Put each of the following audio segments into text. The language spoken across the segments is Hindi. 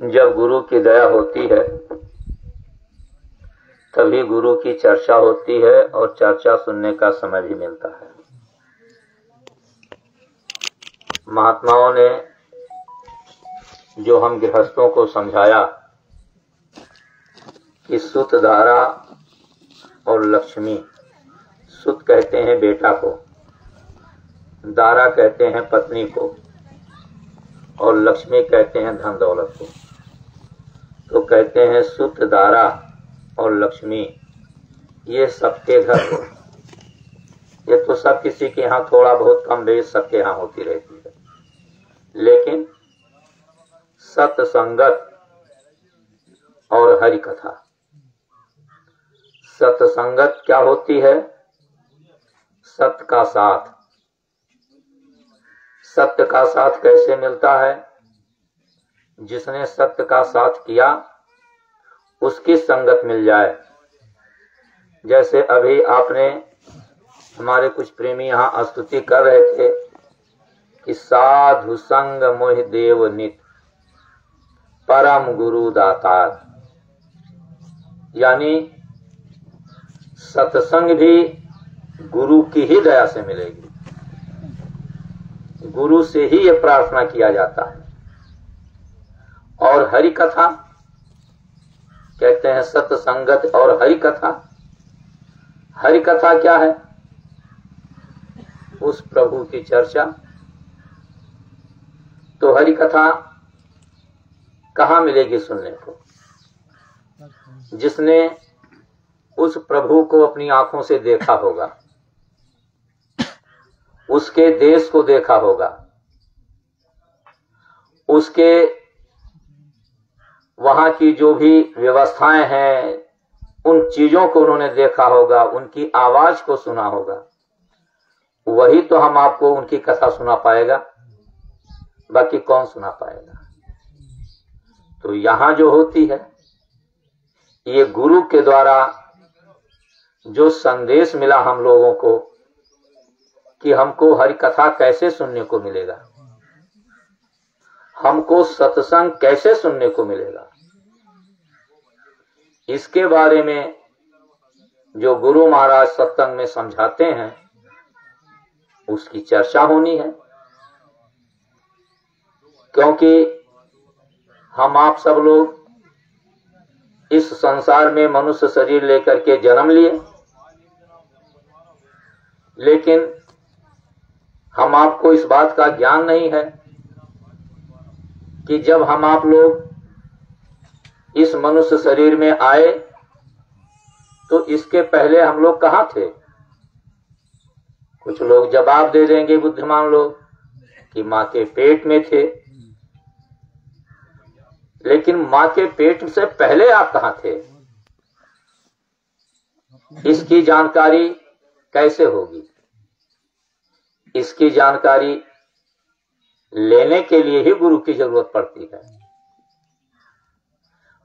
जब गुरु की दया होती है तभी गुरु की चर्चा होती है और चर्चा सुनने का समय भी मिलता है। महात्माओं ने जो हम गृहस्थों को समझाया कि सुत धारा और लक्ष्मी, सुत कहते हैं बेटा को, दारा कहते हैं पत्नी को और लक्ष्मी कहते हैं धन दौलत को। तो कहते हैं सुत दारा और लक्ष्मी ये सबके घर हो। ये तो सब किसी के यहाँ थोड़ा बहुत कम बेश सबके यहाँ होती रहती है, लेकिन सत्संगत और हरि कथा। सत्संगत क्या होती है? सत्य का साथ। सत्य का साथ कैसे मिलता है? जिसने सत्य का साथ किया उसकी संगत मिल जाए। जैसे अभी आपने, हमारे कुछ प्रेमी यहाँ स्तुति कर रहे थे कि साधु संग मोहि देव नित परम गुरु दातार, यानी सत्संग भी गुरु की ही दया से मिलेगी। गुरु से ही ये प्रार्थना किया जाता है। और हरि कथा कहते हैं सत्संगत और हरि कथा। हरि कथा क्या है? उस प्रभु की चर्चा। तो हरि कथा कहाँ मिलेगी सुनने को? जिसने उस प्रभु को अपनी आंखों से देखा होगा, उसके देश को देखा होगा, उसके वहां की जो भी व्यवस्थाएं हैं उन चीजों को उन्होंने देखा होगा, उनकी आवाज को सुना होगा। वही तो हम आपको उनकी कथा सुना पाएगा, बाकी कौन सुना पाएगा? तो यहां जो होती है ये गुरु के द्वारा जो संदेश मिला हम लोगों को कि हमको हरि कथा कैसे सुनने को मिलेगा, हमको सत्संग कैसे सुनने को मिलेगा, इसके बारे में जो गुरु महाराज सत्संग में समझाते हैं उसकी चर्चा होनी है। क्योंकि हम आप सब लोग इस संसार में मनुष्य शरीर लेकर के जन्म लिए, लेकिन हम आपको इस बात का ज्ञान नहीं है कि जब हम आप लोग इस मनुष्य शरीर में आए तो इसके पहले हम लोग कहाँ थे? कुछ लोग जवाब दे देंगे, बुद्धिमान लोग, कि माँ के पेट में थे। लेकिन माँ के पेट से पहले आप कहाँ थे? इसकी जानकारी कैसे होगी? इसकी जानकारी लेने के लिए ही गुरु की जरूरत पड़ती है।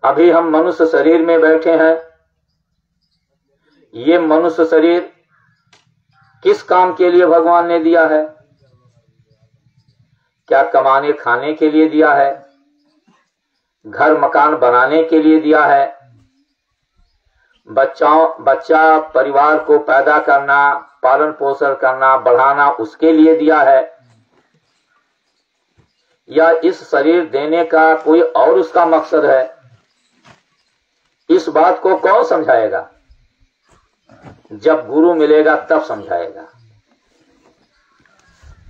अभी हम मनुष्य शरीर में बैठे हैं। ये मनुष्य शरीर किस काम के लिए भगवान ने दिया है? क्या कमाने खाने के लिए दिया है? घर मकान बनाने के लिए दिया है? बच्चा परिवार को पैदा करना, पालन पोषण करना, बढ़ाना, उसके लिए दिया है? या इस शरीर देने का कोई और उसका मकसद है? इस बात को कौन समझाएगा? जब गुरु मिलेगा तब समझाएगा।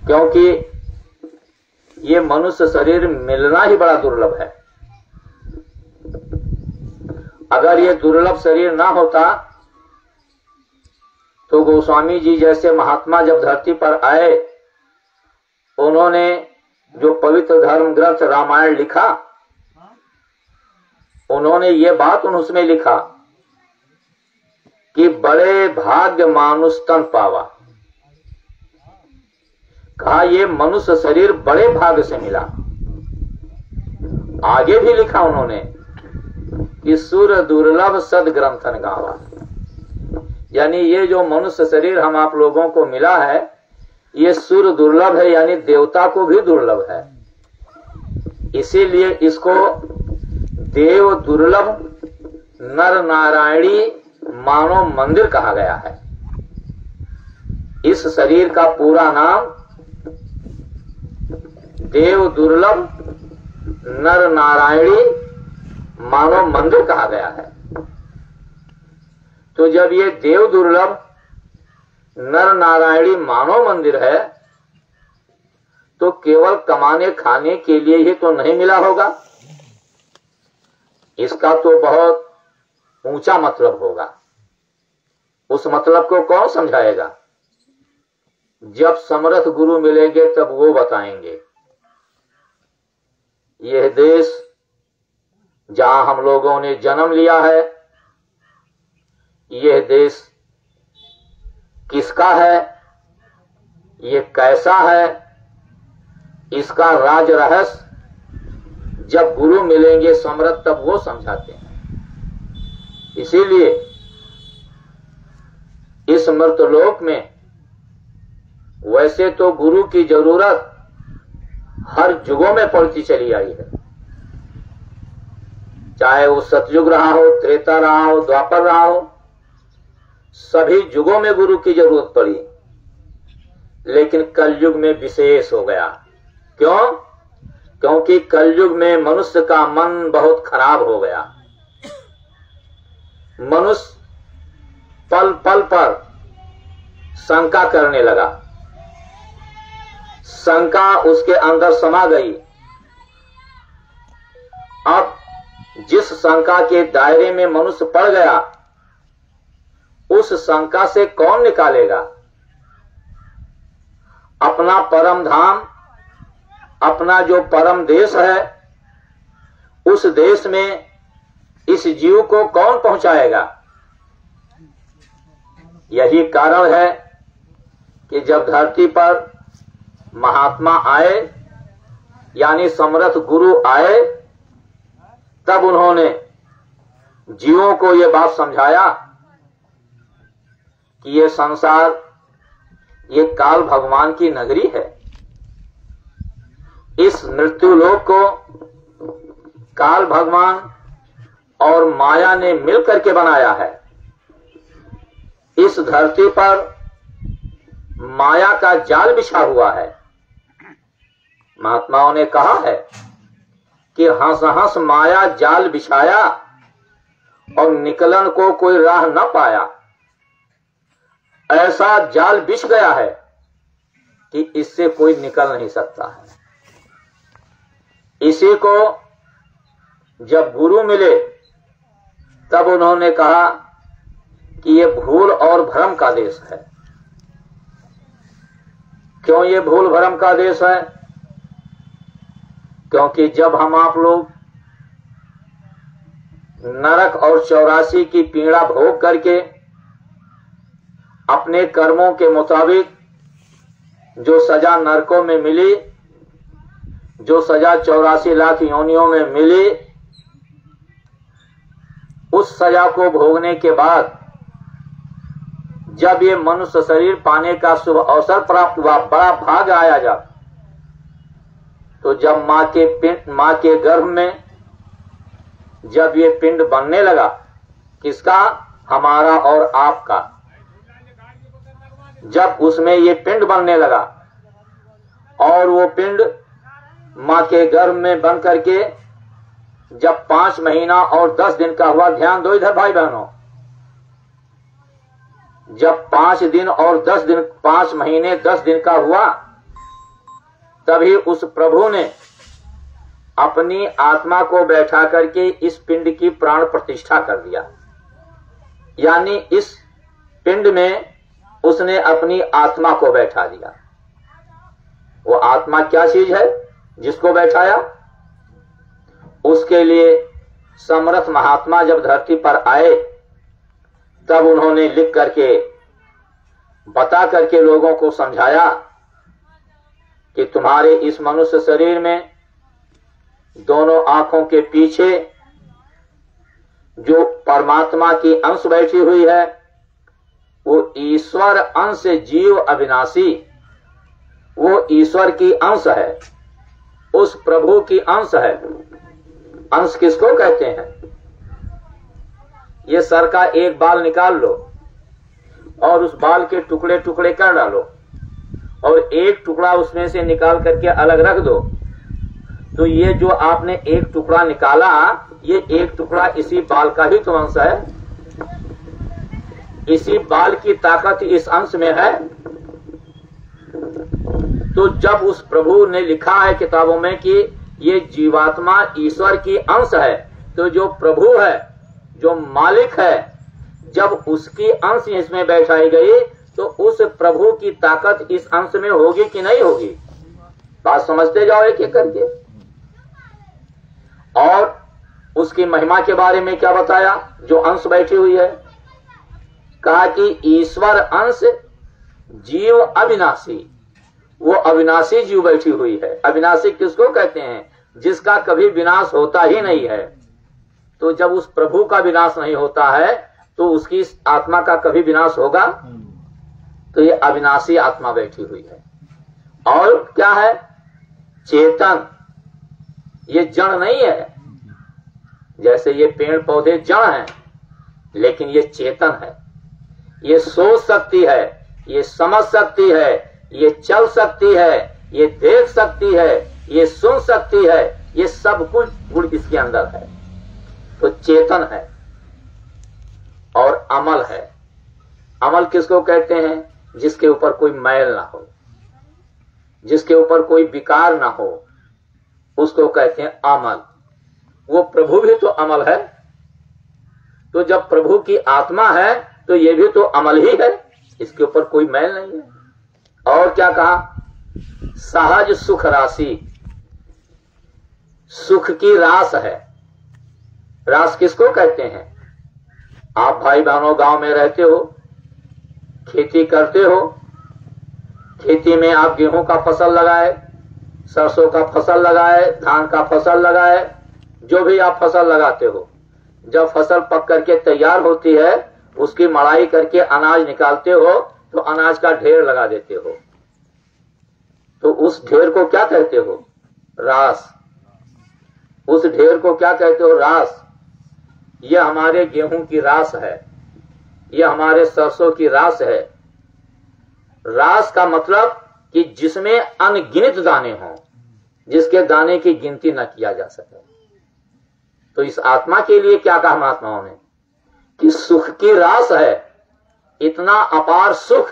क्योंकि ये मनुष्य शरीर मिलना ही बड़ा दुर्लभ है। अगर ये दुर्लभ शरीर ना होता तो गोस्वामी जी जैसे महात्मा जब धरती पर आए, उन्होंने जो पवित्र धर्म ग्रंथ रामायण लिखा, उन्होंने ये बात उसमें लिखा कि बड़े भाग्य मानुष तन पावा। कहा ये मनुष्य शरीर बड़े भाग्य से मिला। आगे भी लिखा उन्होंने कि सुर दुर्लभ सद ग्रंथन गावा, यानी ये जो मनुष्य शरीर हम आप लोगों को मिला है ये सुर दुर्लभ है, यानी देवता को भी दुर्लभ है। इसीलिए इसको देव दुर्लभ नर नारायणी मानव मंदिर कहा गया है। इस शरीर का पूरा नाम देव दुर्लभ नर नारायणी मानव मंदिर कहा गया है। तो जब ये देव दुर्लभ नर नारायणी मानव मंदिर है तो केवल कमाने खाने के लिए ही तो नहीं मिला होगा, इसका तो बहुत ऊंचा मतलब होगा। उस मतलब को कौन समझाएगा? जब समर्थ गुरु मिलेंगे तब वो बताएंगे। यह देश जहां हम लोगों ने जन्म लिया है, यह देश किसका है, ये कैसा है, इसका राज रहस्य जब गुरु मिलेंगे समर्थ तब वो समझाते हैं। इसीलिए इस मृतलोक में वैसे तो गुरु की जरूरत हर युगों में पड़ती चली आई है, चाहे वो सतयुग रहा हो, त्रेता रहा हो, द्वापर रहा हो, सभी युगों में गुरु की जरूरत पड़ी। लेकिन कलयुग में विशेष हो गया। क्यों? क्योंकि कलयुग में मनुष्य का मन बहुत खराब हो गया। मनुष्य पल पल पर शंका करने लगा, शंका उसके अंदर समा गई। अब जिस शंका के दायरे में मनुष्य पड़ गया, उस शंका से कौन निकालेगा? अपना परम धाम, अपना जो परम देश है, उस देश में इस जीव को कौन पहुंचाएगा? यही कारण है कि जब धरती पर महात्मा आए, यानी समर्थ गुरु आए, तब उन्होंने जीवों को यह बात समझाया कि ये संसार, ये काल भगवान की नगरी है। इस मृत्युलोक को काल भगवान और माया ने मिलकर के बनाया है। इस धरती पर माया का जाल बिछा हुआ है। महात्माओं ने कहा है कि हंस हंस माया जाल बिछाया और निकलन को कोई राह न पाया। ऐसा जाल बिछ गया है कि इससे कोई निकल नहीं सकता है। इसी को जब गुरु मिले तब उन्होंने कहा कि ये भूल और भ्रम का देश है। क्यों ये भूल भ्रम का देश है? क्योंकि जब हम आप लोग नरक और 84 की पीड़ा भोग करके अपने कर्मों के मुताबिक जो सजा नरकों में मिली, जो सजा 84 लाख योनियों में मिली, उस सजा को भोगने के बाद जब ये मनुष्य शरीर पाने का शुभ अवसर प्राप्त हुआ, बड़ा भाग आया जब, तो जब मां के गर्भ में जब ये पिंड बनने लगा, किसका? हमारा और आपका। जब उसमें ये पिंड बनने लगा और वो पिंड मां के गर्भ में बन करके जब 5 महीना और 10 दिन का हुआ, ध्यान दो इधर भाई बहनों, जब 5 दिन और 10 दिन, 5 महीने 10 दिन का हुआ, तभी उस प्रभु ने अपनी आत्मा को बैठा करके इस पिंड की प्राण प्रतिष्ठा कर दिया। यानी इस पिंड में उसने अपनी आत्मा को बैठा दिया। वो आत्मा क्या चीज है जिसको बैठाया? उसके लिए समर्थ महात्मा जब धरती पर आए तब उन्होंने लिख करके, बता करके लोगों को समझाया कि तुम्हारे इस मनुष्य शरीर में दोनों आंखों के पीछे जो परमात्मा की अंश बैठी हुई है, वो ईश्वर अंश जीव अविनाशी, वो ईश्वर की अंश है, उस प्रभु की अंश है। अंश किसको कहते हैं? ये सर का एक बाल निकाल लो और उस बाल के टुकड़े टुकड़े कर डालो और एक टुकड़ा उसमें से निकाल करके अलग रख दो, तो ये जो आपने एक टुकड़ा निकाला, ये एक टुकड़ा इसी बाल का ही तो अंश है। इसी बाल की ताकत इस अंश में है। तो जब उस प्रभु ने लिखा है किताबों में कि ये जीवात्मा ईश्वर की अंश है, तो जो प्रभु है, जो मालिक है, जब उसकी अंश इसमें बैठाई गई तो उस प्रभु की ताकत इस अंश में होगी कि नहीं होगी? बात समझते जाओ एक एक करके। और उसकी महिमा के बारे में क्या बताया? जो अंश बैठी हुई है, कहा कि ईश्वर अंश जीव अविनाशी, वो अविनाशी जीव बैठी हुई है। अविनाशी किसको कहते हैं? जिसका कभी विनाश होता ही नहीं है। तो जब उस प्रभु का विनाश नहीं होता है तो उसकी आत्मा का कभी विनाश होगा? तो ये अविनाशी आत्मा बैठी हुई है। और क्या है? चेतन। ये जड़ नहीं है। जैसे ये पेड़ पौधे जड़ हैं, लेकिन ये चेतन है। ये सोच सकती है, ये समझ सकती है, ये चल सकती है, ये देख सकती है, ये सुन सकती है, ये सब कुछ गुण इसके अंदर है। तो चेतन है। और अमल है। अमल किसको कहते हैं? जिसके ऊपर कोई मैल ना हो, जिसके ऊपर कोई विकार ना हो, उसको कहते हैं अमल। वो प्रभु भी तो अमल है। तो जब प्रभु की आत्मा है तो ये भी तो अमल ही है, इसके ऊपर कोई मैल नहीं है। और क्या कहा? सहज सुख राशि, सुख की रास है। रास किसको कहते हैं? आप भाई बहनों गांव में रहते हो, खेती करते हो, खेती में आप गेहूं का फसल लगाए, सरसों का फसल लगाए, धान का फसल लगाए, जो भी आप फसल लगाते हो, जब फसल पक करके तैयार होती है, उसकी मड़ाई करके अनाज निकालते हो तो अनाज का ढेर लगा देते हो। तो उस ढेर को क्या कहते हो? रास। उस ढेर को क्या कहते हो? रास। यह हमारे गेहूं की रास है, यह हमारे सरसों की रास है। रास का मतलब कि जिसमें अनगिनत दाने हों, जिसके दाने की गिनती न किया जा सके। तो इस आत्मा के लिए क्या कहा महात्माओं ने? कि सुख की रास है। इतना अपार सुख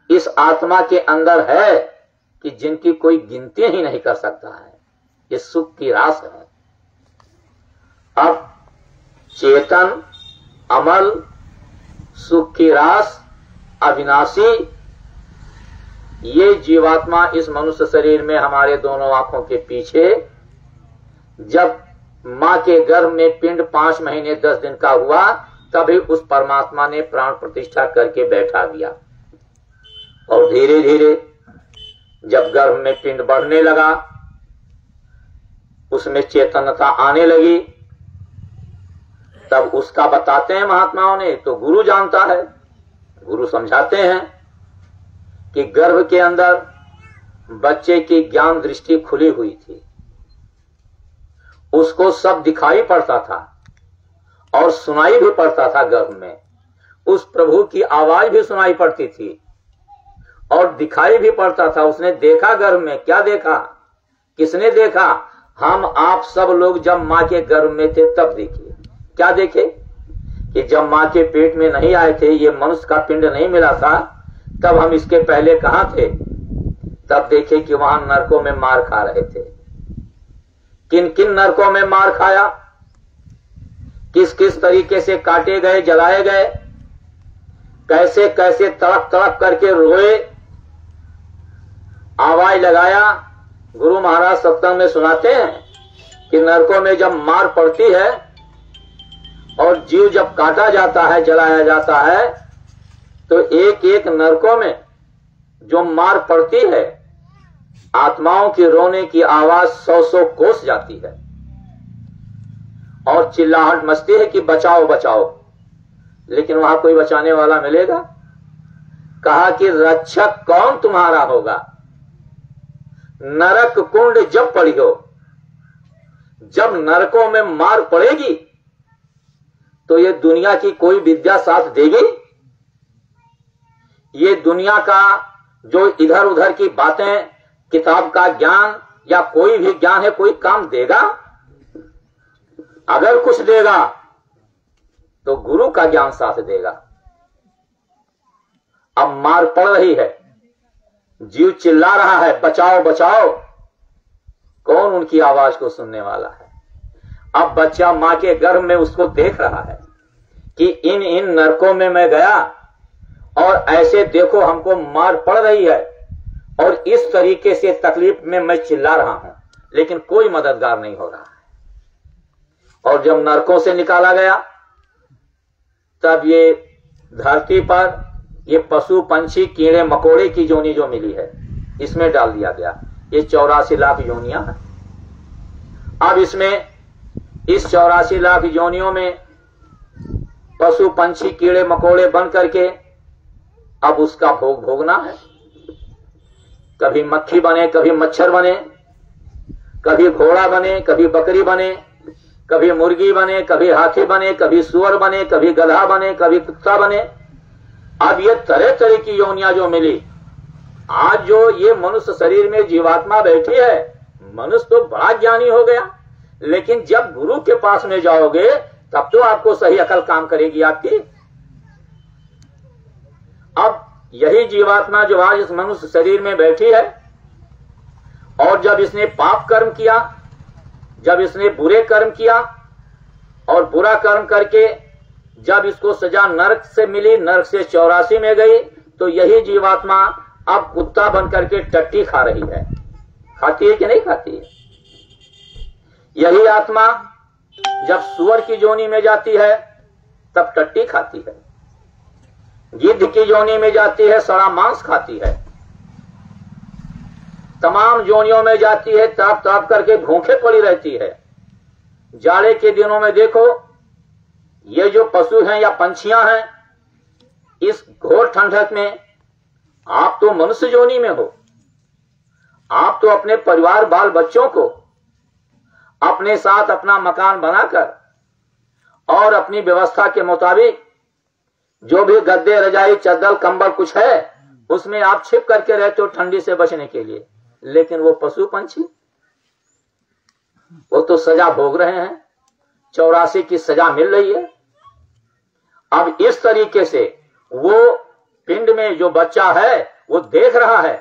इस आत्मा के अंदर है कि जिनकी कोई गिनती ही नहीं कर सकता है। ये सुख की रास है। अब चेतन, अमल, सुख की रास, अविनाशी, ये जीवात्मा इस मनुष्य शरीर में हमारे दोनों आंखों के पीछे जब मां के गर्भ में पिंड 5 महीने 10 दिन का हुआ, तभी उस परमात्मा ने प्राण प्रतिष्ठा करके बैठा दिया। और धीरे धीरे जब गर्भ में पिंड बढ़ने लगा, उसमें चेतनता आने लगी, तब उसका बताते हैं महात्माओं ने, तो गुरु जानता है, गुरु समझाते हैं कि गर्भ के अंदर बच्चे की ज्ञान दृष्टि खुली हुई थी, उसको सब दिखाई पड़ता था और सुनाई भी पड़ता था। गर्भ में उस प्रभु की आवाज भी सुनाई पड़ती थी और दिखाई भी पड़ता था। उसने देखा गर्भ में। क्या देखा? किसने देखा? हम आप सब लोग जब मां के गर्भ में थे तब देखिए। क्या देखे? कि जब मां के पेट में नहीं आए थे, ये मनुष्य का पिंड नहीं मिला था, तब हम इसके पहले कहां थे? तब देखे कि वहां नरकों में मार खा रहे थे। किन किन नरकों में मार खाया, किस किस तरीके से काटे गए, जलाए गए, कैसे कैसे तड़प तड़प करके रोए, आवाज लगाया। गुरु महाराज सत्संग में सुनाते हैं कि नरकों में जब मार पड़ती है और जीव जब काटा जाता है, जलाया जाता है, तो एक एक नरकों में जो मार पड़ती है, आत्माओं की रोने की आवाज 100-100 कोस जाती है और चिल्लाहट मचती है कि बचाओ बचाओ। लेकिन वहां कोई बचाने वाला मिलेगा? कहा कि रक्षक कौन तुम्हारा होगा? नरक कुंड जब पड़ी हो, जब नरकों में मार पड़ेगी तो ये दुनिया की कोई विद्या साथ देगी? ये दुनिया का जो इधर उधर की बातें, किताब का ज्ञान या कोई भी ज्ञान है, कोई काम देगा? अगर कुछ देगा तो गुरु का ज्ञान साथ देगा। अब मार पड़ रही है, जीव चिल्ला रहा है बचाओ बचाओ, कौन उनकी आवाज को सुनने वाला है? अब बच्चा मां के गर्भ में उसको देख रहा है कि इन इन नरकों में मैं गया और ऐसे देखो हमको मार पड़ रही है और इस तरीके से तकलीफ में मैं चिल्ला रहा हूं, लेकिन कोई मददगार नहीं हो रहा है। और जब नरकों से निकाला गया तब ये धरती पर ये पशु पंछी कीड़े मकोड़े की योनि जो मिली है इसमें डाल दिया गया। ये 84 लाख योनियां हैं। अब इसमें इस 84 लाख योनियों में पशु पंछी कीड़े मकोड़े बन करके अब उसका भोग भोगना है। कभी मक्खी बने, कभी मच्छर बने, कभी घोड़ा बने, कभी बकरी बने, कभी मुर्गी बने, कभी हाथी बने, कभी सुअर बने, कभी गधा बने, कभी कुत्ता बने। अब ये तरह तरह की योनियां जो मिली, आज जो ये मनुष्य शरीर में जीवात्मा बैठी है, मनुष्य तो बड़ा ज्ञानी हो गया, लेकिन जब गुरु के पास में जाओगे तब तो आपको सही अकल काम करेगी आपकी। अब यही जीवात्मा जो आज इस मनुष्य शरीर में बैठी है, और जब इसने पाप कर्म किया, जब इसने बुरे कर्म किया और बुरा कर्म करके जब इसको सजा नरक से मिली, नरक से 84 में गई, तो यही जीवात्मा अब कुत्ता बन करके टट्टी खा रही है। खाती है कि नहीं खाती है? यही आत्मा जब सुअर की योनि में जाती है तब टट्टी खाती है, गिद्ध की योनि में जाती है सड़ा मांस खाती है, तमाम योनियों में जाती है ताप ताप करके भूखे पड़ी रहती है। जाड़े के दिनों में देखो, ये जो पशु हैं या पंछियां हैं, इस घोर ठंडक में आप तो मनुष्य योनि में हो, आप तो अपने परिवार बाल बच्चों को अपने साथ अपना मकान बनाकर और अपनी व्यवस्था के मुताबिक जो भी गद्दे रजाई चद्दर कंबल कुछ है उसमें आप छिप करके रहते हो ठंडी से बचने के लिए। लेकिन वो पशु पंछी, वो तो सजा भोग रहे हैं, 84 की सजा मिल रही है। अब इस तरीके से वो पिंड में जो बच्चा है वो देख रहा है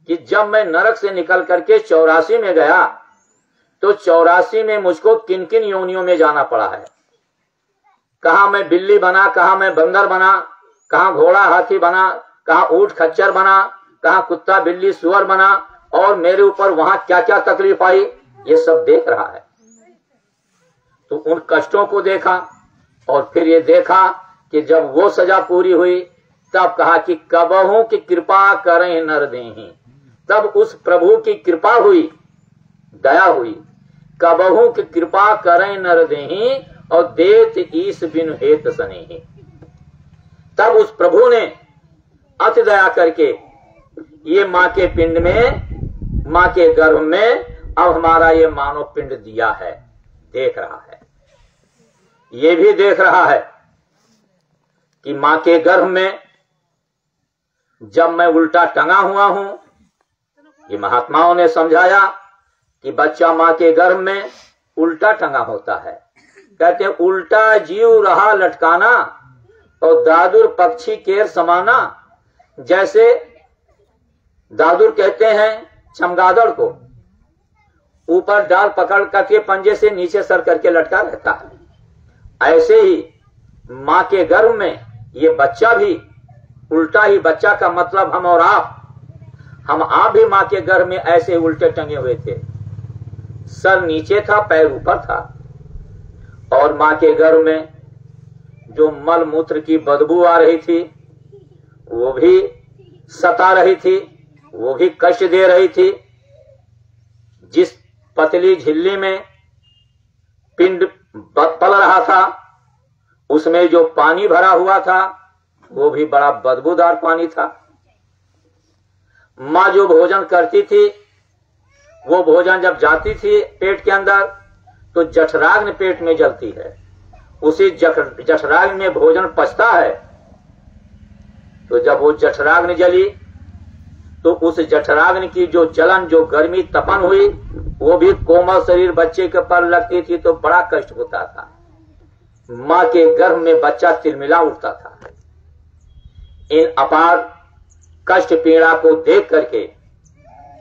कि जब मैं नरक से निकल करके 84 में गया तो 84 में मुझको किन किन योनियों में जाना पड़ा है। कहां मैं बिल्ली बना, कहां मैं बंदर बना, कहां घोड़ा हाथी बना, कहां ऊंट खच्चर बना, कहां कुत्ता बिल्ली सुअर बना, और मेरे ऊपर वहां क्या क्या तकलीफ आई, ये सब देख रहा है। तो उन कष्टों को देखा और फिर ये देखा कि जब वो सजा पूरी हुई तब कहा कि कबहू की कृपा करें नर देहि। तब उस प्रभु की कृपा हुई, दया हुई, कबहू की कृपा करें नर देहि और देत ईस बिन हेत सनेहि। तब उस प्रभु ने अति दया करके ये मां के पिंड में, मां के गर्भ में अब हमारा ये मानव पिंड दिया है। देख रहा है, ये भी देख रहा है कि मां के गर्भ में जब मैं उल्टा टंगा हुआ हूं, ये महात्माओं ने समझाया कि बच्चा मां के गर्भ में उल्टा टंगा होता है। कहते हैं उल्टा जीव रहा लटकाना और दादुर पक्षी केर समाना। जैसे दादुर कहते हैं चमगादड़ को, ऊपर डाल पकड़ करके पंजे से नीचे सर करके लटका रहता है, ऐसे ही मां के गर्भ में ये बच्चा भी उल्टा ही, बच्चा का मतलब हम और आप भी मां के गर्भ में ऐसे उल्टे टंगे हुए थे। सर नीचे था, पैर ऊपर था, और मां के गर्भ में जो मल मूत्र की बदबू आ रही थी वो भी सता रही थी, वो भी कष्ट दे रही थी। जिस पतली झिल्ली में पिंड पल रहा था उसमें जो पानी भरा हुआ था वो भी बड़ा बदबूदार पानी था। मां जो भोजन करती थी वो भोजन जब जाती थी पेट के अंदर तो जठराग्नि पेट में जलती है, उसी जठराग्नि में भोजन पचता है। तो जब वो जठराग्नि जली तो उस जठराग्नि की जो जलन, जो गर्मी, तपन हुई, वो भी कोमल शरीर बच्चे के पर लगती थी तो बड़ा कष्ट होता था। मां के गर्भ में बच्चा तिलमिला उठता था। इन अपार कष्ट पीड़ा को देख करके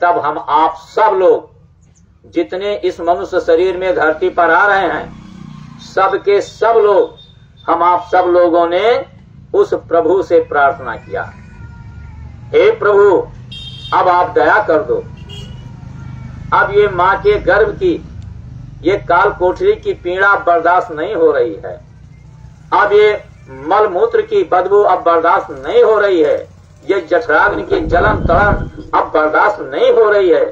तब हम आप सब लोग जितने इस मनुष्य शरीर में धरती पर आ रहे हैं, सब के सब लोग, हम आप सब लोगों ने उस प्रभु से प्रार्थना किया, हे प्रभु अब आप दया कर दो। अब ये मां के गर्भ की ये काल कोठरी की पीड़ा बर्दाश्त नहीं हो रही है, अब ये मल मूत्र की बदबू अब बर्दाश्त नहीं हो रही है, ये जठराग्नि की जलन तड़न अब बर्दाश्त नहीं हो रही है।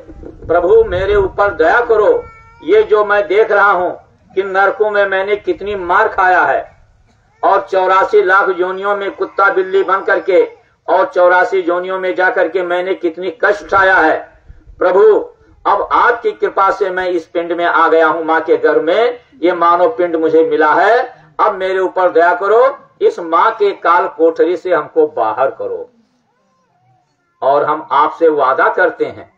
प्रभु मेरे ऊपर दया करो। ये जो मैं देख रहा हूं कि नरकों में मैंने कितनी मार खाया है और 84 लाख योनियों में कुत्ता बिल्ली बन करके और 84 योनियों में जाकर के मैंने कितनी कष्ट उठाया है। प्रभु अब आपकी कृपा से मैं इस पिंड में आ गया हूं, मां के गर्भ में ये मानव पिंड मुझे मिला है। अब मेरे ऊपर दया करो, इस मां के काल कोठरी से हमको बाहर करो। और हम आपसे वादा करते हैं,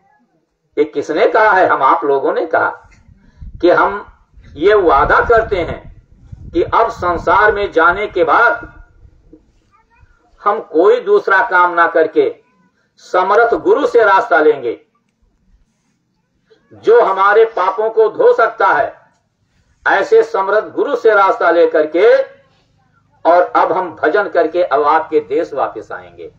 ये किसने कहा है? हम आप लोगों ने कहा कि हम ये वादा करते हैं कि अब संसार में जाने के बाद हम कोई दूसरा काम ना करके समर्थ गुरु से रास्ता लेंगे, जो हमारे पापों को धो सकता है। ऐसे समर्थ गुरु से रास्ता लेकर के और अब हम भजन करके अब आपके देश वापस आएंगे।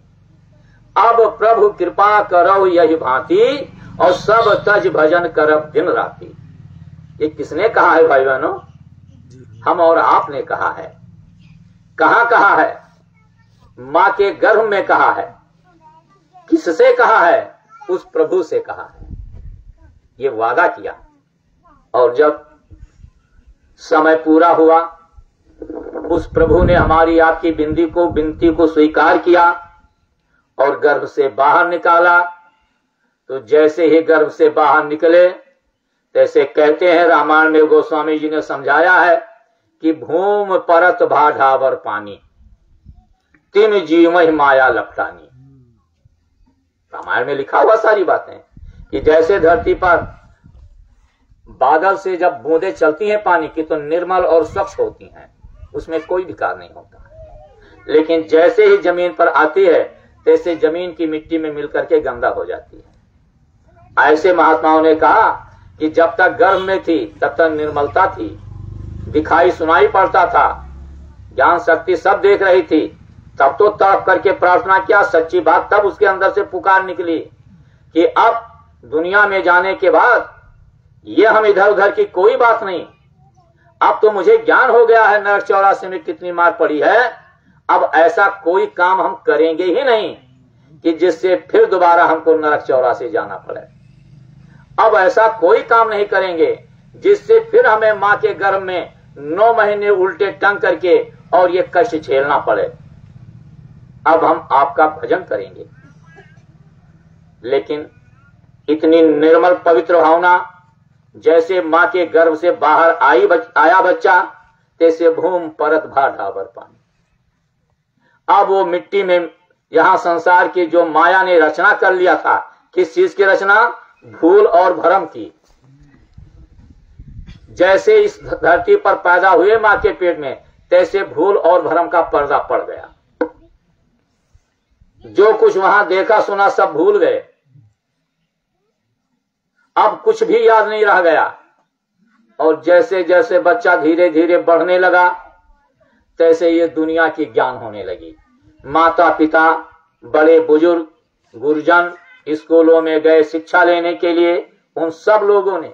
अब प्रभु कृपा करो यही भांति और सब तज भजन करब दिन राति। ये किसने कहा है भाई बहनों? हम और आपने कहा है। कहां कहा है? मां के गर्भ में कहा है। किससे कहा है? उस प्रभु से कहा है। ये वादा किया और जब समय पूरा हुआ, उस प्रभु ने हमारी आपकी विनती को स्वीकार किया और गर्भ से बाहर निकाला। तो जैसे ही गर्भ से बाहर निकले, तैसे कहते हैं रामायण में गोस्वामी जी ने समझाया है कि भूम परत भाढ़ावर पानी तिम जीव माया लपटानी। रामायण में लिखा हुआ सारी बातें कि जैसे धरती पर बादल से जब बूंदें चलती हैं पानी की तो निर्मल और स्वच्छ होती हैं, उसमें कोई विकार नहीं होता। लेकिन जैसे ही जमीन पर आती है तैसे जमीन की मिट्टी में मिलकर के गंदा हो जाती है। ऐसे महात्माओं ने कहा कि जब तक गर्भ में थी तब तक निर्मलता थी, दिखाई सुनाई पड़ता था, ज्ञान शक्ति सब देख रही थी। तब तो तड़प करके प्रार्थना किया, सच्ची बात तब उसके अंदर से पुकार निकली कि अब दुनिया में जाने के बाद ये हम इधर उधर की कोई बात नहीं, अब तो मुझे ज्ञान हो गया है नरक 84 में कितनी मार पड़ी है। अब ऐसा कोई काम हम करेंगे ही नहीं कि जिससे फिर दोबारा हमको नरक 84 जाना पड़े। अब ऐसा कोई काम नहीं करेंगे जिससे फिर हमें मां के गर्भ में 9 महीने उल्टे टंग करके और ये कष्ट झेलना पड़े। अब हम आपका भजन करेंगे। लेकिन इतनी निर्मल पवित्र भावना, जैसे मां के गर्भ से बाहर आया बच्चा, तैसे भूम परत भाढ़ावर पानी। अब वो मिट्टी में यहां संसार की जो माया ने रचना कर लिया था, किस चीज की रचना? भूल और भरम की। जैसे इस धरती पर पैदा हुए मां के पेट में, तैसे भूल और भरम का पर्दा पड़ गया। जो कुछ वहां देखा सुना सब भूल गए, अब कुछ भी याद नहीं रह गया। और जैसे जैसे बच्चा धीरे धीरे बढ़ने लगा, तैसे ये दुनिया की ज्ञान होने लगी। माता पिता, बड़े बुजुर्ग, गुरुजन स्कूलों में गए शिक्षा लेने के लिए। उन सब लोगों ने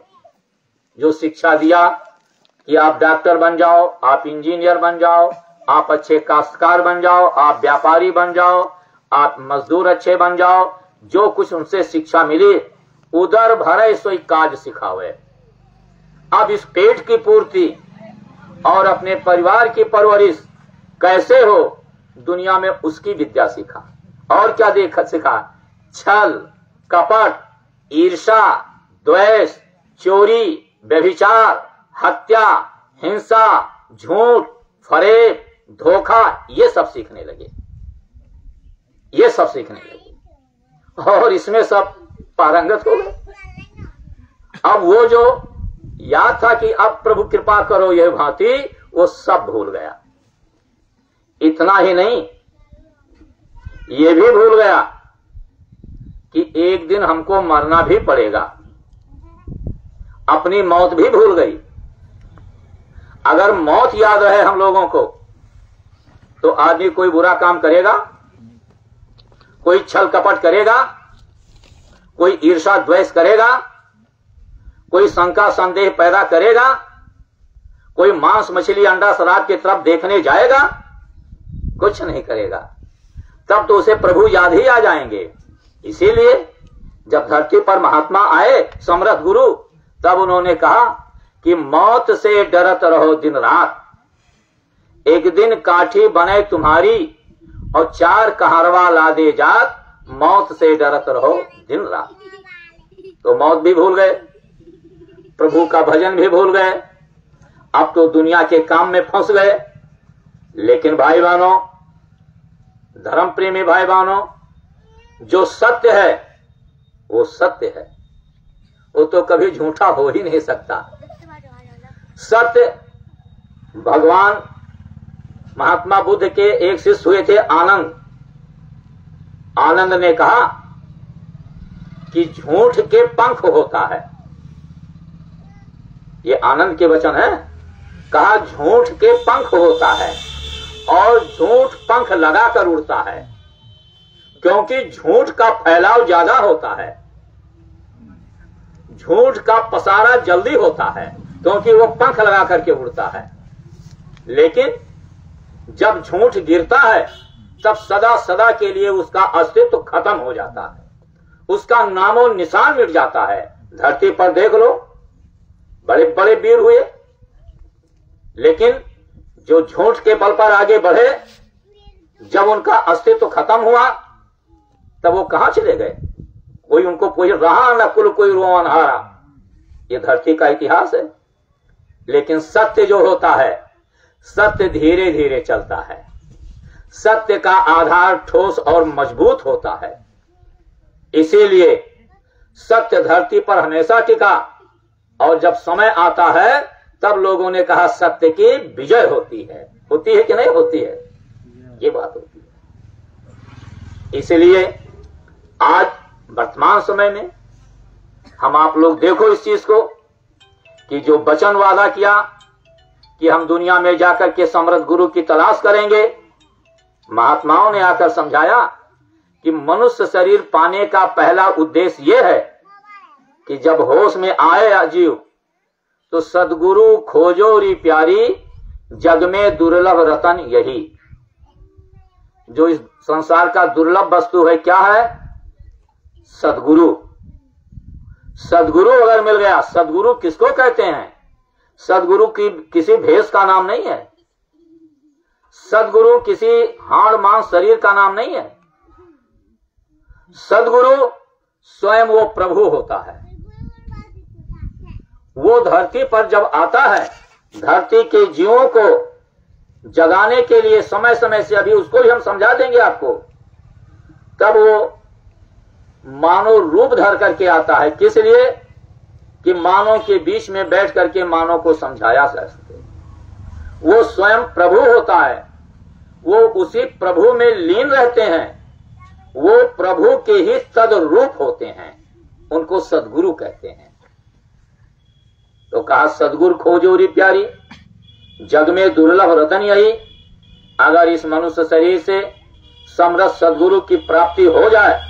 जो शिक्षा दिया कि आप डॉक्टर बन जाओ, आप इंजीनियर बन जाओ, आप अच्छे काश्तकार बन जाओ, आप व्यापारी बन जाओ, आप मजदूर अच्छे बन जाओ, जो कुछ उनसे शिक्षा मिली, उदर भरे सोई काज सिखावे। अब इस पेट की पूर्ति और अपने परिवार की परवरिश कैसे हो, दुनिया में उसकी विद्या सीखा। और क्या सीखा? छल, कपट, ईर्षा, द्वेष, चोरी, व्यभिचार, हत्या, हिंसा, झूठ, फरेब, धोखा, ये सब सीखने लगे, ये सब सीखने लगे और इसमें सब पारंगत हो गए। अब वो जो याद था कि अब प्रभु कृपा करो यह भांति, वो सब भूल गया। इतना ही नहीं, ये भी भूल गया कि एक दिन हमको मरना भी पड़ेगा। अपनी मौत भी भूल गई। अगर मौत याद रहे हम लोगों को तो आदमी कोई बुरा काम करेगा, कोई छल कपट करेगा, कोई ईर्षा द्वेष करेगा, कोई शंका संदेह पैदा करेगा, कोई मांस मछली अंडा शराब की तरफ देखने जाएगा, कुछ नहीं करेगा। तब तो उसे प्रभु याद ही आ जाएंगे। इसीलिए जब धरती पर महात्मा आए समर्थ गुरु, तब उन्होंने कहा कि मौत से डरत रहो दिन रात, एक दिन काठी बने तुम्हारी और 4 कहारवा ला दे जात, मौत से डरत रहो दिन रात। तो मौत भी भूल गए, प्रभु का भजन भी भूल गए, अब तो दुनिया के काम में फंस गए। लेकिन भाई बहनों, धर्म प्रेमी भाई बहनों, जो सत्य है वो सत्य है, वो तो कभी झूठा हो ही नहीं सकता। सत्य, भगवान महात्मा बुद्ध के एक शिष्य हुए थे आनंद। आनंद ने कहा कि झूठ के पंख होता है, ये आनंद के वचन है। कहा झूठ के पंख होता है और झूठ पंख लगाकर उड़ता है, क्योंकि झूठ का फैलाव ज्यादा होता है, झूठ का पसारा जल्दी होता है, क्योंकि वो पंख लगा करके उड़ता है। लेकिन जब झूठ गिरता है तब सदा सदा के लिए उसका अस्तित्व खत्म हो जाता है, उसका नामो निशान मिट जाता है। धरती पर देख लो, बड़े बड़े वीर हुए, लेकिन जो झूठ के बल पर आगे बढ़े, जब उनका अस्तित्व खत्म हुआ तब वो कहां चले गए? कोई उनको कोई रहा न कुल कोई रोवन हारा। ये धरती का इतिहास है। लेकिन सत्य जो होता है, सत्य धीरे धीरे चलता है। सत्य का आधार ठोस और मजबूत होता है। इसीलिए सत्य धरती पर हमेशा टिका, और जब समय आता है तब लोगों ने कहा सत्य की विजय होती है। होती है कि नहीं होती है? ये बात होती है। इसलिए आज वर्तमान समय में हम आप लोग देखो इस चीज को कि जो वचन वादा किया कि हम दुनिया में जाकर के समर्थ गुरु की तलाश करेंगे, महात्माओं ने आकर समझाया कि मनुष्य शरीर पाने का पहला उद्देश्य यह है कि जब होश में आए जीव तो सदगुरु खोजो री प्यारी, जग में दुर्लभ रतन यही। जो इस संसार का दुर्लभ वस्तु है क्या है? सदगुरु। सदगुरु अगर मिल गया, सदगुरु किसको कहते हैं? सदगुरु की किसी भेष का नाम नहीं है, सदगुरु किसी हाड़ मांस शरीर का नाम नहीं है। सदगुरु स्वयं वो प्रभु होता है। वो धरती पर जब आता है, धरती के जीवों को जगाने के लिए समय समय से, अभी उसको भी हम समझा देंगे आपको, तब वो मानव रूप धर करके आता है। किस लिए? कि मानव के बीच में बैठ करके मानव को समझाया जा सके। वो स्वयं प्रभु होता है, वो उसी प्रभु में लीन रहते हैं, वो प्रभु के ही तद्रूप होते हैं, उनको सदगुरु कहते हैं। तो कहा सदगुरु खोजो री प्यारी, जग में दुर्लभ रतन यही। अगर इस मनुष्य शरीर से समरथ सदगुरु की प्राप्ति हो जाए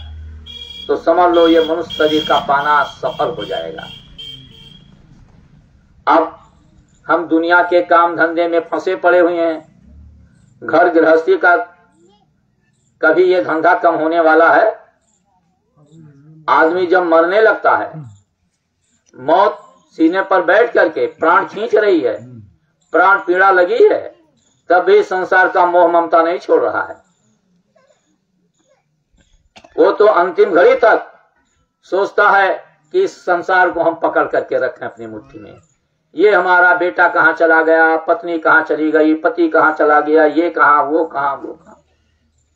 तो समझ लो ये मनुष्य शरीर का पाना सफल हो जाएगा। अब हम दुनिया के काम धंधे में फंसे पड़े हुए हैं। घर गृहस्थी का कभी ये धंधा कम होने वाला है? आदमी जब मरने लगता है, मौत सीने पर बैठ करके प्राण खींच रही है, प्राण पीड़ा लगी है, तब भी संसार का मोह ममता नहीं छोड़ रहा है। वो तो अंतिम घड़ी तक सोचता है कि इस संसार को हम पकड़ करके रखें अपनी मुट्ठी में, ये हमारा बेटा कहाँ चला गया, पत्नी कहाँ चली गई, पति कहाँ चला गया, ये कहाँ वो कहाँ वो कहाँ,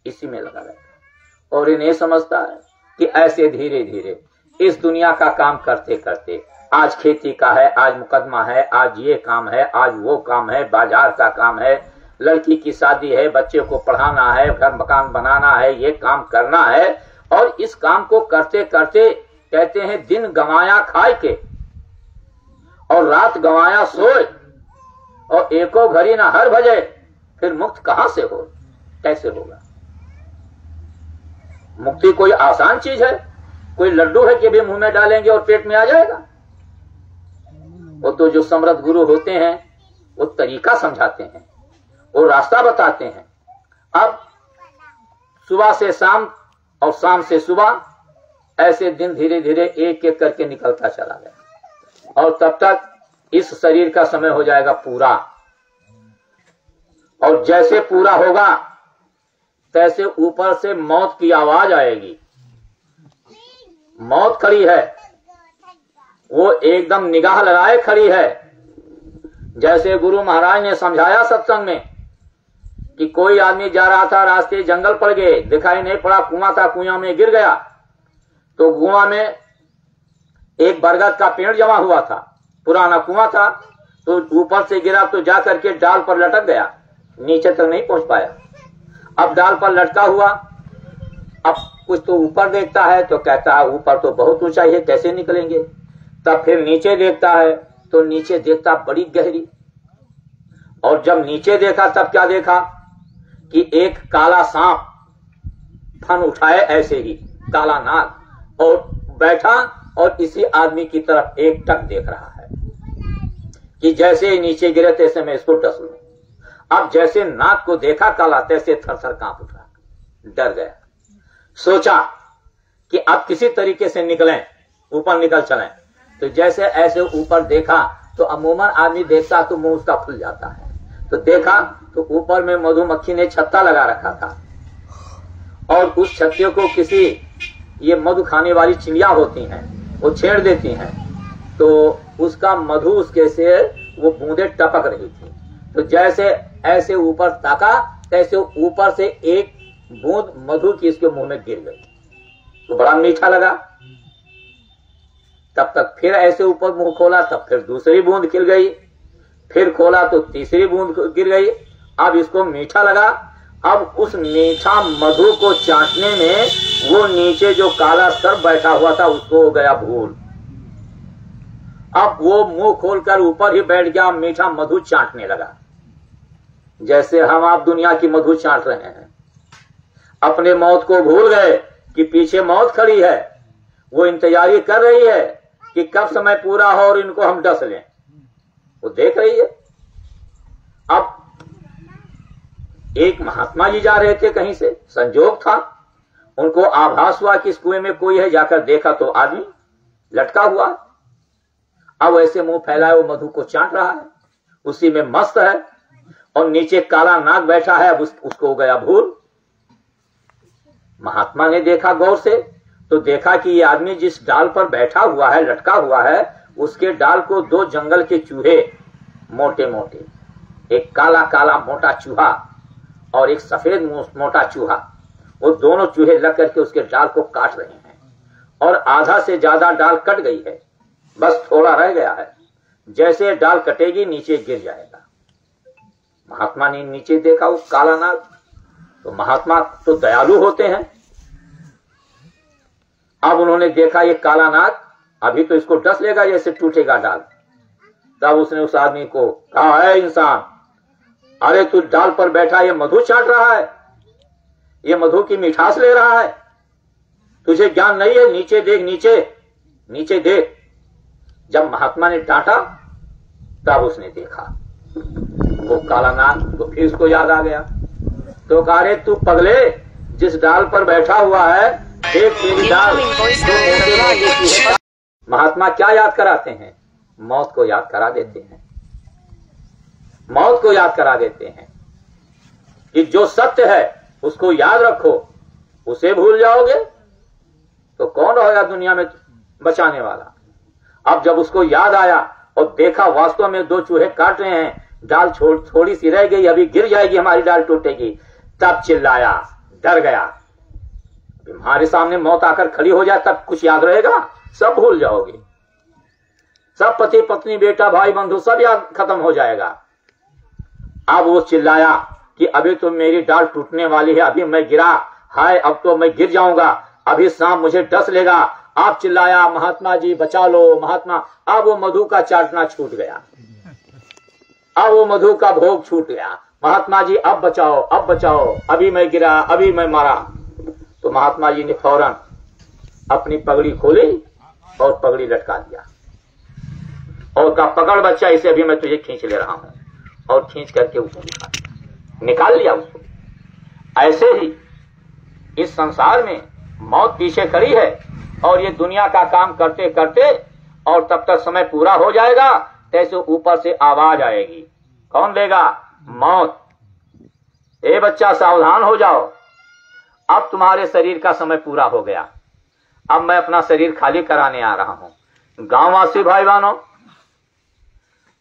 इसी में लगा रहता है। और इन्हें समझता है कि ऐसे धीरे धीरे इस दुनिया का काम करते करते, आज खेती का है, आज मुकदमा है, आज ये काम है, आज वो काम है, बाजार का काम है, लड़की की शादी है, बच्चे को पढ़ाना है, घर मकान बनाना है, ये काम करना है। और इस काम को करते करते कहते हैं दिन गंवाया खाए के और रात गंवाया सोए, और एको घड़ी ना हर भजे, फिर मुक्त कहां से हो, कैसे होगा? मुक्ति कोई आसान चीज है? कोई लड्डू है कि भी मुंह में डालेंगे और पेट में आ जाएगा? वो तो जो समर्थ गुरु होते हैं वो तरीका समझाते हैं, वो रास्ता बताते हैं। अब सुबह से शाम और शाम से सुबह, ऐसे दिन धीरे धीरे एक एक करके निकलता चला गया, और तब तक इस शरीर का समय हो जाएगा पूरा। और जैसे पूरा होगा तैसे ऊपर से मौत की आवाज आएगी। मौत खड़ी है, वो एकदम निगाह लगाए खड़ी है। जैसे गुरु महाराज ने समझाया सत्संग में कि कोई आदमी जा रहा था, रास्ते जंगल पड़ गए, दिखाई नहीं पड़ा, कुआं था, कुआं में गिर गया। तो कुआं में एक बरगद का पेड़ जमा हुआ था, पुराना कुआं था, तो ऊपर से गिरा तो जा करके डाल पर लटक गया, नीचे तक नहीं पहुंच पाया। अब डाल पर लटका हुआ, अब कुछ तो ऊपर देखता है तो कहता है ऊपर तो बहुत ऊंचाई है, कैसे निकलेंगे? तब फिर नीचे देखता है तो नीचे देखता बड़ी गहरी। और जब नीचे देखा तब क्या देखा कि एक काला सांप फन उठाए, ऐसे ही काला नाग, और बैठा और इसी आदमी की तरफ एक टक देख रहा है कि जैसे ही नीचे गिरे तैसे मैं इसको डस लूं। अब जैसे नाग को देखा काला, तैसे थरथर कांप उठा, डर गया। सोचा कि अब किसी तरीके से निकलें, ऊपर निकल चलें। तो जैसे ऐसे ऊपर देखा तो अमूमन आदमी देखता तो मुंह उसका खुल जाता है। तो देखा तो ऊपर में मधुमक्खी ने छत्ता लगा रखा था, और उस छत्ते को किसी ये मधु खाने वाली चिड़िया होती हैं, वो छेड़ देती हैं, तो उसका मधु उसके से वो बूंदे टपक रही थी। तो जैसे ऐसे ऊपर ताका, तैसे ऊपर से एक बूंद मधु की इसके मुंह में गिर गई, तो बड़ा मीठा लगा। तब तक फिर ऐसे ऊपर मुंह खोला, तब फिर दूसरी बूंद गिर गई, फिर खोला तो तीसरी बूंद गिर गई। अब इसको मीठा लगा। अब उस मीठा मधु को चाटने में वो नीचे जो काला सर्प बैठा हुआ था उसको हो गया भूल। अब वो मुंह खोलकर ऊपर ही बैठ गया, मीठा मधु चाटने लगा। जैसे हम आप दुनिया की मधु चाट रहे हैं, अपने मौत को भूल गए कि पीछे मौत खड़ी है, वो इंतजारी कर रही है कि कब समय पूरा हो और इनको हम डस लें, वो देख रही है। अब एक महात्मा जी जा रहे थे कहीं से, संजोग था, उनको आभास हुआ कि इस कुएं में कोई है, जाकर देखा तो आदमी लटका हुआ। अब ऐसे मुंह फैलाए वो मधु को चाट रहा है, उसी में मस्त है, और नीचे काला नाग बैठा है। अब उसको हो गया भूल। महात्मा ने देखा गौर से, तो देखा कि ये आदमी जिस डाल पर बैठा हुआ है, लटका हुआ है, उसके डाल को दो जंगल के चूहे मोटे मोटे, एक काला काला मोटा चूहा और एक सफेद मोटा चूहा, वो दोनों चूहे लग करके उसके डाल को काट रहे हैं, और आधा से ज्यादा डाल कट गई है, बस थोड़ा रह गया है। जैसे डाल कटेगी नीचे गिर जाएगा। महात्मा ने नीचे देखा वो काला नाग, तो महात्मा तो दयालु होते हैं। अब उन्होंने देखा ये काला नाग अभी तो इसको डस लेगा जैसे टूटेगा डाल। तब उसने उस आदमी को कहा, है इंसान, अरे तू डाल पर बैठा ये मधु चाट रहा है, ये मधु की मिठास ले रहा है, तुझे ज्ञान नहीं है? नीचे देख, नीचे नीचे देख। जब महात्मा ने डांटा तब उसने देखा वो काला नाग, तो फिर उसको याद आ गया। तो कहा, रे तू पगले, जिस डाल पर बैठा हुआ है देख तेरी डाल तो महात्मा क्या याद कराते हैं? मौत को याद करा देते हैं। मौत को याद करा देते हैं कि जो सत्य है उसको याद रखो, उसे भूल जाओगे तो कौन रहेगा दुनिया में बचाने वाला। अब जब उसको याद आया और देखा वास्तव में 2 चूहे काट रहे हैं, डाल थोड़ी सी रह गई, अभी गिर जाएगी, हमारी डाल टूटेगी। तब चिल्लाया, डर गया। हमारे सामने मौत आकर खड़ी हो जाए तब कुछ याद रहेगा? सब भूल जाओगे, सब पति पत्नी बेटा भाई बंधु सब याद खत्म हो जाएगा। अब वो चिल्लाया कि अभी तो मेरी डाल टूटने वाली है, अभी मैं गिरा, हाय अब तो मैं गिर जाऊंगा, अभी सांप मुझे डस लेगा। आप चिल्लाया, महात्मा जी बचा लो महात्मा। अब वो मधु का चाटना छूट गया, अब वो मधु का भोग छूट गया। महात्मा जी अब बचाओ, अब बचाओ, अभी मैं गिरा, अभी मैं मरा। तो महात्मा जी ने फौरन अपनी पगड़ी खोली और पगड़ी लटका दिया और कहा, पकड़ बच्चा, इसे अभी मैं तुझे खींच ले रहा हूं। और खींच करके उसको निकाल लिया उसको। ऐसे ही इस संसार में मौत पीछे खड़ी है और ये दुनिया का काम करते करते और तब तक समय पूरा हो जाएगा, तैसे ऊपर से आवाज आएगी। कौन देगा? मौत। ए बच्चा सावधान हो जाओ, अब तुम्हारे शरीर का समय पूरा हो गया, अब मैं अपना शरीर खाली कराने आ रहा हूं। गांववासी भाई बहनों,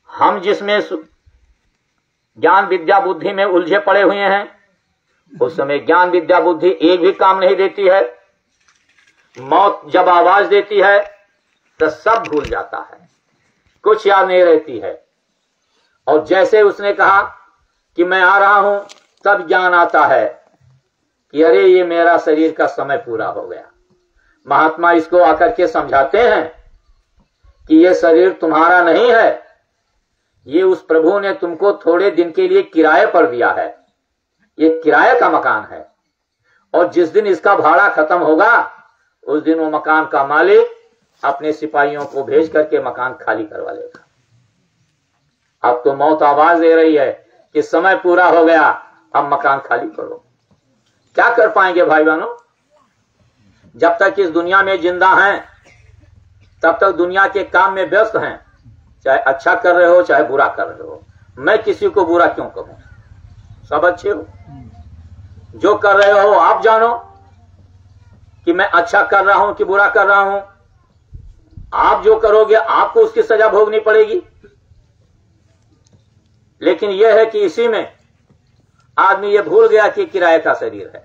हम जिसमें ज्ञान विद्या बुद्धि में उलझे पड़े हुए हैं, उस समय ज्ञान विद्या बुद्धि एक भी काम नहीं देती है। मौत जब आवाज देती है तो सब भूल जाता है, कुछ याद नहीं रहती है। और जैसे उसने कहा कि मैं आ रहा हूं, तब ज्ञान आता है कि अरे ये मेरा शरीर का समय पूरा हो गया। महात्मा इसको आकर के समझाते हैं कि ये शरीर तुम्हारा नहीं है, ये उस प्रभु ने तुमको थोड़े दिन के लिए किराए पर दिया है, ये किराए का मकान है। और जिस दिन इसका भाड़ा खत्म होगा उस दिन वो मकान का मालिक अपने सिपाहियों को भेज करके मकान खाली करवा लेगा। अब तो मौत आवाज दे रही है कि समय पूरा हो गया, अब मकान खाली करो। क्या कर पाएंगे भाई बहनों? जब तक इस दुनिया में जिंदा हैं तब तक दुनिया के काम में व्यस्त हैं, चाहे अच्छा कर रहे हो चाहे बुरा कर रहे हो। मैं किसी को बुरा क्यों कहूं, सब अच्छे हो। जो कर रहे हो आप जानो कि मैं अच्छा कर रहा हूं कि बुरा कर रहा हूं। आप जो करोगे आपको उसकी सजा भोगनी पड़ेगी। लेकिन यह है कि इसी में आदमी ये भूल गया कि किराए का शरीर है।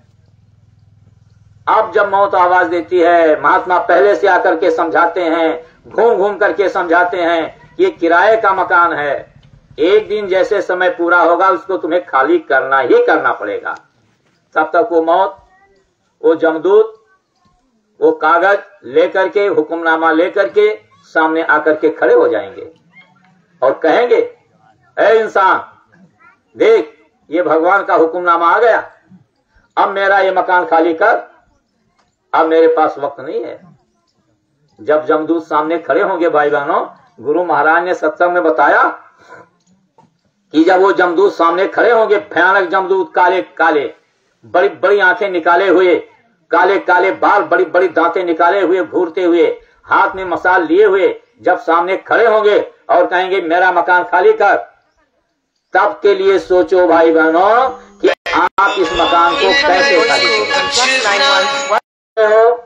अब जब मौत आवाज देती है, महात्मा पहले से आकर के समझाते हैं, घूम घूम करके समझाते हैं, ये किराए का मकान है, एक दिन जैसे समय पूरा होगा उसको तुम्हें खाली करना ही करना पड़ेगा। तब तक वो मौत, वो जमदूत वो कागज लेकर के, हुक्मनामा लेकर के सामने आकर के खड़े हो जाएंगे और कहेंगे, ए इंसान देख, ये भगवान का हुक्मनामा आ गया, अब मेरा ये मकान खाली कर, अब मेरे पास वक्त नहीं है। जब जमदूत सामने खड़े होंगे भाई बहनों, गुरु महाराज ने सत्संग में बताया कि जब वो जमदूत सामने खड़े होंगे, भयानक जमदूत, काले काले, बड़ी बड़ी आंखें निकाले हुए, काले काले बाल, बड़ी बड़ी दांतें निकाले हुए, घूरते हुए, हाथ में मसाल लिए हुए, जब सामने खड़े होंगे और कहेंगे मेरा मकान खाली कर, तब के लिए सोचो भाई बहनों कि आप इस मकान को कैसे खाली करें।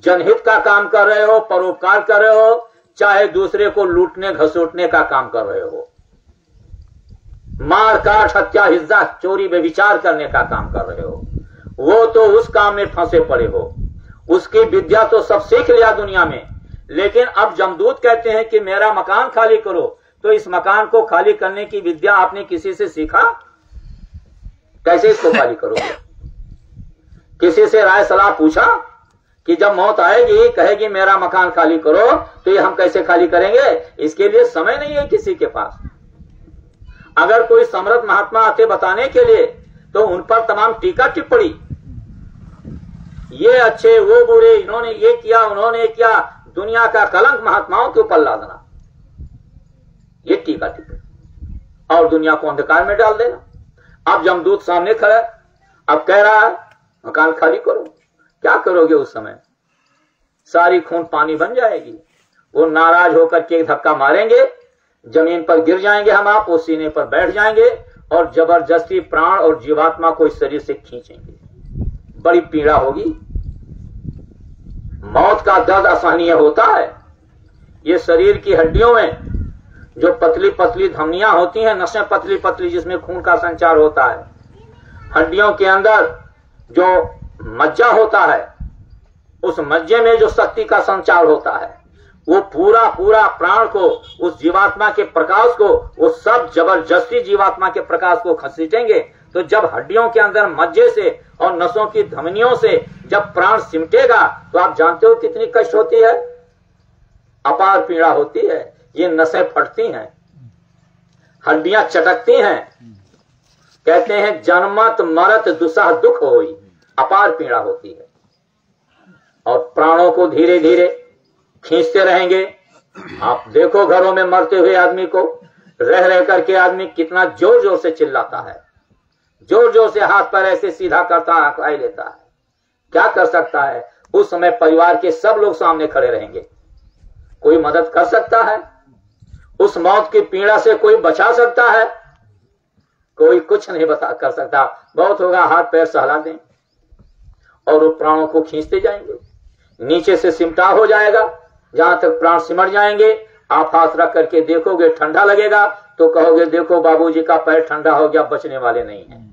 जनहित का काम कर रहे हो, परोपकार कर रहे हो, चाहे दूसरे को लूटने घसोटने का काम कर रहे हो, मार काट हत्या हिंसा चोरी व्यभिचार करने का काम कर रहे हो, वो तो उस काम में फंसे पड़े हो। उसकी विद्या तो सब सीख लिया दुनिया में, लेकिन अब जमदूत कहते हैं कि मेरा मकान खाली करो, तो इस मकान को खाली करने की विद्या आपने किसी से सीखा? कैसे इसको खाली करोगे? किसी से राय सलाह पूछा कि जब मौत आएगी कहेगी मेरा मकान खाली करो, तो ये हम कैसे खाली करेंगे? इसके लिए समय नहीं है किसी के पास। अगर कोई समर्थ महात्मा आते बताने के लिए तो उन पर तमाम टीका टिप्पणी, ये अच्छे वो बुरे, इन्होंने ये किया उन्होंने किया, दुनिया का कलंक महात्माओं के ऊपर लादना, ये टीका टिप्पणी और दुनिया को अंधकार में डाल देना। अब जमदूत सामने खड़ा, अब कह रहा है मकान खाली करो, क्या करोगे उस समय? सारी खून पानी बन जाएगी। वो नाराज होकर के धक्का मारेंगे, जमीन पर गिर जाएंगे, हम आप वो सीने पर बैठ जाएंगे और जबरदस्ती प्राण और जीवात्मा को इस शरीर से खींचेंगे। बड़ी पीड़ा होगी। मौत का दर्द असहनीय होता है। ये शरीर की हड्डियों में जो पतली पतली धमनियां होती हैं, नसें पतली पतली जिसमें खून का संचार होता है, हड्डियों के अंदर जो मज्जा होता है, उस मज्जे में जो शक्ति का संचार होता है, वो पूरा पूरा प्राण को, उस जीवात्मा के प्रकाश को, वो सब जबरदस्ती जीवात्मा के प्रकाश को खसीटेंगे। तो जब हड्डियों के अंदर मज्जे से और नसों की धमनियों से जब प्राण सिमटेगा तो आप जानते हो कितनी कष्ट होती है, अपार पीड़ा होती है। ये नसें फटती हैं, हड्डियां चटकती हैं, कहते हैं जन्मत मरत दुसह दुख होई, अपार पीड़ा होती है। और प्राणों को धीरे धीरे खींचते रहेंगे। आप देखो घरों में मरते हुए आदमी को, रह रह करके आदमी कितना जोर जोर से चिल्लाता है, जोर जोर से हाथ पैर ऐसे सीधा करता है, लेता है। क्या कर सकता है? उस समय परिवार के सब लोग सामने खड़े रहेंगे। कोई मदद कर सकता है? उस मौत की पीड़ा से कोई बचा सकता है? कोई कुछ नहीं कर सकता। बहुत होगा हाथ पैर सहला दें और वो प्राणों को खींचते जाएंगे। नीचे से सिमटा हो जाएगा, जहां तक प्राण सिमट जाएंगे। आप हाथ रख करके देखोगे, ठंडा लगेगा तो कहोगे देखो बाबूजी का पैर ठंडा हो गया, बचने वाले नहीं है।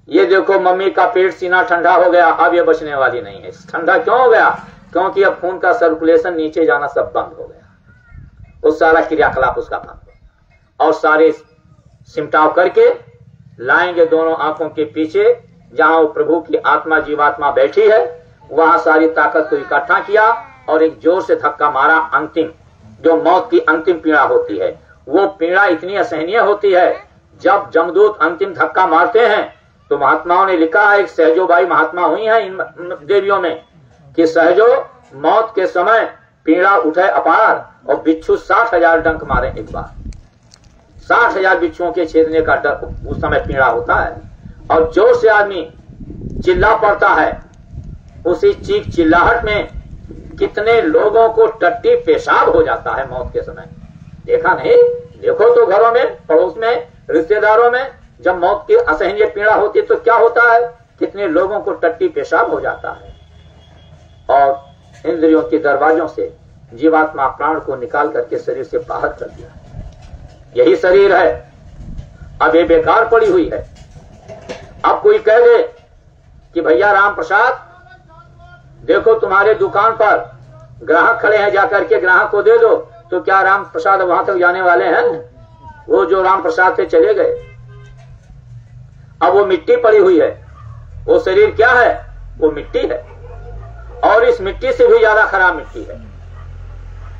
ये देखो मम्मी का पेट सीना ठंडा हो गया, अब ये बचने वाली नहीं है। ठंडा क्यों हो गया? क्योंकि अब खून का सर्कुलेशन नीचे जाना सब बंद हो गया, वो सारा क्रियाकलाप उसका बंद हो। और सारे सिमटाव करके लाएंगे दोनों आंखों के पीछे, जहां वो प्रभु की आत्मा जीवात्मा बैठी है, वहां सारी ताकत को इकट्ठा किया और एक जोर से धक्का मारा। अंतिम जो मौत की अंतिम पीड़ा होती है, वो पीड़ा इतनी असहनीय होती है। जब जमदूत अंतिम धक्का मारते हैं तो महात्माओं ने लिखा है, एक सहजोबाई महात्मा हुई है इन देवियों में, कि सहजो मौत के समय पीड़ा उठे अपार और बिच्छू 60,000 डंक मारे एक बार। 60,000 बिच्छुओं के छेदने का डर उस समय पीड़ा होता है। और जोर से आदमी चिल्ला पड़ता है। उसी चीख चिल्लाहट में कितने लोगों को टट्टी पेशाब हो जाता है मौत के समय। देखा नहीं? देखो तो घरों में, पड़ोस में, रिश्तेदारों में जब मौत की असहनीय पीड़ा होती है तो क्या होता है? कितने लोगों को टट्टी पेशाब हो जाता है। और इंद्रियों के दरवाजों से जीवात्मा प्राण को निकाल करके शरीर से बाहर कर दिया। यही शरीर है, अब ये बेकार पड़ी हुई है। अब कोई कह दे कि भैया राम प्रसाद देखो तुम्हारे दुकान पर ग्राहक खड़े हैं, जाकर के ग्राहक को दे दो, तो क्या राम प्रसाद वहां तक जाने वाले हैं? वो जो राम प्रसाद थे चले गए। अब वो मिट्टी पड़ी हुई है। वो शरीर क्या है? वो मिट्टी है, और इस मिट्टी से भी ज्यादा खराब मिट्टी है।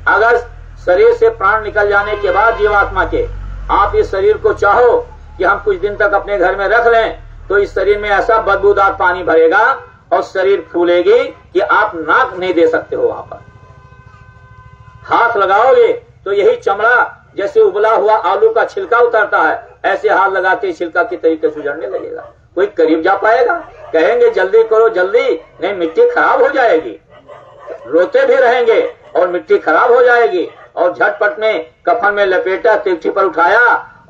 अगर शरीर से प्राण निकल जाने के बाद जीवात्मा के आप इस शरीर को चाहो कि हम कुछ दिन तक अपने घर में रख लें, तो इस शरीर में ऐसा बदबूदार पानी भरेगा और शरीर फूलेगी कि आप नाक नहीं दे सकते हो। वहां पर हाथ लगाओगे तो यही चमड़ा जैसे उबला हुआ आलू का छिलका उतरता है, ऐसे हाथ लगाते छिलका की तरीके से उजड़ने लगेगा। कोई करीब जा पाएगा? कहेंगे जल्दी करो जल्दी, नहीं मिट्टी खराब हो जाएगी। रोते भी रहेंगे और मिट्टी खराब हो जाएगी। और झटपट में कफन में लपेटा, तिरछी पर उठाया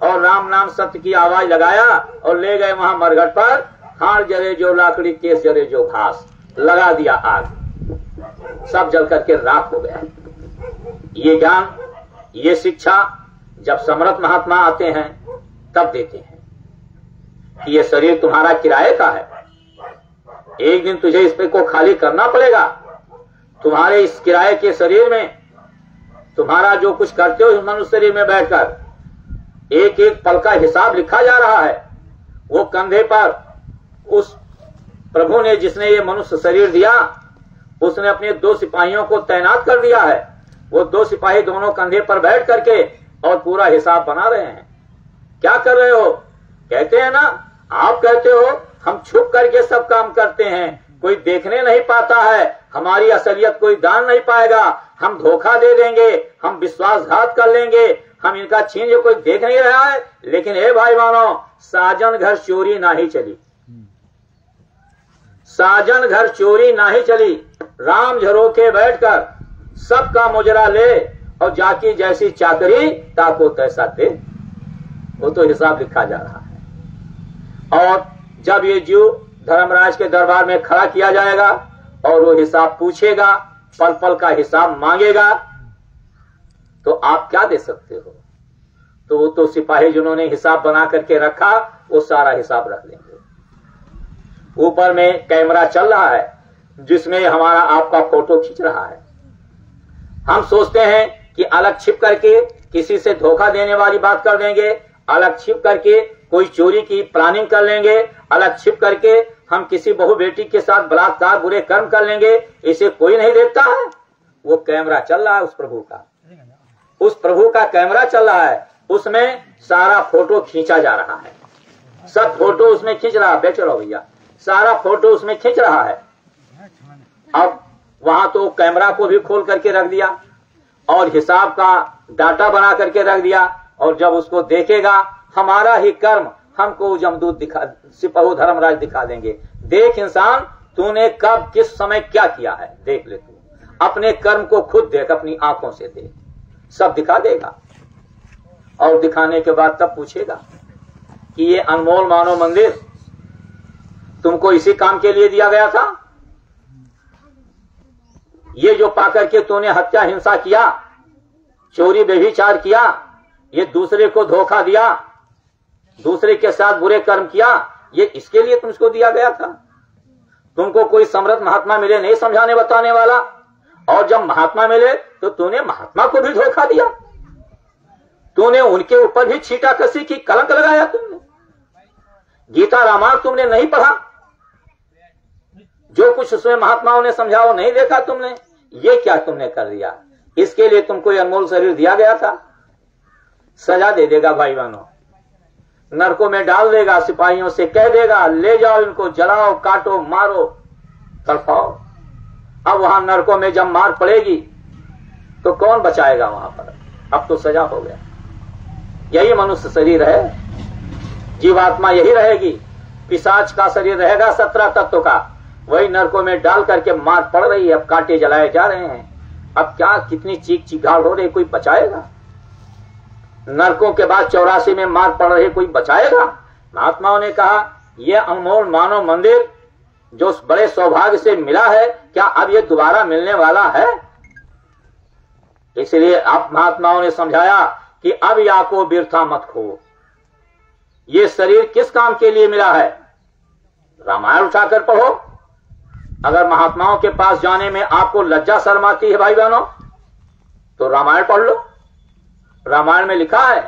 और राम नाम सत्य की आवाज लगाया और ले गए वहां मरघट पर। हाड़ जले जो लाकड़ी, केस जले जो घास, लगा दिया आग, सब जल करके राख हो गया। ये ज्ञान, ये शिक्षा जब समर्थ महात्मा आते हैं तब देते हैं कि ये शरीर तुम्हारा किराए का है, एक दिन तुझे इस पे को खाली करना पड़ेगा। तुम्हारे इस किराए के शरीर में तुम्हारा जो कुछ करते हो मनुष्य शरीर में बैठकर एक एक पल का हिसाब लिखा जा रहा है। वो कंधे पर उस प्रभु ने, जिसने ये मनुष्य शरीर दिया, उसने अपने 2 सिपाहियों को तैनात कर दिया है। वो 2 सिपाही दोनों कंधे पर बैठ करके और पूरा हिसाब बना रहे हैं। क्या कर रहे हो? कहते हैं ना, आप कहते हो हम छुप करके सब काम करते हैं, कोई देखने नहीं पाता है, हमारी असलियत कोई जान नहीं पाएगा, हम धोखा दे देंगे, हम विश्वासघात कर लेंगे, हम इनका छीन जो कोई देख नहीं रहा है। लेकिन हे भाई मानो, साजन घर चोरी ना ही चली, साजन घर चोरी ना ही चली। राम झरोके बैठकर सबका मुजरा ले और जाकी जैसी चाकरी ताको तैसा दे। वो तो हिसाब लिखा जा रहा है। और जब ये जीव धर्मराज के दरबार में खड़ा किया जाएगा और वो हिसाब पूछेगा, पल पल का हिसाब मांगेगा, तो आप क्या दे सकते हो? तो सिपाही जिन्होंने हिसाब बना करके रखा वो सारा हिसाब रख लेंगे। ऊपर में कैमरा चल रहा है जिसमें हमारा आपका फोटो खींच रहा है। हम सोचते हैं कि अलग छिप करके किसी से धोखा देने वाली बात कर देंगे, अलग छिप करके कोई चोरी की प्लानिंग कर लेंगे, अलग छिप करके हम किसी बहु बेटी के साथ बलात्कार बुरे कर्म कर लेंगे। इसे कोई नहीं देखता है। वो कैमरा चल रहा है उस प्रभु का, उस प्रभु का कैमरा चल रहा है, उसमें सारा फोटो खींचा जा रहा है। सब फोटो उसमें खींच रहा है। बैठे रहो भैया, सारा फोटो उसमें खींच रहा है। अब वहां तो कैमरा को भी खोल करके रख दिया और हिसाब का डाटा बना करके रख दिया। और जब उसको देखेगा हमारा ही कर्म हमको जमदूत दिखा, सिपाही धर्मराज दिखा देंगे। देख इंसान, तूने कब किस समय क्या किया है, देख ले तू अपने कर्म को खुद देख, अपनी आंखों से देख, सब दिखा देगा। और दिखाने के बाद तब पूछेगा कि ये अनमोल मानव मंदिर तुमको इसी काम के लिए दिया गया था? ये जो पाकर के तूने हत्या हिंसा किया, चोरी व्यभिचार किया, ये दूसरे को धोखा दिया, दूसरे के साथ बुरे कर्म किया, ये इसके लिए तुमको दिया गया था? तुमको कोई समर्थ महात्मा मिले नहीं समझाने बताने वाला, और जब महात्मा मिले तो तूने महात्मा को भी धोखा दिया। तूने उनके ऊपर भी छीटा कसी की, कलंक लगाया तुमने। गीता रामायण तुमने नहीं पढ़ा, जो कुछ उसमें महात्माओं ने समझा वो नहीं देखा तुमने। ये क्या तुमने कर दिया? इसके लिए तुमको ये अनमोल शरीर दिया गया था। सजा दे देगा भाई बहनों, नरकों में डाल देगा, सिपाहियों से कह देगा ले जाओ इनको, जलाओ, काटो, मारो, तड़पाओ। अब वहां नरकों में जब मार पड़ेगी तो कौन बचाएगा वहां पर? अब तो सजा हो गया। यही मनुष्य शरीर है, जीवात्मा यही रहेगी। पिशाच का शरीर रहेगा 17 तत्व का, वही नरकों में डाल करके मार पड़ रही है। अब कांटे जलाए जा रहे हैं। अब क्या कितनी चीख चिघाड़ हो रही, कोई बचाएगा? नरकों के बाद 84 में मार पड़ रही, कोई बचाएगा? महात्माओं ने कहा यह अनमोल मानव मंदिर जो बड़े सौभाग्य से मिला है, क्या अब ये दोबारा मिलने वाला है? इसलिए आप महात्माओं ने समझाया कि अब या को बिरथा मत खो। ये शरीर किस काम के लिए मिला है? रामायण उठाकर पढ़ो। अगर महात्माओं के पास जाने में आपको लज्जा शर्म आती है भाई बहनों, तो रामायण पढ़ लो। रामायण में लिखा है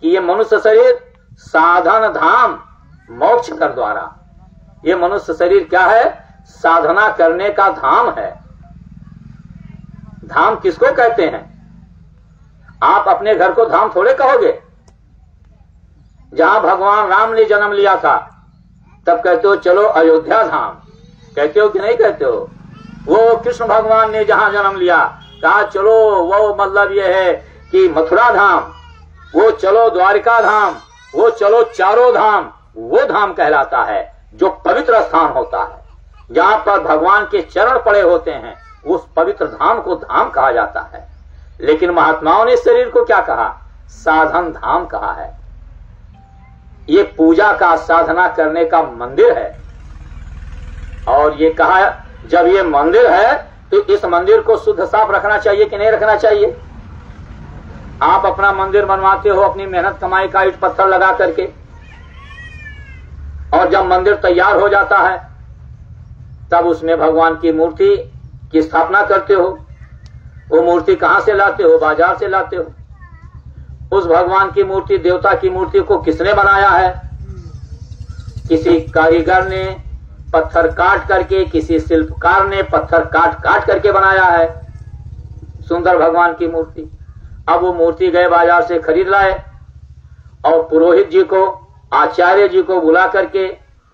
कि ये मनुष्य शरीर साधन धाम मोक्ष कर द्वारा। ये मनुष्य शरीर क्या है? साधना करने का धाम है। धाम किसको कहते हैं? आप अपने घर को धाम थोड़े कहोगे। जहां भगवान राम ने जन्म लिया था तब कहते हो चलो अयोध्या धाम, कहते हो कि नहीं कहते हो? वो कृष्ण भगवान ने जहां जन्म लिया कहा चलो, वो मतलब ये है कि मथुरा धाम, वो चलो द्वारिका धाम, वो चलो चारों धाम। वो धाम कहलाता है जो पवित्र स्थान होता है, जहां पर भगवान के चरण पड़े होते हैं। उस पवित्र धाम को धाम कहा जाता है। लेकिन महात्माओं ने शरीर को क्या कहा? साधन धाम कहा है। ये पूजा का, साधना करने का मंदिर है। और ये कहा जब ये मंदिर है तो इस मंदिर को शुद्ध साफ रखना चाहिए कि नहीं रखना चाहिए? आप अपना मंदिर बनवाते हो अपनी मेहनत कमाई का, ईंट पत्थर लगा करके, और जब मंदिर तैयार हो जाता है तब उसमें भगवान की मूर्ति की स्थापना करते हो। वो मूर्ति कहां से लाते हो? बाजार से लाते हो। उस भगवान की मूर्ति, देवता की मूर्ति को किसने बनाया है? किसी कारीगर ने पत्थर काट करके, किसी शिल्पकार ने पत्थर काट काट करके बनाया है सुंदर भगवान की मूर्ति। अब वो मूर्ति गए बाजार से खरीद लाए और पुरोहित जी को, आचार्य जी को बुला करके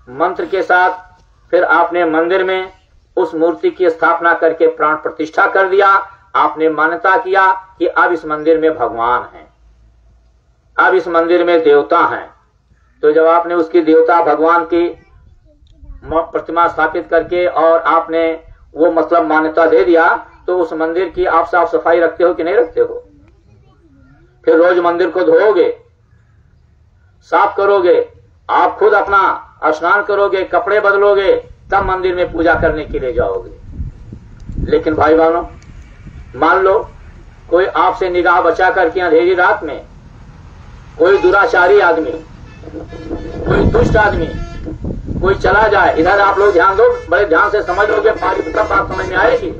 मंत्र के साथ फिर आपने मंदिर में उस मूर्ति की स्थापना करके प्राण प्रतिष्ठा कर दिया। आपने मान्यता किया कि अब इस मंदिर में भगवान हैं, अब इस मंदिर में देवता हैं। तो जब आपने उसकी देवता भगवान की प्रतिमा स्थापित करके और आपने वो मतलब मान्यता दे दिया, तो उस मंदिर की आप साफ सफाई रखते हो कि नहीं रखते हो? फिर रोज मंदिर को धोओगे, साफ करोगे, आप खुद अपना स्नान करोगे, कपड़े बदलोगे, तब मंदिर में पूजा करने के लिए जाओगे। लेकिन भाई बहनों, मान लो कोई आपसे निगाह बचा करके अंधेरी रात में कोई दुराचारी आदमी, कोई दुष्ट आदमी, कोई चला जाए, इधर आप लोग ध्यान दो, बड़े ध्यान से समझ लोगे, तब बात समझ में आएगी।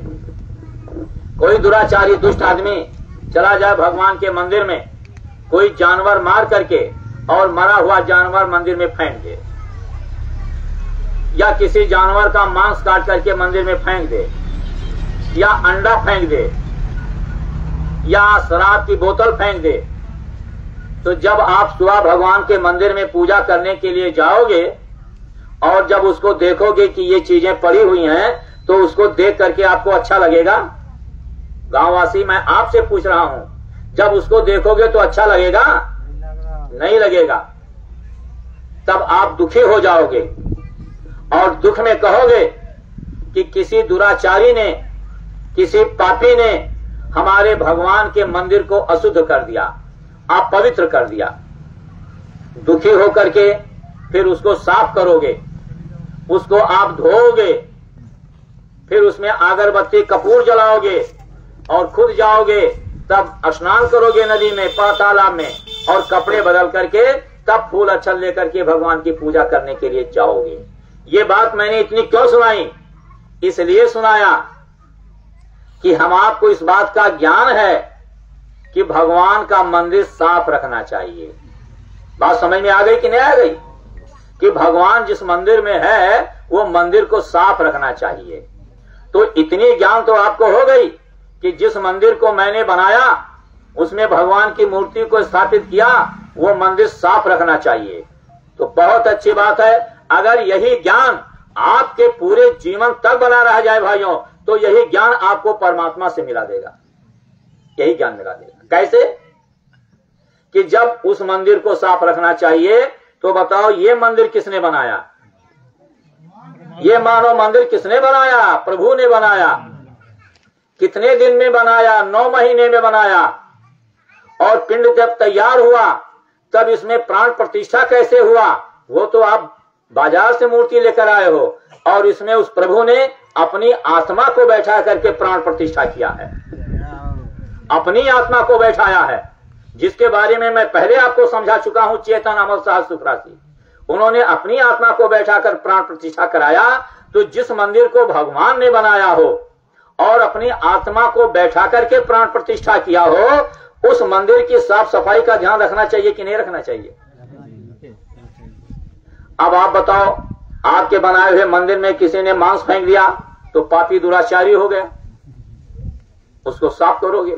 कोई दुराचारी दुष्ट आदमी चला जाए भगवान के मंदिर में, कोई जानवर मार करके और मरा हुआ जानवर मंदिर में फेंक दे, या किसी जानवर का मांस काट करके मंदिर में फेंक दे, या अंडा फेंक दे, या शराब की बोतल फेंक दे, तो जब आप सुबह भगवान के मंदिर में पूजा करने के लिए जाओगे और जब उसको देखोगे कि ये चीजें पड़ी हुई हैं, तो उसको देख करके आपको अच्छा लगेगा? गांववासी मैं आपसे पूछ रहा हूं, जब उसको देखोगे तो अच्छा लगेगा? नहीं लगेगा। तब आप दुखी हो जाओगे और दुख में कहोगे कि किसी दुराचारी ने, किसी पापी ने हमारे भगवान के मंदिर को अशुद्ध कर दिया, अपवित्र कर दिया। दुखी होकर के फिर उसको साफ करोगे, उसको आप धोओगे, फिर उसमें अगरबत्ती कपूर जलाओगे और खुद जाओगे, तब स्नान करोगे नदी में, तालाब में, और कपड़े बदल करके तब फूल अक्षत लेकर के भगवान की पूजा करने के लिए जाओगे। ये बात मैंने इतनी क्यों सुनाई? इसलिए सुनाया कि हम आपको इस बात का ज्ञान है कि भगवान का मंदिर साफ रखना चाहिए। बात समझ में आ गई कि नहीं आ गई? कि भगवान जिस मंदिर में है वो मंदिर को साफ रखना चाहिए। तो इतनी ज्ञान तो आपको हो गई कि जिस मंदिर को मैंने बनाया, उसमें भगवान की मूर्ति को स्थापित किया, वो मंदिर साफ रखना चाहिए। तो बहुत अच्छी बात है। अगर यही ज्ञान आपके पूरे जीवन तक बना रह जाए भाइयों, तो यही ज्ञान आपको परमात्मा से मिला देगा, यही ज्ञान मिला देगा। कैसे? कि जब उस मंदिर को साफ रखना चाहिए, तो बताओ ये मंदिर किसने बनाया? ये मानव मंदिर किसने बनाया? प्रभु ने बनाया। कितने दिन में बनाया? 9 महीने में बनाया। और पिंड जब तैयार हुआ तब इसमें प्राण प्रतिष्ठा कैसे हुआ? वो तो आप बाजार से मूर्ति लेकर आए हो, और इसमें उस प्रभु ने अपनी आत्मा को बैठा करके प्राण प्रतिष्ठा किया है, अपनी आत्मा को बैठाया है, जिसके बारे में मैं पहले आपको समझा चुका हूं। चेतन अमर साहब सुखरासी, उन्होंने अपनी आत्मा को बैठाकर प्राण प्रतिष्ठा कराया। तो जिस मंदिर को भगवान ने बनाया हो और अपनी आत्मा को बैठा करके प्राण प्रतिष्ठा किया हो, उस मंदिर की साफ सफाई का ध्यान रखना चाहिए कि नहीं रखना चाहिए? अब आप बताओ, आपके बनाए हुए मंदिर में किसी ने मांस फेंक दिया तो पापी दुराचारी हो गया, उसको साफ करोगे।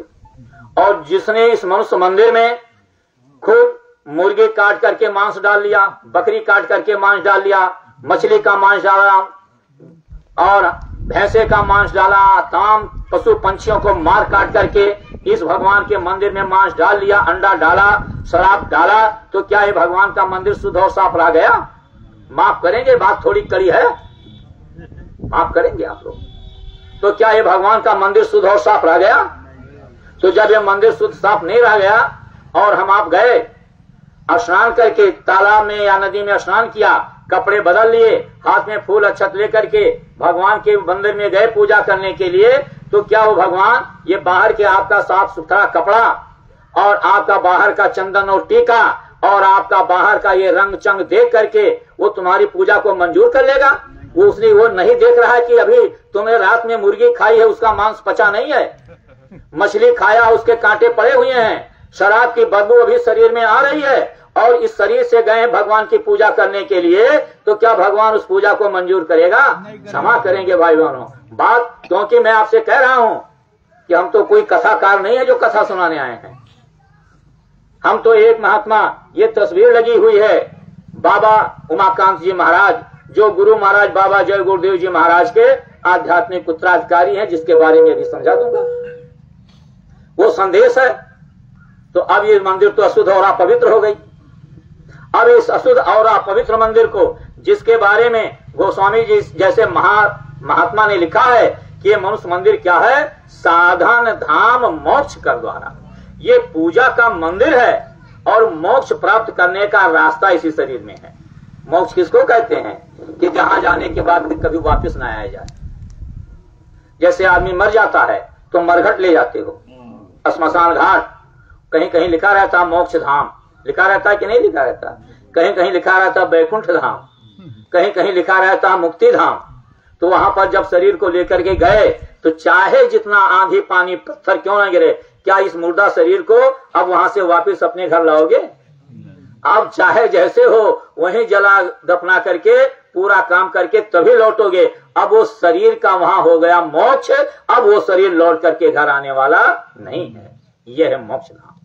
और जिसने इस मनुष्य मंदिर में खूब मुर्गी काट करके मांस डाल लिया, बकरी काट करके मांस डाल लिया, मछली का मांस डाला और भैंसे का मांस डाला, तमाम पशु पंछियों को मार काट करके इस भगवान के मंदिर में मांस डाल लिया, अंडा डाला, शराब डाला, तो क्या ये भगवान का मंदिर शुद्ध और साफ रह गया? माफ करेंगे, बात थोड़ी कड़ी है, माफ करेंगे आप लोग। तो क्या ये भगवान का मंदिर शुद्ध और साफ रह गया? तो जब ये मंदिर शुद्ध साफ नहीं रह गया और हम आप गए स्नान करके तालाब में या नदी में स्नान किया, कपड़े बदल लिए, हाथ में फूल अक्षत लेकर के भगवान के मंदिर में गए पूजा करने के लिए, तो क्या वो भगवान ये बाहर के आपका साफ सुथरा कपड़ा और आपका बाहर का चंदन और टीका और आपका बाहर का ये रंग चंग देख करके वो तुम्हारी पूजा को मंजूर कर लेगा? वो उसने वो नहीं देख रहा है कि अभी तुमने रात में मुर्गी खाई है, उसका मांस पचा नहीं है, मछली खाया उसके कांटे पड़े हुए हैं, शराब की बदबू अभी शरीर में आ रही है, और इस शरीर से गए भगवान की पूजा करने के लिए, तो क्या भगवान उस पूजा को मंजूर करेगा? क्षमा करेंगे भाई बहनों बात, क्योंकि मैं आपसे कह रहा हूं कि हम तो कोई कथाकार नहीं है जो कथा सुनाने आए हैं। हम तो एक महात्मा, ये तस्वीर लगी हुई है बाबा उमाकांत जी महाराज, जो गुरु महाराज बाबा जय गुरुदेव जी महाराज के आध्यात्मिक उत्तराधिकारी हैं, जिसके बारे में भी समझा दूंगा। वो संदेश है। तो अब ये मंदिर तो अशुद्ध और अपवित्र हो गई। अब इस अशुद्ध और अपवित्र मंदिर को, जिसके बारे में गोस्वामी जी जैसे महात्मा ने लिखा है कि ये मनुष्य मंदिर क्या है? साधन धाम मोक्ष कर द्वारा। ये पूजा का मंदिर है और मोक्ष प्राप्त करने का रास्ता इसी शरीर में है। मोक्ष किसको कहते हैं? कि जहां जाने के बाद कभी वापस ना आया जाए। जैसे आदमी मर जाता है तो मरघट ले जाते हो, श्मशान घाट, कहीं कहीं लिखा रहता मोक्ष धाम, लिखा रहता है कि नहीं लिखा रहता? कहीं कहीं लिखा रहता है वैकुंठ धाम, कहीं कहीं लिखा रहता है मुक्ति धाम। तो वहां पर जब शरीर को लेकर के गए तो चाहे जितना आंधी पानी पत्थर क्यों ना गिरे, क्या इस मुर्दा शरीर को अब वहां से वापस अपने घर लाओगे? अब चाहे जैसे हो वहीं जला दफना करके पूरा काम करके तभी लौटोगे। अब वो शरीर का वहां हो गया मोक्ष, अब वो शरीर लौट करके घर आने वाला नहीं है। यह है मोक्ष धाम।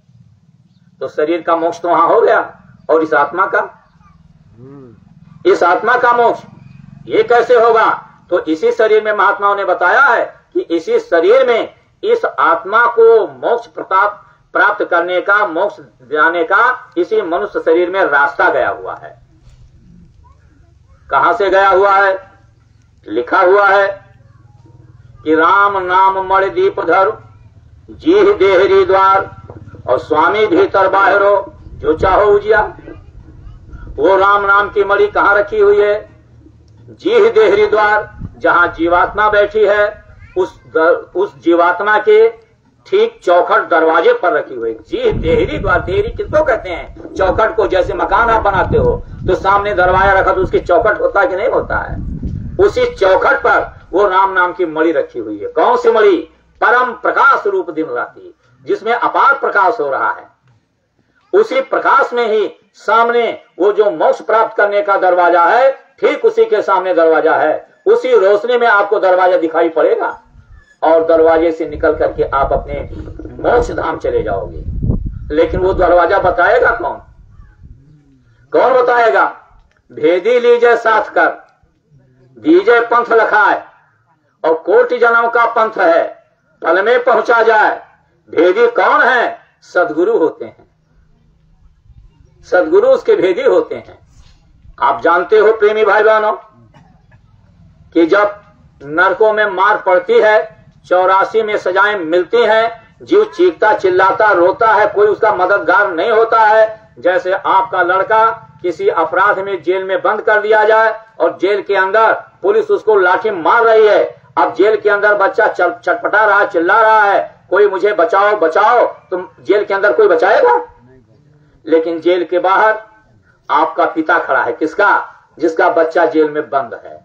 तो शरीर का मोक्ष तो वहां हो गया, और इस आत्मा का मोक्ष ये कैसे होगा? तो इसी शरीर में महात्माओं ने बताया है कि इसी शरीर में इस आत्मा को मोक्ष प्राप्त करने का, मोक्ष जाने का इसी मनुष्य शरीर में रास्ता गया हुआ है। कहां से गया हुआ है? लिखा हुआ है कि राम नाम मणि दीप धर, जी देहरी द्वार, और स्वामी भीतर बाहरो, जो चाहो उजिया। वो राम नाम की मणि कहां रखी हुई है? जी देहरी द्वार, जहां जीवात्मा बैठी है उस जीवात्मा के ठीक चौखट दरवाजे पर रखी हुई। जी देहरी द्वार, देहरी किसको कहते हैं? चौखट को। जैसे मकान आप बनाते हो तो सामने दरवाजा रखा तो उसकी चौखट होता है कि नहीं होता है? उसी चौखट पर वो राम नाम की मणि रखी हुई है। कौन सी मणि? परम प्रकाश रूप दिन रात्रि, जिसमें अपार प्रकाश हो रहा है। उसी प्रकाश में ही सामने वो जो मोक्ष प्राप्त करने का दरवाजा है, ठीक उसी के सामने दरवाजा है। उसी रोशनी में आपको दरवाजा दिखाई पड़ेगा और दरवाजे से निकल करके आप अपने मोक्ष धाम चले जाओगे। लेकिन वो दरवाजा बताएगा कौन? कौन बताएगा? भेदी लीजिए साथ कर, दीजिए पंथ लखाए, और कोटि जन्म का पंथ है, पल में पहुंचा जाए। भेदी कौन है? सदगुरु होते हैं। सदगुरु उसके भेदी होते हैं। आप जानते हो प्रेमी भाई बहनों कि जब नरकों में मार पड़ती है, 84 में सजाएं मिलती हैं, जीव चीखता चिल्लाता रोता है, कोई उसका मददगार नहीं होता है। जैसे आपका लड़का किसी अपराध में जेल में बंद कर दिया जाए और जेल के अंदर पुलिस उसको लाठी मार रही है। अब जेल के अंदर बच्चा छटपटा रहा है, चिल्ला रहा है, कोई मुझे बचाओ बचाओ, तो जेल के अंदर कोई बचाएगा? लेकिन जेल के बाहर आपका पिता खड़ा है। किसका? जिसका बच्चा जेल में बंद है,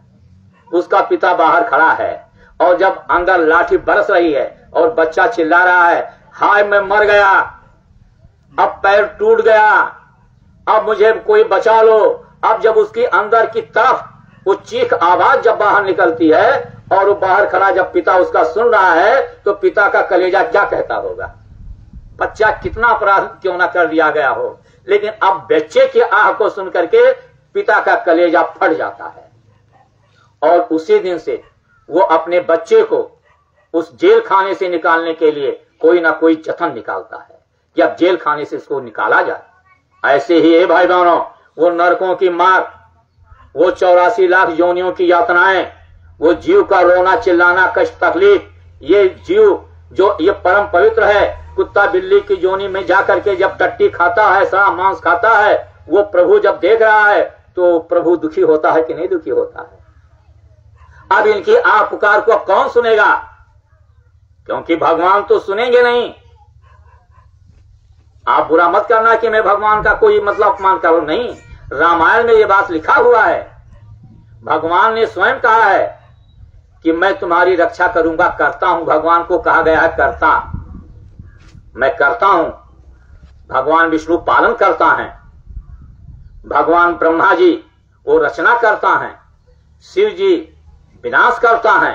उसका पिता बाहर खड़ा है। और जब अंदर लाठी बरस रही है और बच्चा चिल्ला रहा है, हाय मैं मर गया, अब पैर टूट गया, अब मुझे कोई बचा लो। अब जब उसकी अंदर की तरफ वो चीख आवाज जब बाहर निकलती है और वो बाहर खड़ा जब पिता उसका सुन रहा है, तो पिता का कलेजा क्या कहता होगा? बच्चा कितना अपराध क्यों ना कर दिया गया हो, लेकिन अब बच्चे की आह को सुन करके पिता का कलेजा फट जाता है। और उसी दिन से वो अपने बच्चे को उस जेल खाने से निकालने के लिए कोई ना कोई जतन निकालता है कि अब जेल खाने से इसको निकाला जाए। ऐसे ही है भाई बहनों, वो नरकों की मार, वो 84 लाख योनियों की यातनाएं, वो जीव का रोना चिल्लाना कष्ट तकलीफ, ये जीव जो ये परम पवित्र है, कुत्ता बिल्ली की योनि में जाकर के जब टट्टी खाता है, सड़ा मांस खाता है, वो प्रभु जब देख रहा है तो प्रभु दुखी होता है कि नहीं दुखी होता है? अब इनकी आह पुकार को कौन सुनेगा? क्योंकि भगवान तो सुनेंगे नहीं। आप बुरा मत करना कि मैं भगवान का कोई मतलब अपमान करूं, नहीं। रामायण में ये बात लिखा हुआ है, भगवान ने स्वयं कहा है कि मैं तुम्हारी रक्षा करूंगा, करता हूं। भगवान को कहा गया है करता, मैं करता हूं। भगवान विष्णु पालन करता है, भगवान ब्रह्मा जी वो रचना करता है, शिव जी विनाश करता है।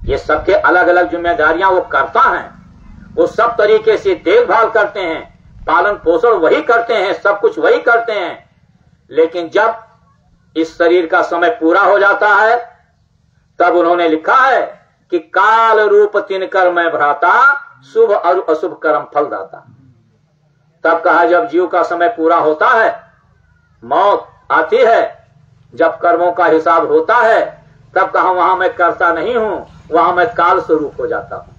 ये सबके अलग अलग जिम्मेदारियां वो करता है। वो सब तरीके से देखभाल करते हैं, पालन पोषण वही करते हैं, सब कुछ वही करते हैं। लेकिन जब इस शरीर का समय पूरा हो जाता है, तब उन्होंने लिखा है कि काल रूप तिनकर मैं भ्राता, शुभ और अशुभ कर्म फल दाता। तब कहा जब जीव का समय पूरा होता है, मौत आती है, जब कर्मों का हिसाब होता है, तब कहा वहां मैं करता नहीं हूं, वहां मैं काल स्वरूप हो जाता हूं।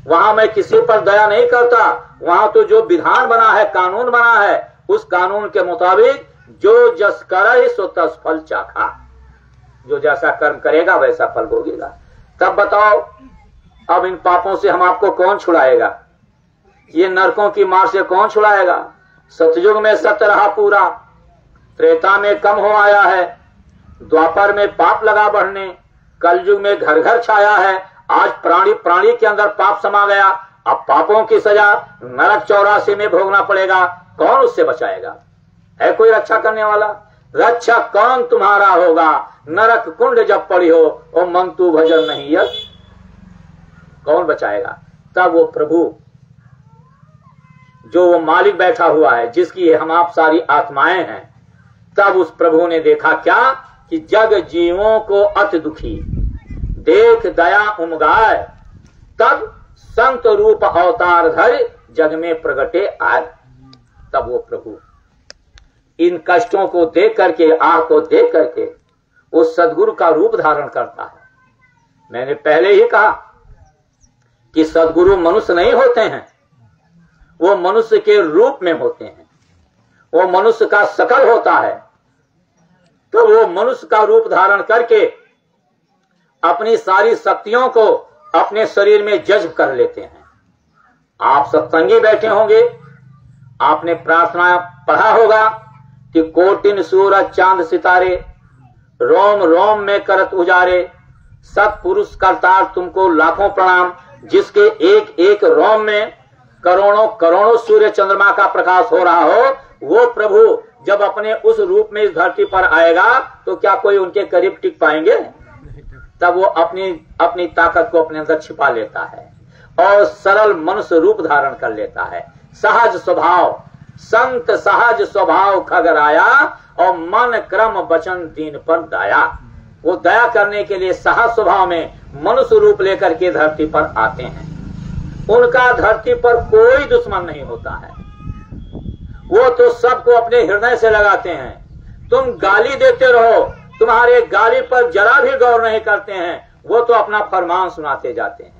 वहां मैं किसी पर दया नहीं करता, वहां तो जो विधान बना है, कानून बना है, उस कानून के मुताबिक जो जस करे सो तस फल चाखा। जो जैसा कर्म करेगा वैसा फल भोगेगा। तब बताओ अब इन पापों से हम आपको कौन छुड़ाएगा? ये नरकों की मार से कौन छुड़ाएगा? सतयुग में सत्य रहा पूरा, त्रेता में कम हो आया है, द्वापर में पाप लगा बढ़ने, कलयुग में घर घर छाया है। आज प्राणी प्राणी के अंदर पाप समा गया। अब पापों की सजा नरक 84 में भोगना पड़ेगा। कौन उससे बचाएगा? है कोई रक्षा करने वाला? रक्षा कौन तुम्हारा होगा? नरक कुंड जब पड़ी हो ओ मन तू भजन नहीं यश, कौन बचाएगा? तब वो प्रभु जो वो मालिक बैठा हुआ है, जिसकी हम आप सारी आत्माएं हैं, तब उस प्रभु ने देखा क्या कि जग जीवों को अति दुखी देख दया उमगाए, तब संत रूप अवतार धर जग में प्रगटे आए। तब वो प्रभु इन कष्टों को देख करके, आह को देख करके वो सद्गुरु का रूप धारण करता है। मैंने पहले ही कहा कि सद्गुरु मनुष्य नहीं होते हैं, वो मनुष्य के रूप में होते हैं। वो मनुष्य का शकल होता है, तो वो मनुष्य का रूप धारण करके अपनी सारी शक्तियों को अपने शरीर में जज्ब कर लेते हैं। आप सत्संगी बैठे होंगे, आपने प्रार्थना पढ़ा होगा कि कोटिन सूरज चांद सितारे, रोम रोम में करत उजारे, सत्पुरुष करतार तुमको लाखों प्रणाम, जिसके एक एक रोम में करोड़ों करोड़ों सूर्य चंद्रमा का प्रकाश हो रहा हो, वो प्रभु जब अपने उस रूप में इस धरती पर आएगा तो क्या कोई उनके करीब टिक पाएंगे? तब वो अपनी ताकत को अपने अंदर छिपा लेता है और सरल मनुष्य रूप धारण कर लेता है। सहज स्वभाव संत सहज स्वभाव खगराया, और मन क्रम वचन दीन पर दया। वो दया करने के लिए सहज स्वभाव में मनुष्य रूप लेकर के धरती पर आते हैं। उनका धरती पर कोई दुश्मन नहीं होता है, वो तो सबको अपने हृदय से लगाते हैं। तुम गाली देते रहो, तुम्हारे गाली पर जरा भी गौर नहीं करते हैं, वो तो अपना फरमान सुनाते जाते हैं,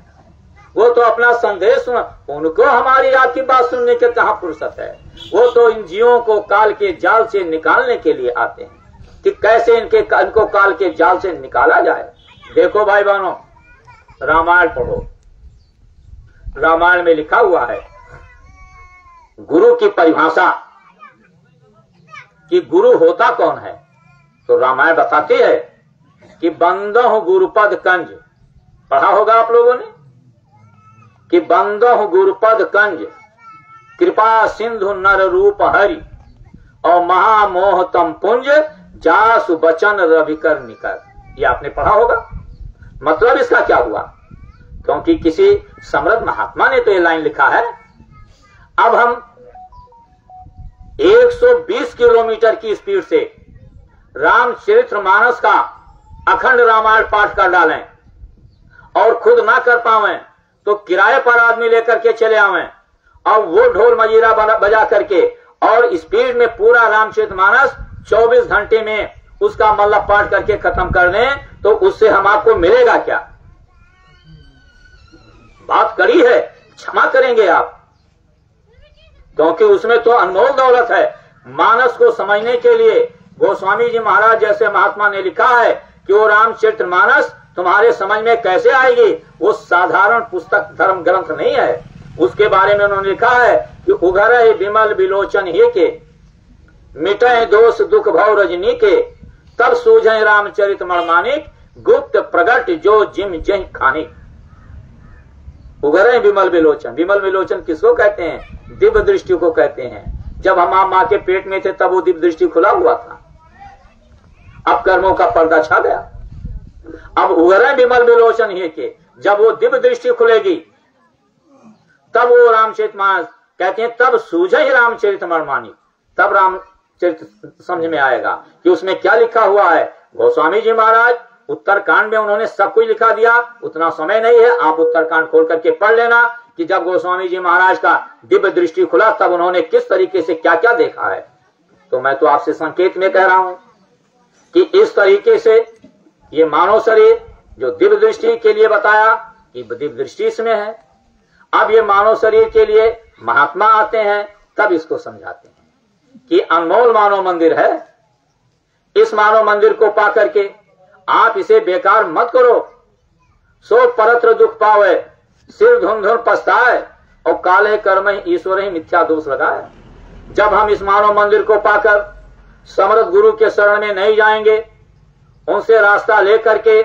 वो तो अपना संदेश सुना। उनको हमारी आपकी बात सुनने के कहाँ फुर्सत है? वो तो इन जीवों को काल के जाल से निकालने के लिए आते हैं कि कैसे इनको काल के जाल से निकाला जाए। देखो भाई बहनों, रामायण पढ़ो, रामायण में लिखा हुआ है गुरु की परिभाषा कि गुरु होता कौन है। तो रामायण बताती है कि बंदो गुरुपद कंज, पढ़ा होगा आप लोगों ने, कि बंदो गुरुपद कंज, कृपा सिंधु नर रूप हरि, और महामोह तम पुंज, जासु बचन रविकर निकर। ये आपने पढ़ा होगा। मतलब इसका क्या हुआ? क्योंकि किसी समृद्ध महात्मा ने तो ये लाइन लिखा है। अब हम 120 किलोमीटर की स्पीड से रामचरितमानस का अखंड रामायण पाठ कर डालें और खुद ना कर पावे तो किराए पर आदमी लेकर के चले आवे और वो ढोल मजीरा बजा करके और स्पीड में पूरा रामचरितमानस 24 घंटे में उसका मतलब पाठ करके खत्म कर दें, तो उससे हम आपको मिलेगा क्या? बात कड़ी है, क्षमा करेंगे आप, क्योंकि उसमें तो अनमोल दौलत है। मानस को समझने के लिए गोस्वामी जी महाराज जैसे महात्मा ने लिखा है कि वो रामचरितमानस तुम्हारे समझ में कैसे आएगी। वो साधारण पुस्तक धर्म ग्रंथ नहीं है। उसके बारे में उन्होंने लिखा है कि उघर विमल विलोचन ही के, मिटे दोष दुख भव रजनी के, तब सूझे रामचरित मणमानिक, गुप्त प्रगट जो जिम जह खानिक। उघर विमल विलोचन, विमल विलोचन किसको कहते हैं? दिव्य दृष्टि को कहते हैं। जब हम मां के पेट में थे तब वो दिव्य दृष्टि खुला हुआ था, अब कर्मों का पर्दा छा गया। अब उघर विमल विलोचन ही के, जब वो दिव्य दृष्टि खुलेगी तब वो रामचरितमानस कहते हैं, तब सूझे ही रामचरित मणमानिक, तब रामचरित समझ में आएगा कि उसमें क्या लिखा हुआ है। गोस्वामी जी महाराज उत्तरकांड में उन्होंने सब कुछ लिखा दिया। उतना समय नहीं है, आप उत्तरकांड खोल करके पढ़ लेना कि जब गोस्वामी जी महाराज का दिव्य दृष्टि खुला तब उन्होंने किस तरीके से क्या क्या देखा है। तो मैं तो आपसे संकेत में कह रहा हूं कि इस तरीके से ये मानव शरीर जो दिव्य दृष्टि के लिए बताया कि दिव्य दृष्टि इसमें है, अब ये मानव शरीर के लिए महात्मा आते हैं तब इसको समझाते हैं कि अनमोल मानव मंदिर है। इस मानव मंदिर को पा करके आप इसे बेकार मत करो। सो परत्र दुख पावे, सिर धुन धुन पछताए, और काले कर्म ईश्वर ही मिथ्या दोष लगाए। जब हम इस मानव मंदिर को पाकर समर्थ गुरु के शरण में नहीं जाएंगे, उनसे रास्ता लेकर के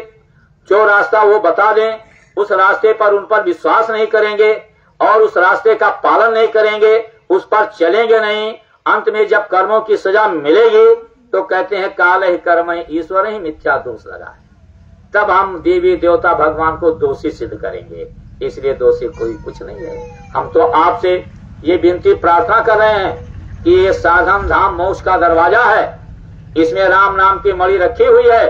जो रास्ता वो बता दें उस रास्ते पर उन पर विश्वास नहीं करेंगे और उस रास्ते का पालन नहीं करेंगे, उस पर चलेंगे नहीं, अंत में जब कर्मों की सजा मिलेगी तो कहते हैं काल ही कर्म ईश्वर ही मिथ्या दोष लगा है। तब हम देवी देवता भगवान को दोषी सिद्ध करेंगे। इसलिए दोषी कोई कुछ नहीं है। हम तो आपसे ये विनती प्रार्थना कर रहे हैं कि ये साधन धाम मोक्ष का दरवाजा है, इसमें राम नाम की मणि रखी हुई है।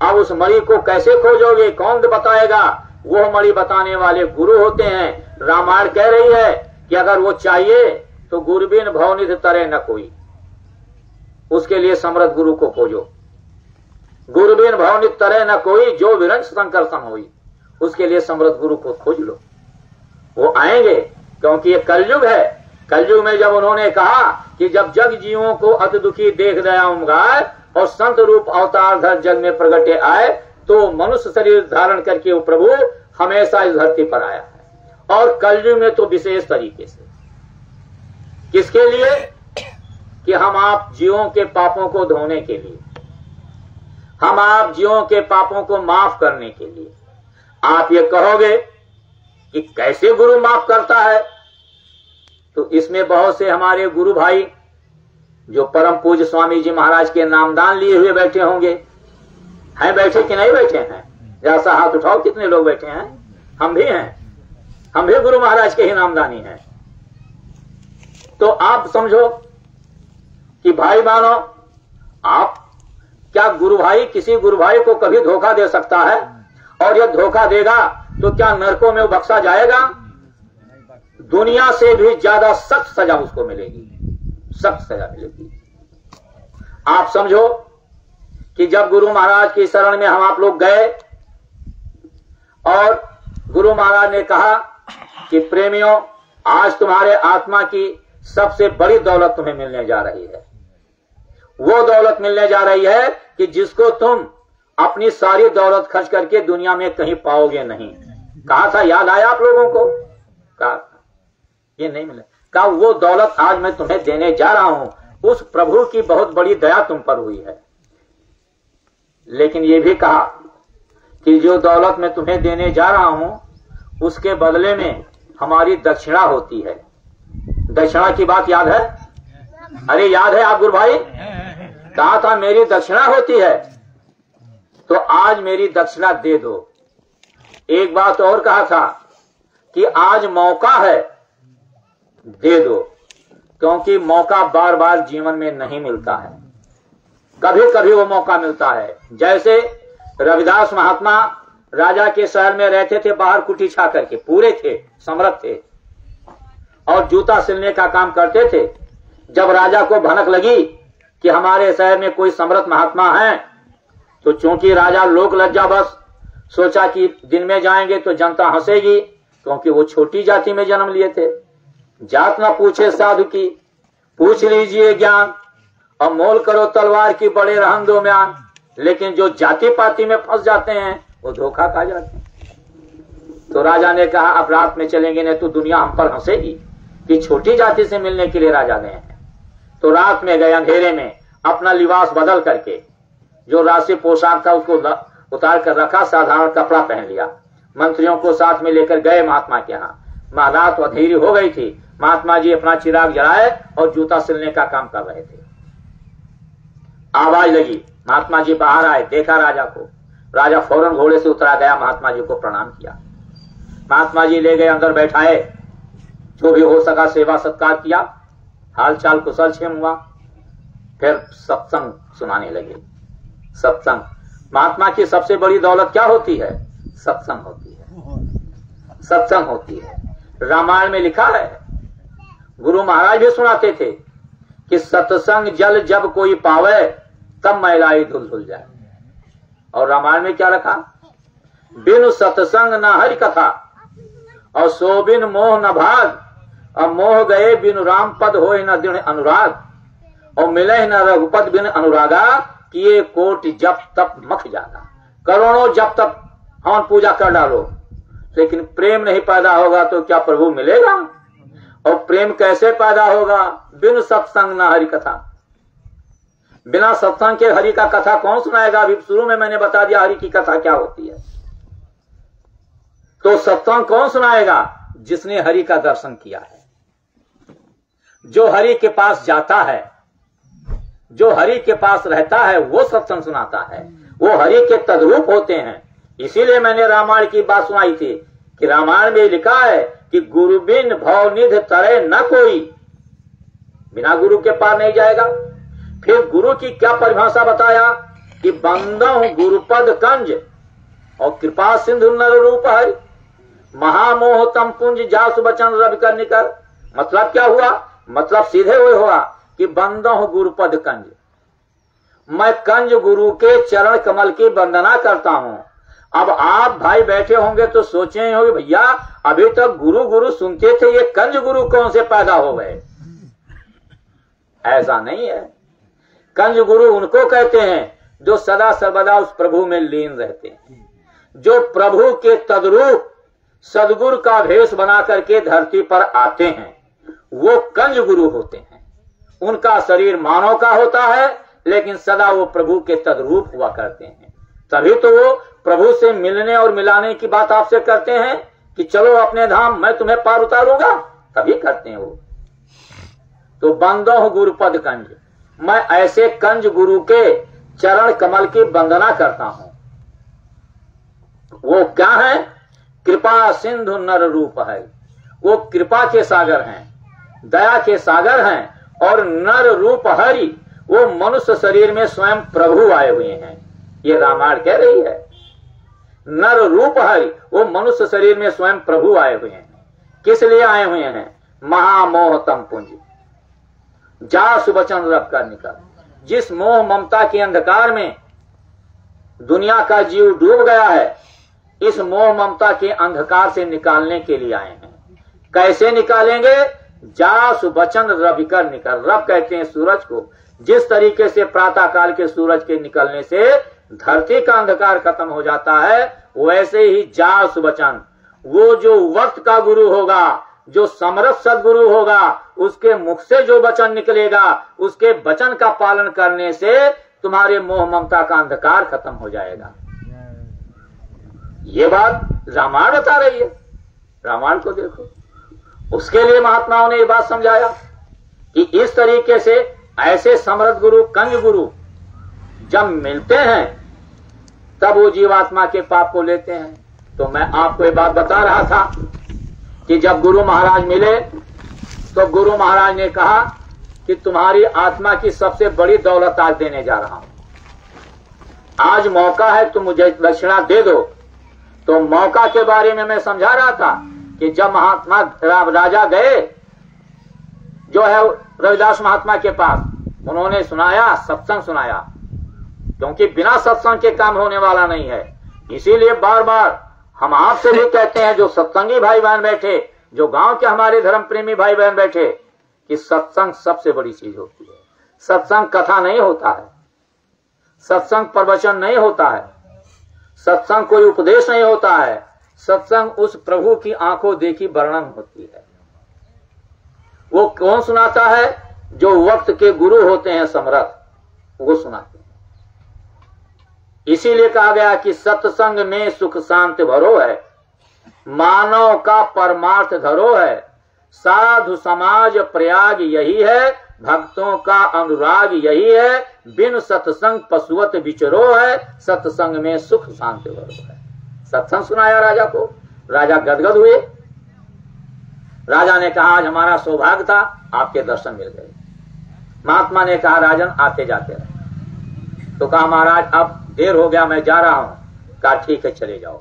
अब उस मणि को कैसे खोजोगे, कौन बताएगा? वो मणि बताने वाले गुरु होते हैं। रामायण कह रही है कि अगर वो चाहिए तो गुरबिन भवनिधि तरे न कोई, उसके लिए समर्थ गुरु को खोजो। गुरबिन भवनिधि तरे न कोई, जो विरंश संकर्षण हुई, उसके लिए समर्थ गुरु को खोज लो। वो आएंगे, क्योंकि ये कलयुग है। कलयुग में जब उन्होंने कहा कि जब जग जीवों को अति दुखी देख दया उमगाए और संत रूप अवतार धर जग में प्रगटे आए, तो मनुष्य शरीर धारण करके वो प्रभु हमेशा इस धरती पर आया है। और कलयुग में तो विशेष तरीके से किसके लिए? कि हम आप जीवों के पापों को धोने के लिए, हम आप जीवों के पापों को माफ करने के लिए। आप ये कहोगे कि कैसे गुरु माफ करता है, तो इसमें बहुत से हमारे गुरु भाई जो परम पूज्य स्वामी जी महाराज के नामदान लिए हुए बैठे होंगे, हैं बैठे कि नहीं बैठे हैं? जैसा हाथ उठाओ, कितने लोग बैठे हैं? हम भी हैं, हम भी गुरु महाराज के ही नामदानी हैं। तो आप समझो कि भाई मानो, आप क्या गुरु भाई किसी गुरु भाई को कभी धोखा दे सकता है? और यह धोखा देगा तो क्या नरकों में वो बख्शा जाएगा? दुनिया से भी ज्यादा सख्त सजा उसको मिलेगी, सख्त सजा मिलेगी। आप समझो कि जब गुरु महाराज की शरण में हम आप लोग गए और गुरु महाराज ने कहा कि प्रेमियों, आज तुम्हारे आत्मा की सबसे बड़ी दौलत तुम्हें मिलने जा रही है। वो दौलत मिलने जा रही है कि जिसको तुम अपनी सारी दौलत खर्च करके दुनिया में कहीं पाओगे नहीं। कहा था, याद आया आप लोगों को? कहा ये नहीं मिले। कहा वो दौलत आज मैं तुम्हें देने जा रहा हूं, उस प्रभु की बहुत बड़ी दया तुम पर हुई है। लेकिन ये भी कहा कि जो दौलत मैं तुम्हें देने जा रहा हूं उसके बदले में हमारी दक्षिणा होती है। दक्षिणा की बात याद है? अरे याद है आप गुरु भाई? कहा था मेरी दक्षिणा होती है, तो आज मेरी दक्षिणा दे दो। एक बात और कहा था कि आज मौका है, दे दो, क्योंकि मौका बार बार जीवन में नहीं मिलता है, कभी कभी वो मौका मिलता है। जैसे रविदास महात्मा राजा के शहर में रहते थे, बाहर कुटी छा करके, पूरे थे, समर्थ थे और जूता सिलने का काम करते थे। जब राजा को भनक लगी कि हमारे शहर में कोई समर्थ महात्मा है, तो चूंकि राजा लोक लज्जा बस सोचा कि दिन में जाएंगे तो जनता हंसेगी, क्योंकि वो छोटी जाति में जन्म लिए थे। जात न पूछे साधु की, पूछ लीजिए ज्ञान, और मोल करो तलवार की, बड़े रहन दो म्यान। लेकिन जो जाति पाति में फंस जाते हैं वो धोखा खा जाते हैं। तो राजा ने कहा अब रात में चलेंगे, नहीं तो दुनिया हम पर हंसेगी कि छोटी जाति से मिलने के लिए राजा गए हैं। तो रात में गए, अंधेरे में अपना लिबास बदल करके, जो राशि पोशाक था उसको उतार कर रखा, साधारण कपड़ा पहन लिया, मंत्रियों को साथ में लेकर गए महात्मा के यहाँ। रात अंधेरी हो गई थी, महात्मा जी अपना चिराग जलाए और जूता सिलने का काम कर रहे थे। आवाज लगी, महात्मा जी बाहर आए, देखा राजा को। राजा फौरन घोड़े से उतरा गया, महात्मा जी को प्रणाम किया। महात्मा जी ले गए, अंदर बैठाए, जो भी हो सका सेवा सत्कार किया, हाल चाल कुशल क्षेम हुआ। फिर सत्संग सुनाने लगे। सत्संग, महात्मा की सबसे बड़ी दौलत क्या होती है? सत्संग होती है, सत्संग होती है। रामायण में लिखा है, गुरु महाराज भी सुनाते थे कि सत्संग जल जब कोई पावे तब मैलाई धुल धुल जाए। और रामायण में क्या रखा? बिनु सत्संग न हरि कथा और सो बिन मोह न भाग, और मोह गए बिनु राम पद होए न दृढ़ अनुराग, और मिले न रघुपद बिन अनुरागा, किए कोट जप तप मख जागा। करोड़ों जप तप हवन पूजा कर डालो, लेकिन प्रेम नहीं पैदा होगा तो क्या प्रभु मिलेगा? और प्रेम कैसे पैदा होगा? बिन सत्संग न हरि कथा। बिना सत्संग के हरि का कथा कौन सुनाएगा? अभी शुरू में मैंने बता दिया हरि की कथा क्या होती है। तो सत्संग कौन सुनाएगा? जिसने हरि का दर्शन किया है, जो हरि के पास जाता है, जो हरि के पास रहता है, वो सत्संग सुनाता है। वो हरि के तद्रूप होते हैं। इसीलिए मैंने रामायण की बात सुनाई थी कि रामायण में लिखा है कि गुरु बिन भवनिध तरे न कोई, बिना गुरु के पार नहीं जाएगा। फिर गुरु की क्या परिभाषा बताया कि बंदहु गुरुपद कंज और कृपा सिंधु नर रूप हरि, महामोह तम पुंज जासु बचन रवि कर निकर। मतलब क्या हुआ? मतलब सीधे हुए हुआ कि बंदहु गुरुपद कंज, मैं कंज गुरु के चरण कमल की वंदना करता हूं। अब आप भाई बैठे होंगे तो सोचे होंगे भैया अभी तक गुरु गुरु सुनते थे, ये कंज गुरु कौन से पैदा हो गए? ऐसा नहीं है। कंज गुरु उनको कहते हैं जो सदा सर्वदा उस प्रभु में लीन रहते हैं, जो प्रभु के तद्रूप सदगुरु का भेष बना करके धरती पर आते हैं, वो कंज गुरु होते हैं। उनका शरीर मानव का होता है लेकिन सदा वो प्रभु के तद्रूप हुआ करते हैं। तभी तो वो प्रभु से मिलने और मिलाने की बात आपसे करते हैं कि चलो अपने धाम, मैं तुम्हें पार उतारूंगा, तभी करते हैं वो। तो बंदो गुरुपद कंज, मैं ऐसे कंज गुरु के चरण कमल की वंदना करता हूं। वो क्या है? कृपा सिंधु नर रूप है। वो कृपा के सागर हैं, दया के सागर हैं, और नर रूप हरि, वो मनुष्य शरीर में स्वयं प्रभु आए हुए हैं। ये रामायण कह रही है। नर रूप हरि, वो मनुष्य शरीर में स्वयं प्रभु आए हुए हैं। किस लिए आए हुए हैं? महामोह तम पुंज जा सुबचन रब कर निकल। जिस मोह ममता के अंधकार में दुनिया का जीव डूब गया है, इस मोह ममता के अंधकार से निकालने के लिए आए हैं। कैसे निकालेंगे? जा सुबचन रवि कर निकल। रब कहते हैं सूरज को। जिस तरीके से प्रातः काल के सूरज के निकलने से धरती का अंधकार खत्म हो जाता है, वैसे ही जा सुबचन, वो जो वक्त का गुरु होगा, जो समरथ सदगुरु होगा, उसके मुख से जो वचन निकलेगा, उसके वचन का पालन करने से तुम्हारे मोह ममता का अंधकार खत्म हो जाएगा। ये बात रामायण बता रही है। रामायण को देखो, उसके लिए महात्माओं ने ये बात समझाया कि इस तरीके से ऐसे समर्थ गुरु, कंज गुरु जब मिलते हैं तब वो जीवात्मा के पाप को लेते हैं। तो मैं आपको ये बात बता रहा था कि जब गुरु महाराज मिले तो गुरु महाराज ने कहा कि तुम्हारी आत्मा की सबसे बड़ी दौलत आज देने जा रहा हूं, आज मौका है, तुम मुझे दक्षिणा दे दो। तो मौका के बारे में मैं समझा रहा था कि जब महात्मा राजा गए जो है रविदास महात्मा के पास, उन्होंने सुनाया, सत्संग सुनाया, क्योंकि बिना सत्संग के काम होने वाला नहीं है। इसीलिए बार बार हम आपसे भी कहते हैं, जो सत्संगी भाई बहन बैठे, जो गांव के हमारे धर्म प्रेमी भाई बहन बैठे, कि सत्संग सबसे बड़ी चीज होती है। सत्संग कथा नहीं होता है, सत्संग प्रवचन नहीं होता है, सत्संग कोई उपदेश नहीं होता है। सत्संग उस प्रभु की आंखों देखी वर्णन होती है। वो कौन सुनाता है? जो वक्त के गुरु होते हैं समर्थ, वो सुनाते हैं। इसीलिए कहा गया कि सत्संग में सुख शांति भरो है, मानव का परमार्थ धरो है, साधु समाज प्रयाग यही है, भक्तों का अनुराग यही है, बिन सत्संग पशुवत विचरो है, सत्संग में सुख शांति भरो है। सत्संग सुनाया राजा को, राजा गदगद हुए। राजा ने कहा आज हमारा सौभाग्य था, आपके दर्शन मिल गए। महात्मा ने कहा राजन आते जाते रहे। तो कहा महाराज अब देर हो गया, मैं जा रहा हूं। कहा ठीक है चले जाओ।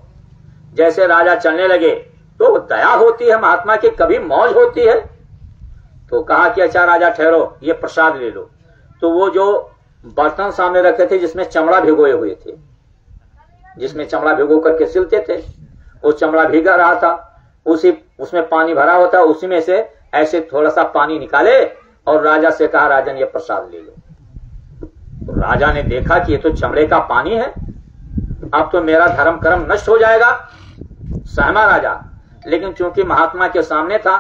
जैसे राजा चलने लगे तो दया होती है महात्मा की, कभी मौज होती है। तो कहा कि अच्छा राजा ठहरो, ये प्रसाद ले लो। तो वो जो बर्तन सामने रखे थे जिसमें चमड़ा भिगोए हुए थे, जिसमें चमड़ा भिगो करके सिलते थे, वो चमड़ा भीगा रहा था, उसमें पानी भरा होता, उसी में से ऐसे थोड़ा सा पानी निकाले और राजा से कहा राजन ये प्रसाद ले लो। तो राजा ने देखा कि ये तो चमड़े का पानी है, अब तो मेरा धर्म कर्म नष्ट हो जाएगा। सहमा राजा, लेकिन चूंकि महात्मा के सामने था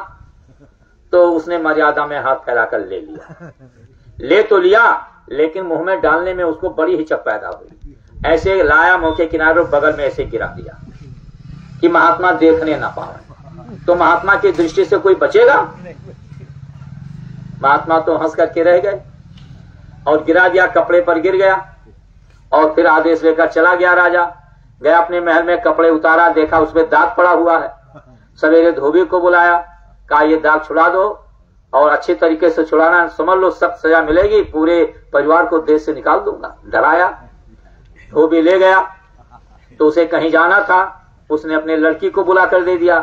तो उसने मर्यादा में हाथ फैलाकर ले लिया। ले तो लिया, लेकिन मुंह में डालने में उसको बड़ी हिचक पैदा हुई। ऐसे लाया, मुंह के किनारे बगल में ऐसे गिरा दिया कि महात्मा देखने ना पाए। तो महात्मा की दृष्टि से कोई बचेगा? महात्मा तो हंस करके रह गए और गिरा दिया, कपड़े पर गिर गया। और फिर आदेश लेकर चला गया राजा। गया अपने महल में, कपड़े उतारा, देखा उसमें दाग पड़ा हुआ है। सवेरे धोबी को बुलाया, कहा ये दाग छुड़ा दो और अच्छे तरीके से छुड़ाना, समझ लो सख्त सजा मिलेगी, पूरे परिवार को देश से निकाल दूंगा। डराया। धोबी ले गया तो उसे कहीं जाना था, उसने अपने लड़की को बुला कर दे दिया।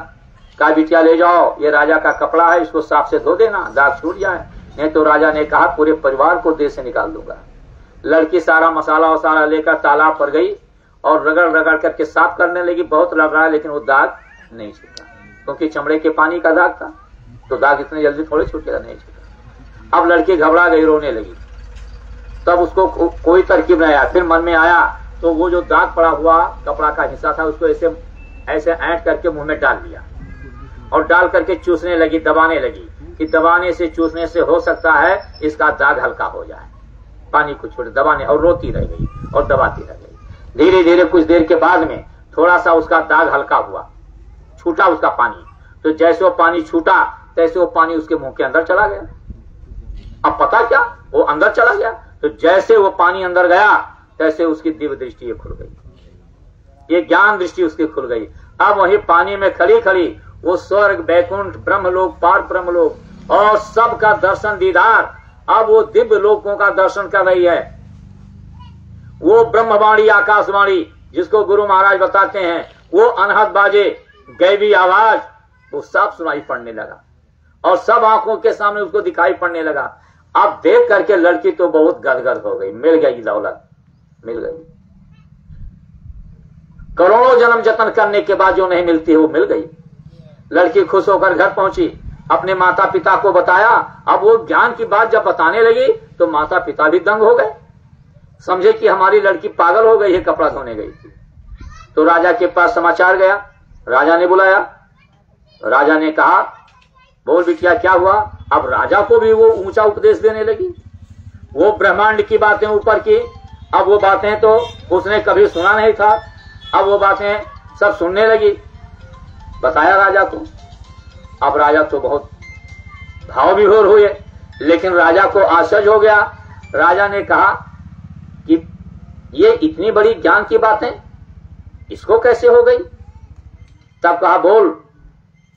कहा बिटिया ले जाओ, ये राजा का कपड़ा है, इसको साफ से धो देना, दाग छूट जाए, नहीं तो राजा ने कहा पूरे परिवार को देश से निकाल दूंगा। लड़की सारा मसाला वसाला लेकर तालाब पर गई और रगड़ रगड़ करके साफ करने लगी। बहुत रगड़ा, लेकिन वो दाग नहीं छूटा, क्योंकि चमड़े के पानी का दाग था। तो दाग इतने जल्दी थोड़े छूटेगा, नहीं छूटा। अब लड़की घबरा गई, रोने लगी। तब उसको कोई तरकीब नहीं आया। फिर मन में आया तो वो जो दाग पड़ा हुआ कपड़ा का हिस्सा था, उसको ऐसे ऐसे ऐंठ करके मुंह में डाल दिया और डाल करके चूसने लगी, दबाने लगी कि दबाने से, चूसने से हो सकता है इसका दाग हल्का हो जाए। पानी को छोड़ दबाने, और रोती रह गई और दबाती रह गई। धीरे धीरे कुछ देर के बाद में थोड़ा सा उसका दाग हल्का हुआ, छूटा उसका पानी। तो जैसे वो पानी छूटा तैसे वो पानी उसके मुंह के अंदर चला गया। अब पता क्या, वो अंदर चला गया। तो जैसे वो पानी अंदर गया तैसे उसकी दिव्य दृष्टि खुल गई, ये ज्ञान दृष्टि उसकी खुल गई। अब वही पानी में खड़ी खड़ी वो स्वर्ग, बैकुंठ, ब्रह्मलोक, पार ब्रह्मलोक और सबका दर्शन दीदार, अब वो दिव्य लोकों का दर्शन कर रही है। वो ब्रह्मवाणी, आकाशवाणी जिसको गुरु महाराज बताते हैं, वो अनहद बाजे, गैबी आवाज, वो सब सुनाई पड़ने लगा और सब आंखों के सामने उसको दिखाई पड़ने लगा। अब देख करके लड़की तो बहुत गदगद हो गई। मिल गई दौलत, मिल गई। करोड़ों जन्म जतन करने के बाद जो नहीं मिलती है वो मिल गई। लड़की खुश होकर घर पहुंची, अपने माता पिता को बताया। अब वो ज्ञान की बात जब बताने लगी तो माता पिता भी दंग हो गए, समझे कि हमारी लड़की पागल हो गई है, कपड़ा धोने गई थी। तो राजा के पास समाचार गया, राजा ने बुलाया। राजा ने कहा बोल बिटिया क्या हुआ? अब राजा को भी वो ऊंचा उपदेश देने लगी, वो ब्रह्मांड की बातें ऊपर की। अब वो बातें तो उसने कभी सुना नहीं था, अब वो बातें सब सुनने लगी। बताया राजा को। अब राजा तो बहुत भाव विभोर हुए, लेकिन राजा को आश्चर्य हो गया। राजा ने कहा कि ये इतनी बड़ी ज्ञान की बातें इसको कैसे हो गई? तब कहा बोल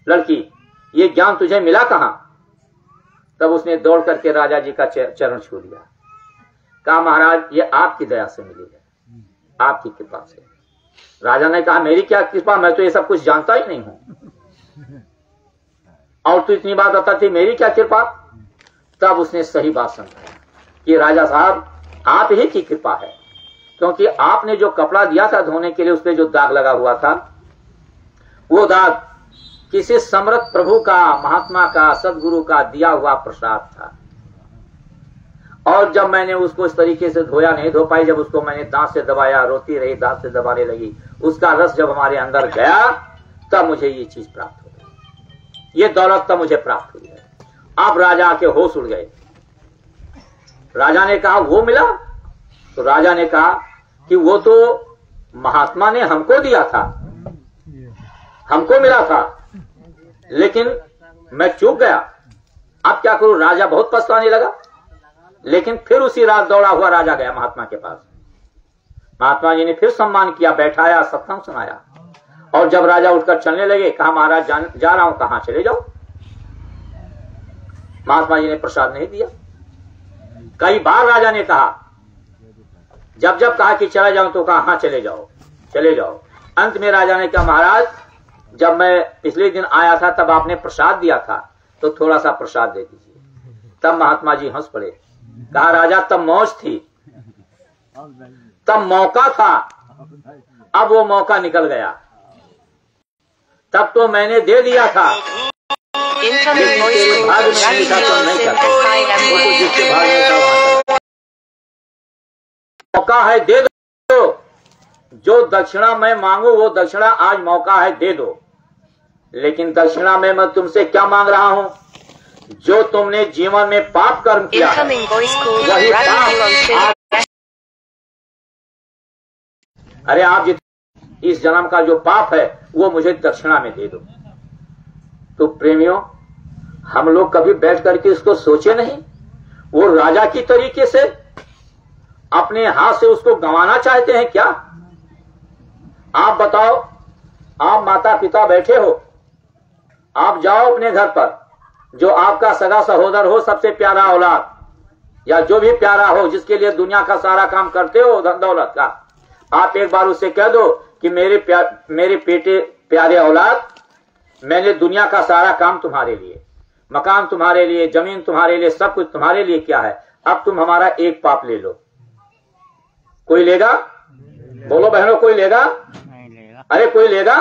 लड़की, ये ज्ञान तुझे मिला कहां? तब उसने दौड़ करके राजा जी का चरण छू लिया। कहा महाराज ये आपकी दया से मिली है, आपकी कृपा से। राजा ने कहा मेरी क्या कृपा, मैं तो ये सब कुछ जानता ही नहीं हूं और तू इतनी बात बताती, मेरी क्या कृपा? तब उसने सही बात समझाया कि राजा साहब आप ही की कृपा है, क्योंकि आपने जो कपड़ा दिया था धोने के लिए, उस पर जो दाग लगा हुआ था, वो दाग किसी समर्थ प्रभु का, महात्मा का, सदगुरु का दिया हुआ प्रसाद था। और जब मैंने उसको इस तरीके से धोया, नहीं धो पाई, जब उसको मैंने दांत से दबाया, रोती रही, दांत से दबाने लगी, उसका रस जब हमारे अंदर गया तब मुझे ये चीज प्राप्त हो गई, ये दौलत तब मुझे प्राप्त हुई है। अब राजा के होश उड़ गए। राजा ने कहा वो मिला? तो राजा ने कहा कि वो तो महात्मा ने हमको दिया था, हमको मिला था, लेकिन मैं चूक गया। अब क्या करूं? राजा बहुत पछताने लगा, लेकिन फिर उसी रात दौड़ा हुआ राजा गया महात्मा के पास। महात्मा जी ने फिर सम्मान किया, बैठाया, सत्संग सुनाया। और जब राजा उठकर चलने लगे, कहा महाराज जा रहा हूं। कहां? चले जाओ। महात्मा जी ने प्रसाद नहीं दिया। कई बार राजा ने कहा, जब जब कहा कि चला जाऊं तो कहा हाँ चले जाओ, चले जाओ। अंत में राजा ने कहा महाराज जब मैं पिछले दिन आया था तब आपने प्रसाद दिया था, तो थोड़ा सा प्रसाद दे दीजिए। तब महात्मा जी हंस पड़े। कहा राजा तब मौज थी, तब मौका था, अब वो मौका निकल गया। तब तो मैंने दे दिया था, मौका है दे दो। जो दक्षिणा मैं मांगू वो दक्षिणा आज मौका है दे दो। लेकिन दक्षिणा में मैं तुमसे क्या मांग रहा हूं? जो तुमने जीवन में पाप कर्म किया है, वही पाप अरे आप इस जन्म का जो पाप है वो मुझे दक्षिणा में दे दो। तो प्रेमियों, हम लोग कभी बैठ करके इसको सोचे नहीं? वो राजा की तरीके से अपने हाथ से उसको गंवाना चाहते हैं क्या? आप बताओ, आप माता पिता बैठे हो, आप जाओ अपने घर पर, जो आपका सगा सहोदर हो, सबसे प्यारा औलाद या जो भी प्यारा हो, जिसके लिए दुनिया का सारा काम करते हो धन दौलत का, आप एक बार उससे कह दो कि मेरे पेटे प्यारे औलाद, मैंने दुनिया का सारा काम तुम्हारे लिए, मकान तुम्हारे लिए, जमीन तुम्हारे लिए, सब कुछ तुम्हारे लिए किया है, अब तुम हमारा एक पाप ले लो। कोई लेगा? बोलो बहनों, कोई लेगा? नहीं लेगा। अरे कोई लेगा?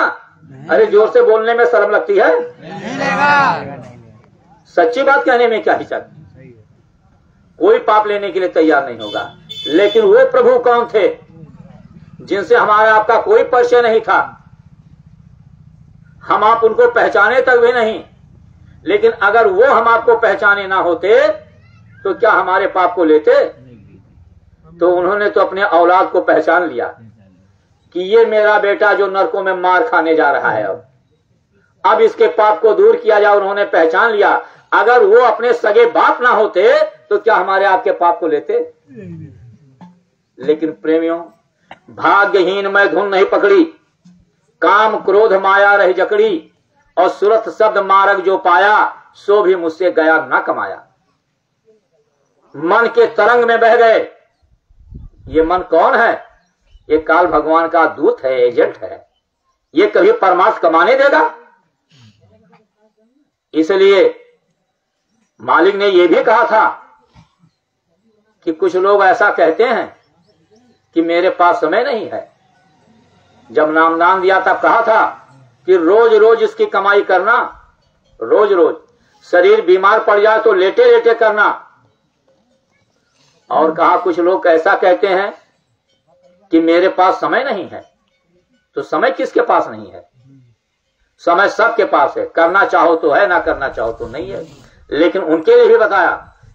अरे जोर से बोलने में शर्म लगती है। नहीं लेगा। सच्ची बात कहने में क्या हिचक? कोई पाप लेने के लिए तैयार नहीं होगा। लेकिन वो प्रभु कौन थे जिनसे हमारा आपका कोई परिचय नहीं था, हम आप उनको पहचाने तक भी नहीं। लेकिन अगर वो हम आपको पहचाने ना होते तो क्या हमारे पाप को लेते? तो उन्होंने तो अपने औलाद को पहचान लिया कि ये मेरा बेटा जो नरकों में मार खाने जा रहा है, अब इसके पाप को दूर किया जाए। उन्होंने पहचान लिया। अगर वो अपने सगे बाप ना होते तो क्या हमारे आपके पाप को लेते? लेकिन प्रेमियों, भाग्यहीन मैं धुन नहीं पकड़ी, काम क्रोध माया रही जकड़ी, और सुरत शब्द मार्ग जो पाया, सो भी मुझसे गया ना कमाया। मन के तरंग में बह गए। ये मन कौन है? ये काल भगवान का दूत है, एजेंट है। ये कभी परमार्थ कमाने देगा? इसलिए मालिक ने यह भी कहा था कि कुछ लोग ऐसा कहते हैं कि मेरे पास समय नहीं है। जब नामदान दिया तब कहा था कि रोज रोज इसकी कमाई करना, रोज रोज। शरीर बीमार पड़ जाए तो लेटे लेटे करना। और कहा कुछ लोग ऐसा कहते हैं कि मेरे पास समय नहीं है। तो समय किसके पास नहीं है? समय सबके पास है। करना चाहो तो है, ना करना चाहो तो नहीं है। लेकिन उनके लिए भी बताया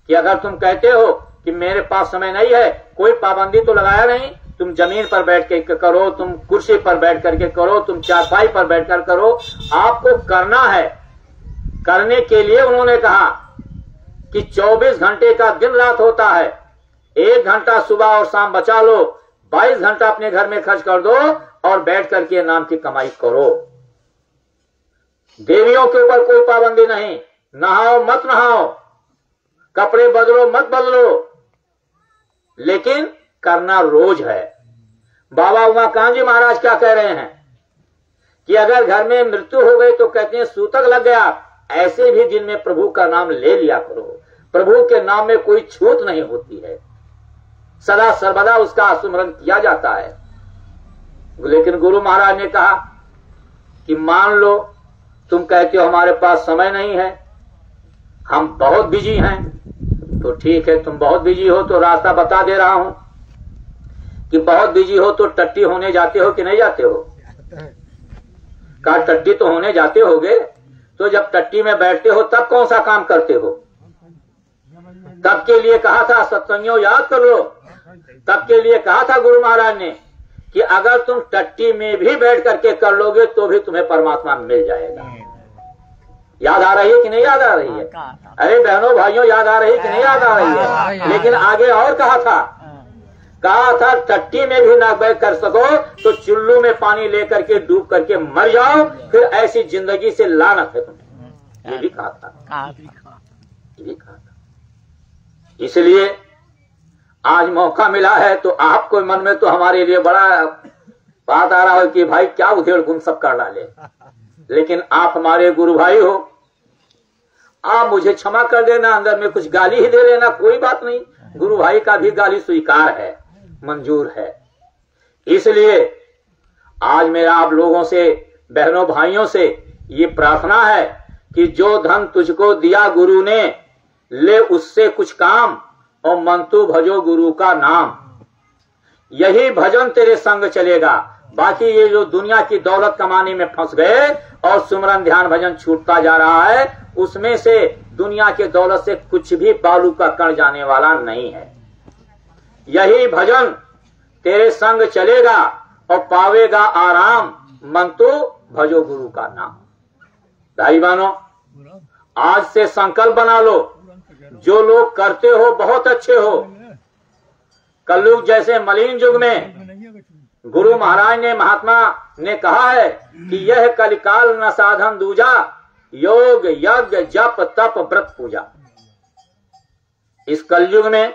कि अगर तुम कहते हो कि मेरे पास समय नहीं है, कोई पाबंदी तो लगाया नहीं। तुम जमीन पर बैठ के करो, तुम कुर्सी पर बैठ करके करो, तुम चारपाई पर बैठकर करो, आपको करना है। करने के लिए उन्होंने कहा कि 24 घंटे का दिन रात होता है, 1 घंटा सुबह और शाम बचा लो, 22 घंटा अपने घर में खर्च कर दो और बैठ करके नाम की कमाई करो। देवियों के ऊपर कोई पाबंदी नहीं। नहाओ मत नहाओ, कपड़े बदलो मत बदलो, लेकिन करना रोज है। बाबा उमाकांत जी महाराज क्या कह रहे हैं कि अगर घर में मृत्यु हो गई तो कहते हैं सूतक लग गया, ऐसे भी दिन में प्रभु का नाम ले लिया करो। प्रभु के नाम में कोई छूत नहीं होती है, सदा सर्वदा उसका सुमरन किया जाता है। लेकिन गुरु महाराज ने कहा कि मान लो तुम कहते हो हमारे पास समय नहीं है, हम बहुत बिजी हैं, तो ठीक है, तुम बहुत बिजी हो तो रास्ता बता दे रहा हूं कि बहुत बिजी हो तो टट्टी होने जाते हो कि नहीं जाते हो? कहा टट्टी तो होने जाते होगे, तो जब टट्टी में बैठते हो तब कौन सा काम करते हो? तब के लिए कहा था, सत्संगियों याद कर लो, तब के लिए कहा था गुरु महाराज ने कि अगर तुम टट्टी में भी बैठ करके कर लोगे तो भी तुम्हें परमात्मा मिल जाएगा। याद आ रही है कि नहीं याद आ रही है? अरे बहनों भाइयों, याद आ रही है कि नहीं याद आ रही है? लेकिन आगे और कहा था टट्टी में भी ना बैठ कर सको तो चुल्लू में पानी लेकर के डूब करके मर जाओ, फिर ऐसी जिंदगी से लानत है तुम्हें। ये भी कहा था, ये भी कहा था। इसलिए आज मौका मिला है तो आपको मन में तो हमारे लिए बड़ा बात आ रहा हो कि भाई क्या उधेड़ गुम सब कर डाले, लेकिन आप हमारे गुरु भाई हो, आप मुझे क्षमा कर देना, अंदर में कुछ गाली ही दे लेना, कोई बात नहीं। गुरु भाई का भी गाली स्वीकार है, मंजूर है। इसलिए आज मेरा आप लोगों से, बहनों भाइयों से ये प्रार्थना है कि जो धन तुझको दिया गुरु ने, ले उससे कुछ काम और मन तू भजो गुरु का नाम। यही भजन तेरे संग चलेगा, बाकी ये जो दुनिया की दौलत कमाने में फंस गए और सुमरन ध्यान भजन छूटता जा रहा है, उसमें से दुनिया के दौलत से कुछ भी बालू का कण जाने वाला नहीं है। यही भजन तेरे संग चलेगा और पावेगा आराम, मन तो भजो गुरु का नाम। भाई बहनों, आज से संकल्प बना लो, जो लोग करते हो बहुत अच्छे हो। कलयुग जैसे मलिन युग में गुरु महाराज ने, महात्मा ने कहा है कि यह कलिकाल न साधन दूजा, योग यज्ञ जप तप व्रत पूजा। इस कलयुग में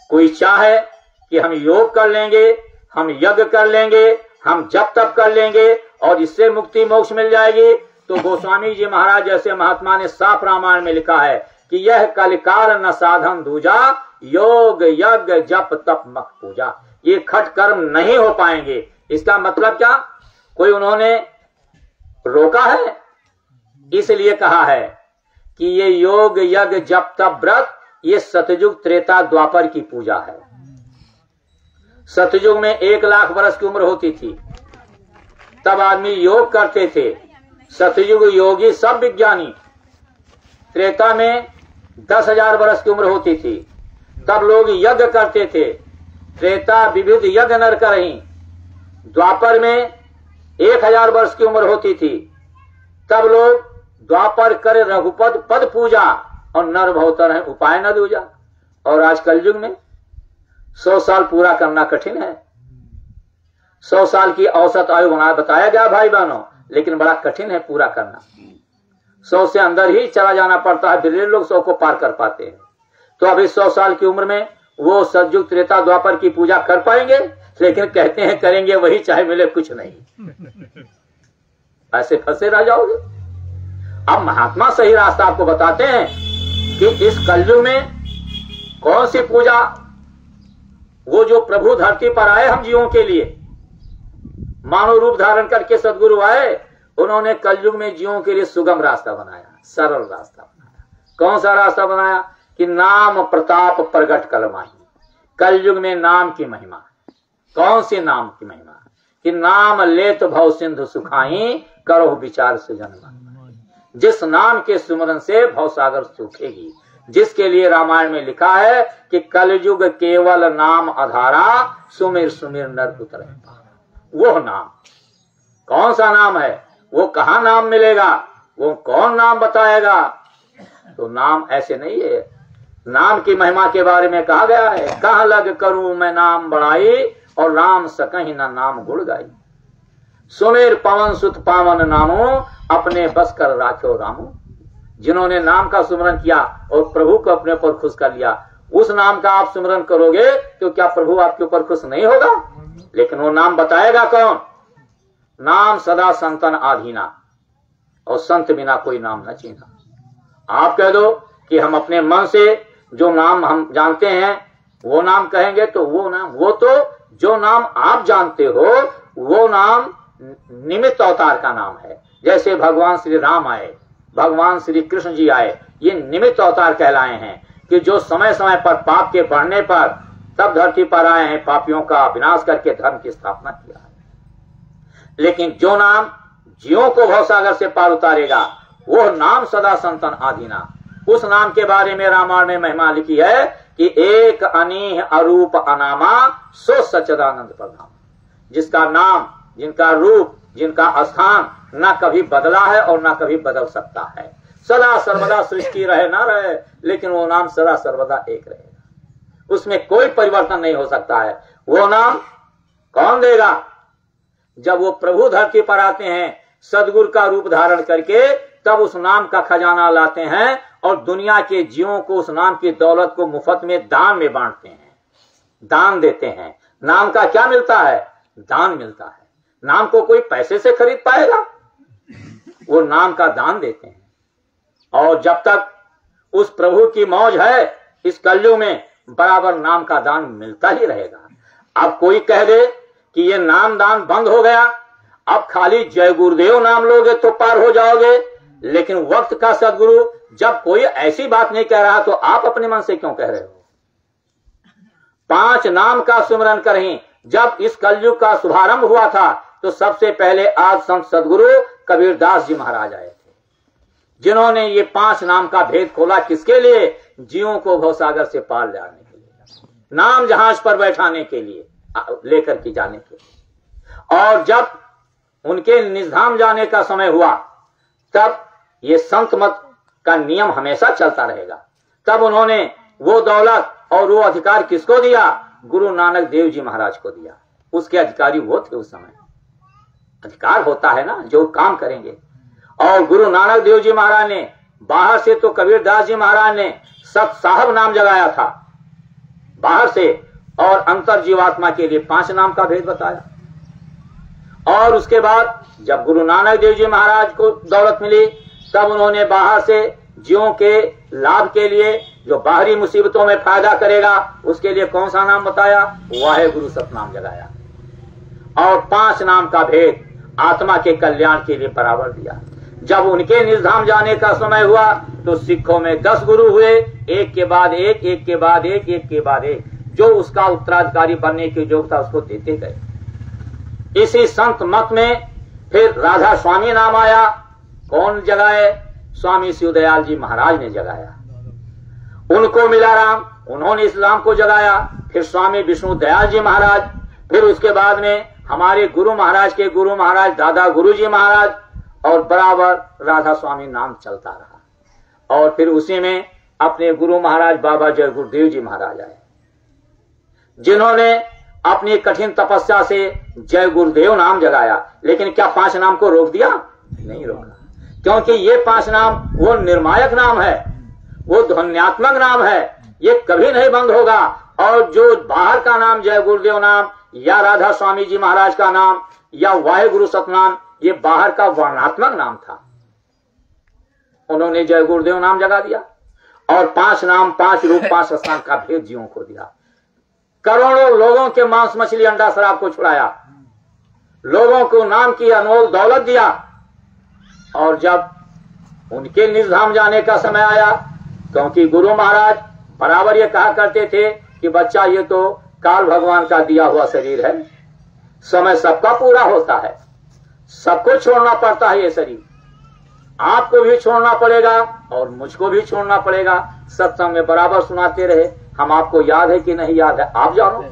कोई चाहे कि हम योग कर लेंगे, हम यज्ञ कर लेंगे, हम जप तप कर लेंगे और इससे मुक्ति मोक्ष मिल जाएगी, तो गोस्वामी जी महाराज जैसे महात्मा ने साफ रामायण में लिखा है कि यह कलिकाल न साधन दूजा, योग यज्ञ जप तप मख पूजा। ये खट कर्म नहीं हो पाएंगे। इसका मतलब क्या? कोई उन्होंने रोका है? इसलिए कहा है कि ये योग यज्ञ जप तप व्रत ये सतयुग त्रेता द्वापर की पूजा है। सतयुग में 1 लाख वर्ष की उम्र होती थी, तब आदमी योग करते थे। सतयुग योगी सब विज्ञानी। त्रेता में 10,000 वर्ष की उम्र होती थी, तब लोग यज्ञ करते थे। त्रेता विविध यज्ञ नर करहीं। द्वापर में 1000 वर्ष की उम्र होती थी, तब लोग द्वापर कर रघुपद पद पूजा और नर भवतर है उपाय न दूजा। और आज कलयुग में 100 साल पूरा करना कठिन है। 100 साल की औसत आयु बताया गया भाई बहनों, लेकिन बड़ा कठिन है पूरा करना। 100 से अंदर ही चला जाना पड़ता है, बिरले लोग 100 को पार कर पाते हैं। तो अभी 100 साल की उम्र में वो सतयुग त्रेता द्वापर की पूजा कर पाएंगे? लेकिन कहते हैं करेंगे वही, चाहे मिले कुछ नहीं। ऐसे फंसे रह जाओगे। अब महात्मा सही रास्ता आपको बताते हैं कि इस कलयुग में कौन सी पूजा, वो जो प्रभु धरती पर आए हम जीवों के लिए, मानव रूप धारण करके सदगुरु आए, उन्होंने कलयुग में जीवों के लिए सुगम रास्ता बनाया, सरल रास्ता बनाया। कौन सा रास्ता बनाया? कि नाम प्रताप प्रगट कल माही। कलयुग में नाम की महिमा। कौन सी नाम की महिमा? कि नाम लेत भव सिंधु सुखाई, करो विचार सृजन मन। जिस नाम के सुमरन से भव सागर सूखेगी, जिसके लिए रामायण में लिखा है कि कलयुग केवल नाम आधारा, सुमिर सुमिर नर उतरे पार। वो नाम कौन सा नाम है? वो कहाँ नाम मिलेगा? वो कौन नाम बताएगा? तो नाम ऐसे नहीं है। नाम की महिमा के बारे में कहा गया है, कहाँ लग करूं मैं नाम बढ़ाई, और राम सकहीं न नाम गुण गाई। सुमेर पवन सुत पावन नामो, अपने बस कर राखो रामो। जिन्होंने नाम का सुमरन किया और प्रभु को अपने ऊपर खुश कर लिया, उस नाम का आप सुमरन करोगे तो क्या प्रभु आपके ऊपर खुश नहीं होगा? लेकिन वो नाम बताएगा कौन? नाम सदा संतन आधीना, और संत बिना कोई नाम न चीना। आप कह दो कि हम अपने मन से जो नाम हम जानते हैं वो नाम कहेंगे, तो वो नाम, वो तो जो नाम आप जानते हो वो नाम निमित्त अवतार का नाम है। जैसे भगवान श्री राम आए, भगवान श्री कृष्ण जी आए, ये निमित्त अवतार कहलाए हैं कि जो समय समय पर पाप के बढ़ने पर तब धरती पर आए हैं, पापियों का विनाश करके धर्म की स्थापना किया है। लेकिन जो नाम जीवों को भवसागर से पार उतारेगा, वो नाम सदा संतन आधीना। उस नाम के बारे में रामायण में महिमा लिखी है कि एक अनीह अरूप अनामा, सो सच्चिदानंद प्रधान। जिसका नाम, जिनका रूप, जिनका स्थान न कभी बदला है और न कभी बदल सकता है। सदा सर्वदा सृष्टि रहे ना रहे, लेकिन वो नाम सदा सर्वदा एक रहेगा, उसमें कोई परिवर्तन नहीं हो सकता है। वो नाम कौन देगा? जब वो प्रभु धरती पर आते हैं सदगुरु का रूप धारण करके, तब उस नाम का खजाना लाते हैं और दुनिया के जीवों को उस नाम की दौलत को मुफ्त में दान में बांटते हैं, दान देते हैं। नाम का क्या मिलता है? दान मिलता है। नाम को कोई पैसे से खरीद पाएगा? वो नाम का दान देते हैं। और जब तक उस प्रभु की मौज है इस कलयुग में, बराबर नाम का दान मिलता ही रहेगा। अब कोई कह दे कि ये नाम दान बंद हो गया, अब खाली जय गुरुदेव नाम लोगे तो पार हो जाओगे। लेकिन वक्त का सदगुरु जब कोई ऐसी बात नहीं कह रहा, तो आप अपने मन से क्यों कह रहे हो? 5 नाम का सुमरन करें। जब इस कलयुग का शुभारंभ हुआ था, तो सबसे पहले आज संत सदगुरु कबीरदास जी महाराज आए थे, जिन्होंने ये 5 नाम का भेद खोला। किसके लिए? जीवों को भवसागर से पार लाने के लिए, नाम जहाज पर बैठाने के लिए, लेकर के जाने के लिए। और जब उनके निजधाम जाने का समय हुआ, तब ये संत मत का नियम हमेशा चलता रहेगा। तब उन्होंने वो दौलत और वो अधिकार किसको दिया? गुरु नानक देव जी महाराज को दिया। उसके अधिकारी वो थे। उस समय अधिकार होता है ना, जो काम करेंगे। और गुरु नानक देव जी महाराज ने बाहर से, तो कबीरदास जी महाराज ने सत साहब नाम जगाया था बाहर से, और अंतर जीवात्मा के लिए 5 नाम का भेद बताया। और उसके बाद जब गुरु नानक देव जी महाराज को दौलत मिली, तब उन्होंने बाहर से जीवों के लाभ के लिए, जो बाहरी मुसीबतों में फायदा करेगा, उसके लिए कौन सा नाम बताया? वाहेगुरु सतनाम जगाया। और 5 नाम का भेद आत्मा के कल्याण के लिए बराबर दिया। जब उनके निजधाम जाने का समय हुआ, तो सिखों में 10 गुरु हुए, एक के बाद एक, एक के बाद एक, एक के बाद एक, जो उसका उत्तराधिकारी बनने की योग्यता उसको देते गए। इसी संत मत में फिर राधा स्वामी नाम आया। कौन जगाए? स्वामी शिवदयाल जी महाराज ने जगाया। उनको मिला राम, उन्होंने इस राम को जगाया। फिर स्वामी विष्णु दयाल जी महाराज, फिर उसके बाद में हमारे गुरु महाराज के गुरु महाराज दादा गुरु जी महाराज, और बराबर राधा स्वामी नाम चलता रहा। और फिर उसी में अपने गुरु महाराज बाबा जय गुरुदेव जी महाराज आए, जिन्होंने अपनी कठिन तपस्या से जय गुरुदेव नाम जगाया। लेकिन क्या 5 नाम को रोक दिया? नहीं रोका, क्योंकि ये 5 नाम वो निर्णायक नाम है, वो ध्वन्यात्मक नाम है, ये कभी नहीं बंद होगा। और जो बाहर का नाम जय गुरुदेव नाम, या राधा स्वामी जी महाराज का नाम, या वाहेगुरु सतनाम, ये बाहर का वर्णात्मक नाम था। उन्होंने जय गुरुदेव नाम जगा दिया, और 5 नाम, 5 रूप, 5 स्थान का भेद जीवों को दिया। करोड़ों लोगों के मांस मछली अंडा शराब को छुड़ाया, लोगों को नाम की अनमोल दौलत दिया। और जब उनके निजधाम जाने का समय आया, क्योंकि गुरु महाराज बराबर ये कहा करते थे कि बच्चा, ये तो काल भगवान का दिया हुआ शरीर है, समय सबका पूरा होता है, सबको छोड़ना पड़ता है ये शरीर, आपको भी छोड़ना पड़ेगा और मुझको भी छोड़ना पड़ेगा। सत्संग में बराबर सुनाते रहे, हम आपको याद है कि नहीं याद है आप जानो।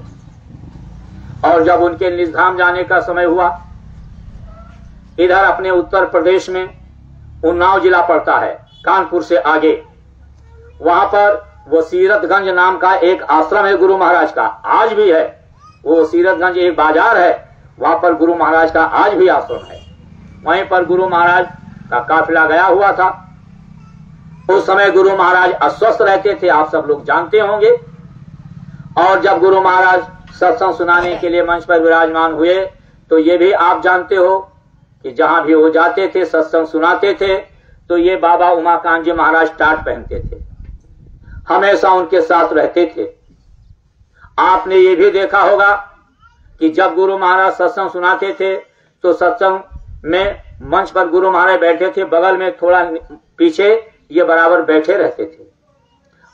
और जब उनके निजधाम जाने का समय हुआ, इधर अपने उत्तर प्रदेश में उन्नाव जिला पड़ता है, कानपुर से आगे, वहां पर वो सीरतगंज नाम का एक आश्रम है गुरु महाराज का, आज भी है। वो सीरतगंज एक बाजार है, वहां पर गुरु महाराज का आज भी आश्रम है। वहीं पर गुरु महाराज का काफिला गया हुआ था। उस समय गुरु महाराज अस्वस्थ रहते थे, आप सब लोग जानते होंगे। और जब गुरु महाराज सत्संग सुनाने के लिए मंच पर विराजमान हुए, तो ये भी आप जानते हो कि जहां भी वो जाते थे, सत्संग सुनाते थे, तो ये बाबा उमाकांत जी महाराज टाट पहनते थे, हमेशा उनके साथ रहते थे। आपने ये भी देखा होगा कि जब गुरु महाराज सत्संग सुनाते थे, तो सत्संग में मंच पर गुरु महाराज बैठे थे, बगल में थोड़ा पीछे ये बराबर बैठे रहते थे।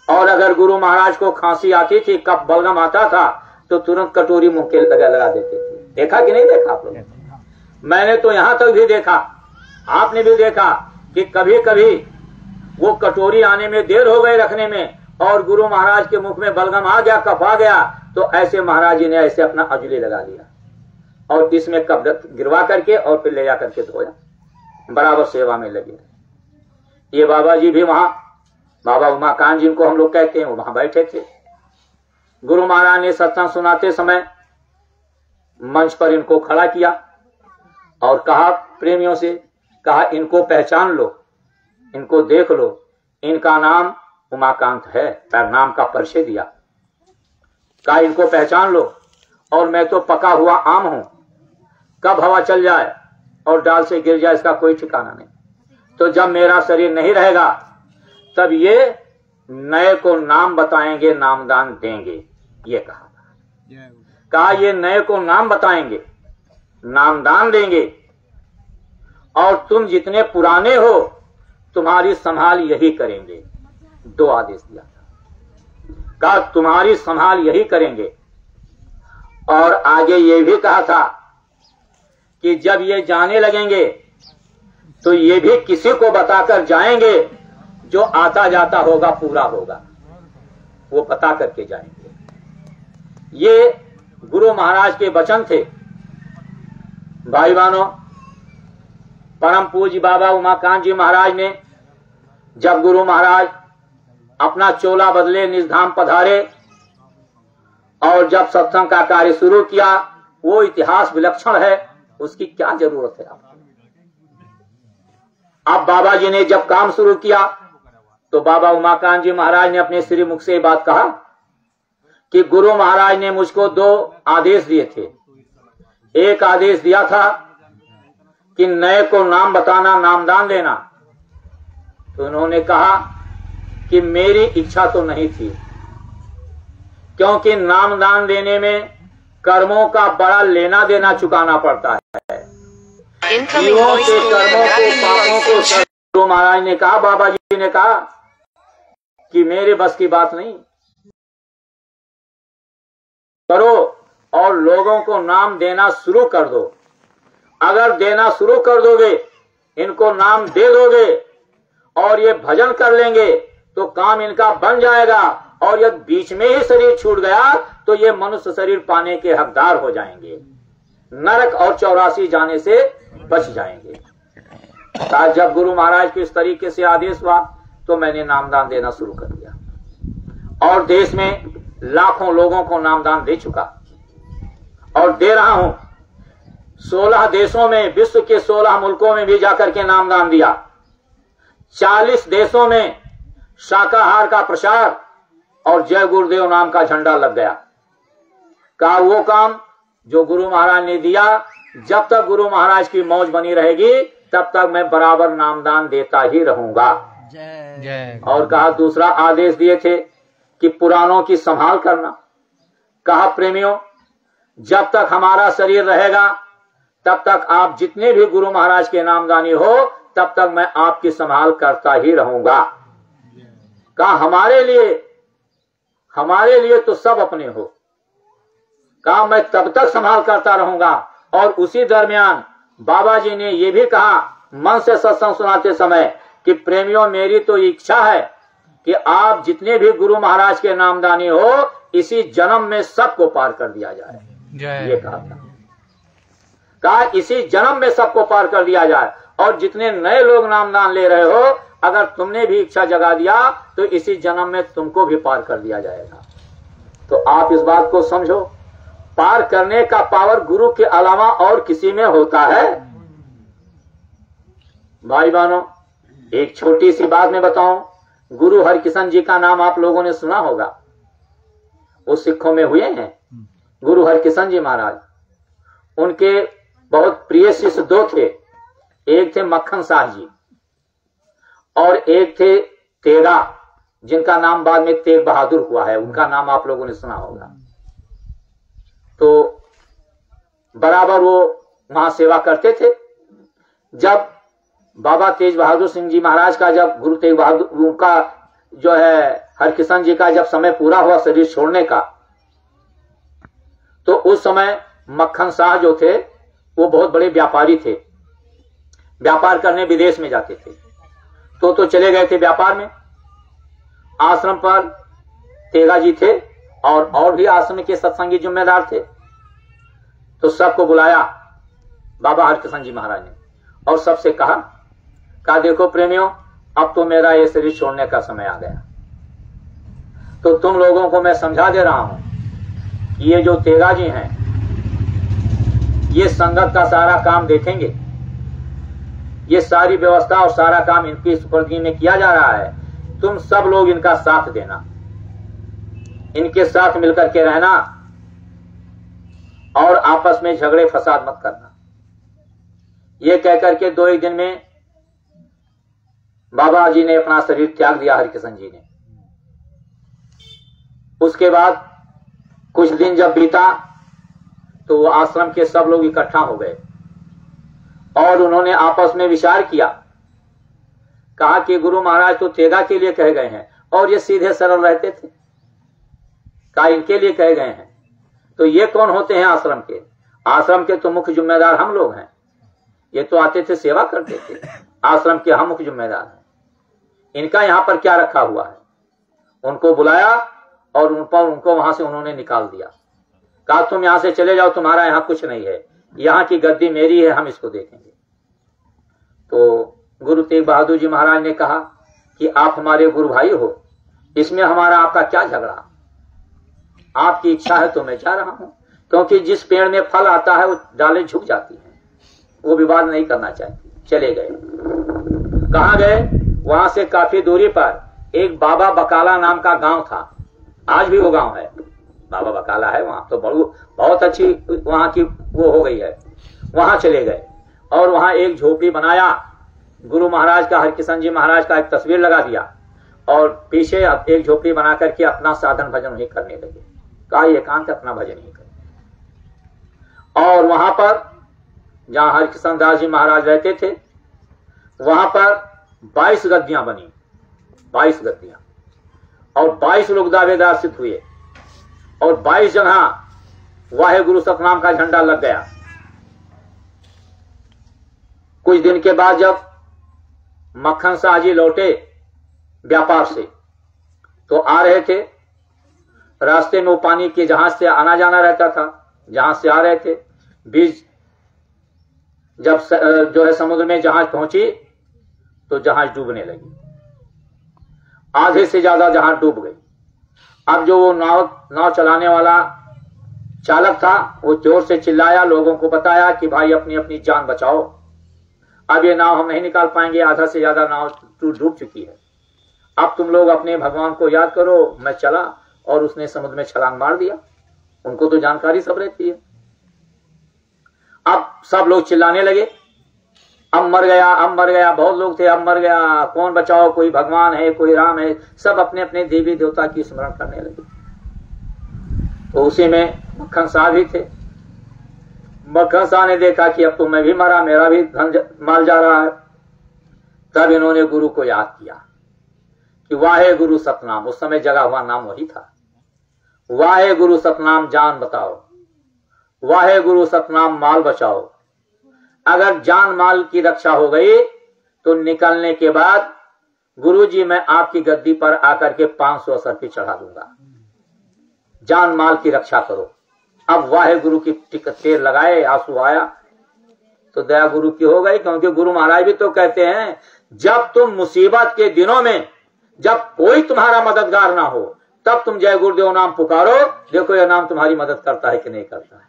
और अगर गुरु महाराज को खांसी आती थी, कफ बलगम आता था, तो तुरंत कटोरी मुंह के लगा देते थे। देखा कि नहीं देखा आप लोग? मैंने तो यहां तक भी देखा, आपने भी देखा कि कभी कभी वो कटोरी आने में देर हो गई रखने में, और गुरु महाराज के मुख में बलगम आ गया, कफ आ गया, तो ऐसे महाराज जी ने ऐसे अपना अजली लगा लिया और इसमें कप गिरवा करके और फिर ले जा करके धोया, बराबर सेवा में लगे। ये बाबा जी भी वहां, बाबा उमाकांत जी को हम लोग कहते हैं, वो वहां बैठे थे। गुरु महाराज ने सत्संग सुनाते समय मंच पर इनको खड़ा किया और कहा प्रेमियों से, कहा इनको पहचान लो, इनको देख लो, इनका नाम उमाकांत है, पर नाम का परिचय दिया। कहा इनको पहचान लो, और मैं तो पका हुआ आम हूं, कब हवा चल जाए और डाल से गिर जाए इसका कोई ठिकाना नहीं। तो जब मेरा शरीर नहीं रहेगा, तब ये नए को नाम बताएंगे, नामदान देंगे, ये कहा ये नए को नाम बताएंगे, नामदान देंगे, और तुम जितने पुराने हो तुम्हारी संभाल यही करेंगे। 2 आदेश दिया था, कहा तुम्हारी संभाल यही करेंगे। और आगे ये भी कहा था कि जब ये जाने लगेंगे तो ये भी किसी को बताकर जाएंगे, जो आता जाता होगा पूरा होगा, वो बता करके जाएंगे। ये गुरु महाराज के वचन थे। भाई बहनों, परम पूज्य बाबा उमाकांत जी महाराज ने जब गुरु महाराज अपना चोला बदले निज धाम पधारे और जब सत्संग का कार्य शुरू किया, वो इतिहास विलक्षण है, उसकी क्या जरूरत है आपको। अब बाबा जी ने जब काम शुरू किया तो बाबा उमाकांत जी महाराज ने अपने श्री मुख से बात कहा कि गुरु महाराज ने मुझको 2 आदेश दिए थे। एक आदेश दिया था कि नए को नाम बताना, नामदान देना। तो उन्होंने कहा कि मेरी इच्छा तो नहीं थी, क्योंकि नामदान देने में कर्मों का बड़ा लेना देना चुकाना पड़ता है। जीवों के कर्मों को, पापों को। गुरु महाराज ने कहा, बाबा जी ने कहा कि मेरे बस की बात नहीं, करो और लोगों को नाम देना शुरू कर दो। अगर देना शुरू कर दोगे, इनको नाम दे दोगे और ये भजन कर लेंगे तो काम इनका बन जाएगा, और यदि बीच में ही शरीर छूट गया तो ये मनुष्य शरीर पाने के हकदार हो जाएंगे, नरक और 84 जाने से बच जाएंगे। जब गुरु महाराज के इस तरीके से आदेश हुआ तो मैंने नामदान देना शुरू कर दिया, और देश में लाखों लोगों को नामदान दे चुका और दे रहा हूं। 16 देशों में, विश्व के 16 मुल्कों में भी जाकर के नामदान दिया। 40 देशों में शाकाहार का प्रचार और जय गुरुदेव नाम का झंडा लग गया। का वो काम जो गुरु महाराज ने दिया, जब तक गुरु महाराज की मौज बनी रहेगी तब तक मैं बराबर नामदान देता ही रहूंगा। और कहा, दूसरा आदेश दिए थे कि पुराणों की संभाल करना। कहा, प्रेमियों, जब तक हमारा शरीर रहेगा तब तक आप जितने भी गुरु महाराज के नामदानी हो, तब तक मैं आपकी संभाल करता ही रहूंगा। कहा, हमारे लिए तो सब अपने हो। कहा, मैं तब तक संभाल करता रहूंगा। और उसी दरमियान बाबा जी ने यह भी कहा मन से सत्संग सुनाते समय कि प्रेमियों, मेरी तो इच्छा है कि आप जितने भी गुरु महाराज के नामदानी हो, इसी जन्म में सबको पार कर दिया जाए। ये कहा था। कहा, इसी जन्म में सबको पार कर दिया जाए, और जितने नए लोग नामदान ले रहे हो, अगर तुमने भी इच्छा जगा दिया तो इसी जन्म में तुमको भी पार कर दिया जाएगा। तो आप इस बात को समझो, पार करने का पावर गुरु के अलावा और किसी में होता है। भाई बहनों, एक छोटी सी बात मैं बताऊं। गुरु हरकिशन जी का नाम आप लोगों ने सुना होगा, वो सिखों में हुए हैं। गुरु हरकिशन जी महाराज, उनके बहुत प्रिय शिष्य 2 थे। एक थे मक्खन शाह जी और एक थे तेगा, जिनका नाम बाद में तेग बहादुर हुआ है। उनका नाम आप लोगों ने सुना होगा। तो बराबर वो वहां सेवा करते थे। जब बाबा तेज बहादुर सिंह जी महाराज का, जब गुरु तेग बहादुर उनका जो है हरकिशन जी का जब समय पूरा हुआ शरीर छोड़ने का, तो उस समय मक्खन शाह जो थे वो बहुत बड़े व्यापारी थे। व्यापार करने विदेश में जाते थे। तो चले गए थे व्यापार में। आश्रम पर तेगा जी थे और भी आश्रम के सत्संगी जिम्मेदार थे। तो सबको बुलाया बाबा हरकिशन जी महाराज ने और सबसे कहा, देखो प्रेमियों, अब तो मेरा ये शरीर छोड़ने का समय आ गया। तो तुम लोगों को मैं समझा दे रहा हूं कि ये जो तेगा जी हैं, ये संगत का सारा काम देखेंगे। ये सारी व्यवस्था और सारा काम इनकी सुपुर्दगी में किया जा रहा है। तुम सब लोग इनका साथ देना, इनके साथ मिलकर के रहना और आपस में झगड़े फसाद मत करना। ये कहकर के 2 दिन में बाबा जी ने अपना शरीर त्याग दिया, हरकिशन जी ने। उसके बाद कुछ दिन जब बीता तो वो आश्रम के सब लोग इकट्ठा हो गए और उन्होंने आपस में विचार किया। कहा कि गुरु महाराज तो तेगा के लिए कहे गए हैं और ये सीधे सरल रहते थे। कहा इनके लिए कहे गए हैं, तो ये कौन होते हैं आश्रम के? आश्रम के तो मुख्य जिम्मेदार हम लोग हैं। ये तो आते थे सेवा करते थे, आश्रम के हम मुख्य जिम्मेदार हैं, इनका यहाँ पर क्या रखा हुआ है। उनको बुलाया और उनको वहां से उन्होंने निकाल दिया, कहा तुम यहाँ से चले जाओ, तुम्हारा यहाँ कुछ नहीं है, यहाँ की गद्दी मेरी है, हम इसको देखेंगे। तो गुरु तेग बहादुर जी महाराज ने कहा कि आप हमारे गुरु भाई हो, इसमें हमारा आपका क्या झगड़ा, आपकी इच्छा है तो मैं जा रहा हूं, क्योंकि जिस पेड़ में फल आता है वो डालें झुक जाती है, वो विवाद नहीं करना चाहती। चले गए। कहां गए? वहां से काफी दूरी पर एक बाबा बकाला नाम का गांव था, आज भी वो गांव है, बाबा बकाला है वहां, तो बहुत अच्छी वहां की वो हो गई है। वहां चले गए और वहां एक झोपड़ी बनाया, गुरु महाराज का, हरकिशन जी महाराज का एक तस्वीर लगा दिया और पीछे एक झोपड़ी बना करके अपना साधन भजन वहीं करने लगे। कहा एकांत अपना भजन ही करें। और वहां पर जहां हरकिशन दास जी महाराज रहते थे, वहां पर 22 गद्दियां बनी, 22 गद्दियां, और 22 लोग दावेदार सिद्ध हुए और 22 जगह वाहे गुरु सतनाम का झंडा लग गया। कुछ दिन के बाद जब मक्खन शाह जी लौटे व्यापार से, तो आ रहे थे, रास्ते में वो पानी के जहाज से आना जाना रहता था, जहाज से आ रहे थे, बीच जब जो है समुद्र में जहाज पहुंची तो जहाज डूबने लगी, आधे से ज्यादा जहाज डूब गई। अब जो वो नाव चलाने वाला चालक था, वो जोर से चिल्लाया, लोगों को बताया कि भाई अपनी अपनी जान बचाओ, अब ये नाव हम नहीं निकाल पाएंगे, आधा से ज्यादा नाव डूब चुकी है, अब तुम लोग अपने भगवान को याद करो। मैं चला और उसने समुद्र में छलांग मार दिया। उनको तो जानकारी सब रहती है। अब सब लोग चिल्लाने लगे, अब मर गया, अब मर गया, बहुत लोग थे, अब मर गया, कौन बचाओ, कोई भगवान है, कोई राम है, सब अपने अपने देवी देवता की स्मरण करने लगे। तो उसी में मक्खन शाह भी थे। मक्खन शाह ने देखा कि अब तो मैं भी मरा, मेरा भी धन माल जा रहा है। तब इन्होंने गुरु को याद किया कि वाहे गुरु सतनाम, उस समय जगा हुआ नाम वही था, वाहे गुरु सतनाम जान बताओ, वाहे गुरु सतनाम माल बचाओ। अगर जान माल की रक्षा हो गई तो निकलने के बाद गुरु जी मैं आपकी गद्दी पर आकर के 500 असरफी चढ़ा दूंगा, जान माल की रक्षा करो। अब वाहे गुरु की तेर लगाए, आंसू आया तो दया गुरु की हो गई, क्योंकि गुरु महाराज भी तो कहते हैं जब तुम मुसीबत के दिनों में, जब कोई तुम्हारा मददगार ना हो, तब तुम जय गुरुदेव नाम पुकारो, देखो यह नाम तुम्हारी मदद करता है कि नहीं करता है।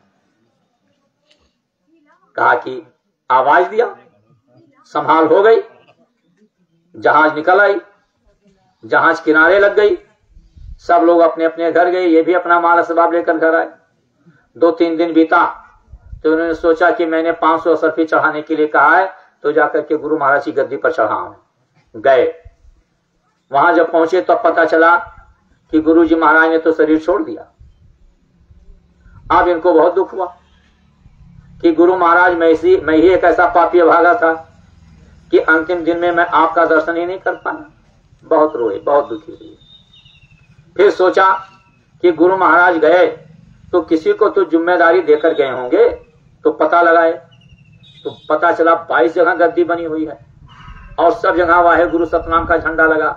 कहा कि आवाज दिया, संभाल हो गई, जहाज निकल आई, जहाज किनारे लग गई, सब लोग अपने अपने घर गए, ये भी अपना माल असबाब लेकर घर आए। 2-3 दिन बीता तो उन्होंने सोचा कि मैंने 500 असरफी चढ़ाने के लिए कहा है, तो जाकर के गुरु महाराज की गद्दी पर चढ़ाऊं। गए, वहां जब पहुंचे तब पता चला कि गुरु जी महाराज ने तो शरीर छोड़ दिया। अब इनको बहुत दुख हुआ कि गुरु महाराज मैं ही एक ऐसा पापी भागा था कि अंतिम दिन में मैं आपका दर्शन ही नहीं कर पाया। बहुत रोए, बहुत दुखी हुए। फिर सोचा कि गुरु महाराज गए तो किसी को तो जिम्मेदारी देकर गए होंगे, तो पता लगाए, तो पता चला 22 जगह गद्दी बनी हुई है और सब जगह वाहे गुरु सतनाम का झंडा लगा,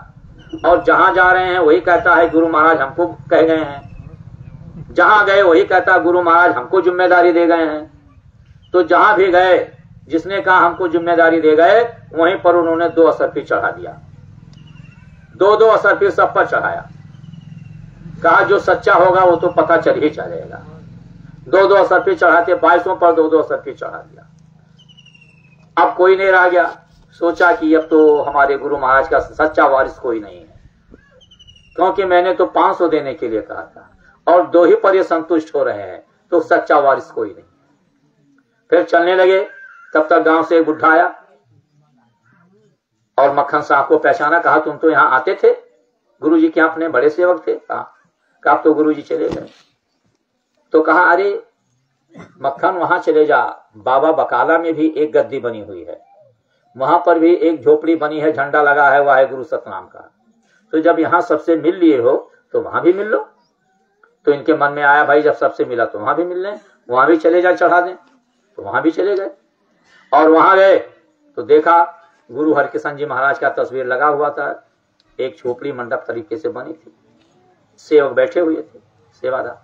और जहां जा रहे हैं वही कहता है गुरु महाराज हमको कह गए हैं, जहां गए वही कहता है गुरु महाराज हमको जिम्मेदारी दे गए हैं। तो जहां भी गए जिसने कहा हमको जिम्मेदारी दे गए, वहीं पर उन्होंने 2 असरफी चढ़ा दिया, 2-2 असरफी सब पर चढ़ाया। कहा जो सच्चा होगा वो तो पता चल ही चलेगा। 2-2 असरफी चढ़ाते, 22 पर 2-2 असरफी चढ़ा दिया। अब कोई नहीं रह गया। सोचा कि अब तो हमारे गुरु महाराज का सच्चा वारिस कोई नहीं है, क्योंकि मैंने तो 500 देने के लिए कहा था और 2 ही पर ये संतुष्ट हो रहे हैं, तो सच्चा वारिस कोई नहीं। फिर चलने लगे, तब तक गांव से एक बुढ़ा आया और मक्खन शाह को पहचाना। कहा तुम तो यहाँ आते थे, गुरु जी के यहाँ अपने बड़े सेवक थे। कहा तो गुरु जी चले गए। तो कहा अरे मक्खन वहां चले जा, बाबा बकाला में भी एक गद्दी बनी हुई है, वहां पर भी एक झोपड़ी बनी है, झंडा लगा है वाहे गुरु सतनाम का, तो जब यहाँ सबसे मिल लिए हो तो वहां भी मिल लो। तो इनके मन में आया भाई जब सबसे मिला तो वहां भी मिल लें, वहां भी चले जा चढ़ा दें, तो वहां भी चले गए। और वहां गए तो देखा गुरु हरकिशन जी महाराज का तस्वीर लगा हुआ था, एक झोपड़ी मंडप तरीके से बनी थी, सेवक बैठे हुए थे, सेवादार।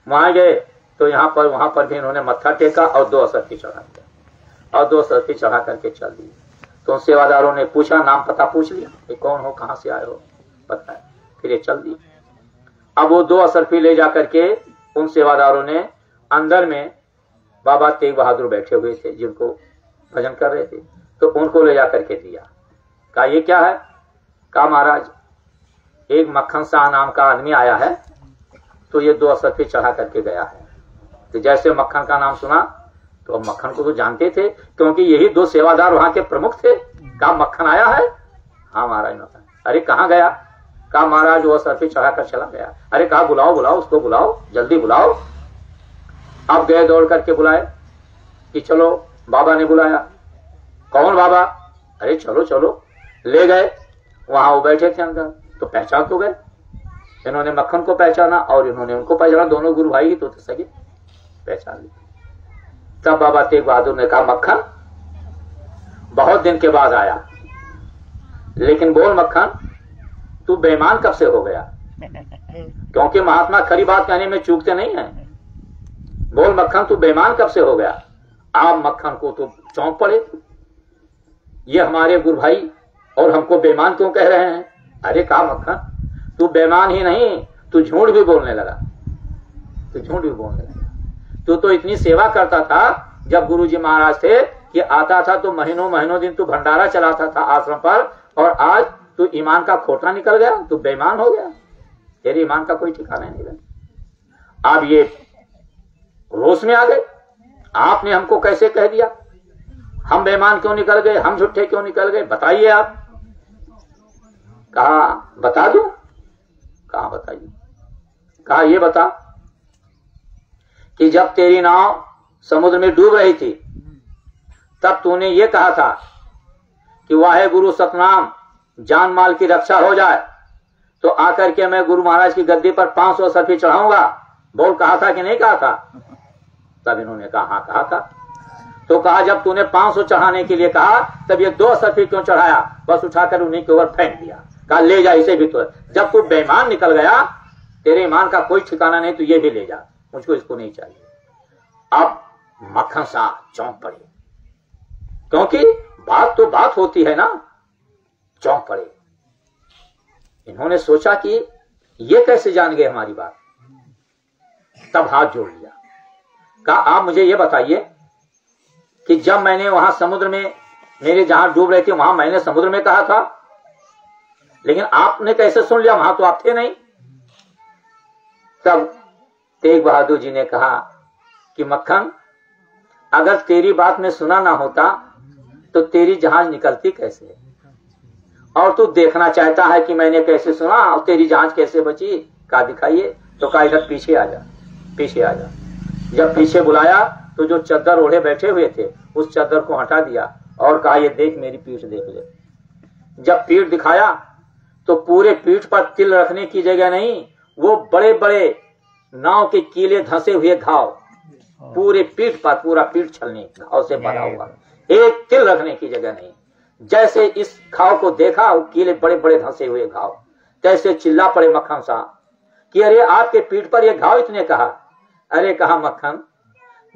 वहां गए तो वहां पर भी इन्होंने मत्था टेका और 2 असरफी चढ़ा दिया और 2 असरफी चढ़ा करके चल दिए। तो सेवादारों ने पूछा, नाम पता पूछ लिया, ये कौन हो, कहां से आए हो, बताए, फिर ये चल दिए। अब वो 2 असरफी ले जा करके उन सेवादारों ने अंदर में बाबा तेग बहादुर बैठे हुए थे जिनको भजन कर रहे थे, तो उनको ले जा करके दिया। कहा ये क्या है? कहा महाराज एक मक्खन शाह नाम का आदमी आया है, तो ये 2 असरफी चढ़ा करके गया है। तो जैसे मक्खन का नाम सुना तो मक्खन को तो जानते थे क्योंकि यही 2 सेवादार वहां के प्रमुख थे। कहा मक्खन आया है? हाँ महाराज मक्खन। अरे कहाँ गया? कहा महाराज वो असरफी चढ़ा कर चला गया। अरे कहा बुलाओ बुलाओ उसको, बुलाओ जल्दी बुलाओ। अब गए दौड़ करके बुलाए कि चलो, बाबा ने बुलाया। कौन बाबा? अरे चलो चलो। ले गए, वहां वो बैठे थे अंदर, तो पहचान तो गए। इन्होंने मक्खन को पहचाना और इन्होंने उनको पहचाना, दोनों गुरु भाई ही तो थे सगे, पहचान ली। तब बाबा तेग बहादुर ने कहा मक्खन बहुत दिन के बाद आया, लेकिन बोल मक्खन तू बेईमान कब से हो गया? क्योंकि महात्मा खरी बात कहने में चूकते नहीं है। बोल मक्खन तू बेईमान कब से हो गया? आप मक्खन को तो चौंक पड़े, ये हमारे गुरु भाई और हमको बेईमान क्यों कह रहे हैं? अरे कहा मक्खन तू बेईमान ही नहीं, तू झूठ भी बोलने लगा, तू झूठ भी बोलने लगा। तू तो इतनी सेवा करता था जब गुरुजी महाराज थे कि आता था तो महीनों महीनों दिन तू भंडारा चलाता था आश्रम पर, और आज तू ईमान का खोटा निकल गया, तू बेईमान हो गया, तेरे ईमान का कोई ठिकाना नहीं रहा। आप ये रोष में आ गए, आपने हमको कैसे कह दिया, हम बेईमान क्यों निकल गए, हम झूठे क्यों निकल गए, बताइए आप। कहा बता दूं? कहा बताइए। कहा ये बता कि जब तेरी नाव समुद्र में डूब रही थी तब तूने ये कहा था कि वाहे गुरु सतनाम जान माल की रक्षा हो जाए तो आकर के मैं गुरु महाराज की गद्दी पर 500 असरफी चढ़ाऊंगा। बोल कहा था कि नहीं कहा था? तब इन्होंने कहा हाँ कहा था। तो कहा जब तूने 500 चढ़ाने के लिए कहा तब ये 2 असरफी क्यों चढ़ाया? बस उठाकर उन्हीं के ऊपर फेंक दिया। कहा ले जा इसे भी, तो जब तू बेईमान निकल गया, तेरे ईमान का कोई ठिकाना नहीं, तो ये भी ले जा, मुझको इसको नहीं चाहिए। अब मक्खन शाह चौंक पड़े, क्योंकि बात तो बात होती है ना, चौंक पड़े। इन्होंने सोचा कि ये कैसे जान गए हमारी बात। तब हाथ जोड़ लिया, कहा आप मुझे ये बताइए कि जब मैंने वहां समुद्र में, मेरे जहां डूब रहे थे वहां मैंने समुद्र में कहा था, लेकिन आपने कैसे सुन लिया, वहां तो आप थे नहीं। तब तेग बहादुर जी ने कहा कि मक्खन अगर तेरी बात में सुना ना होता तो तेरी जहाज निकलती कैसे, और तू देखना चाहता है कि मैंने कैसे सुना और तेरी जहाज कैसे बची। कहा दिखाइए। तो कहा इधर पीछे आ जा, पीछे आ जा। जब पीछे बुलाया तो जो चद्दर ओढ़े बैठे हुए थे उस चद्दर को हटा दिया और कहा ये देख मेरी पीठ देख ले। जब पीठ दिखाया तो पूरे पीठ पर तिल रखने की जगह नहीं, वो बड़े बड़े नाव के कीले धंसे हुए घाव, पूरे पीठ पर, पूरा पीठ छलने घाव से भरा हुआ, एक तिल रखने की जगह नहीं। जैसे इस घाव को देखा, वो कीले बड़े बड़े धंसे हुए घाव, तैसे चिल्ला पड़े मक्खन साहब कि अरे आपके पीठ पर ये घाव इतने कहा। अरे कहा मक्खन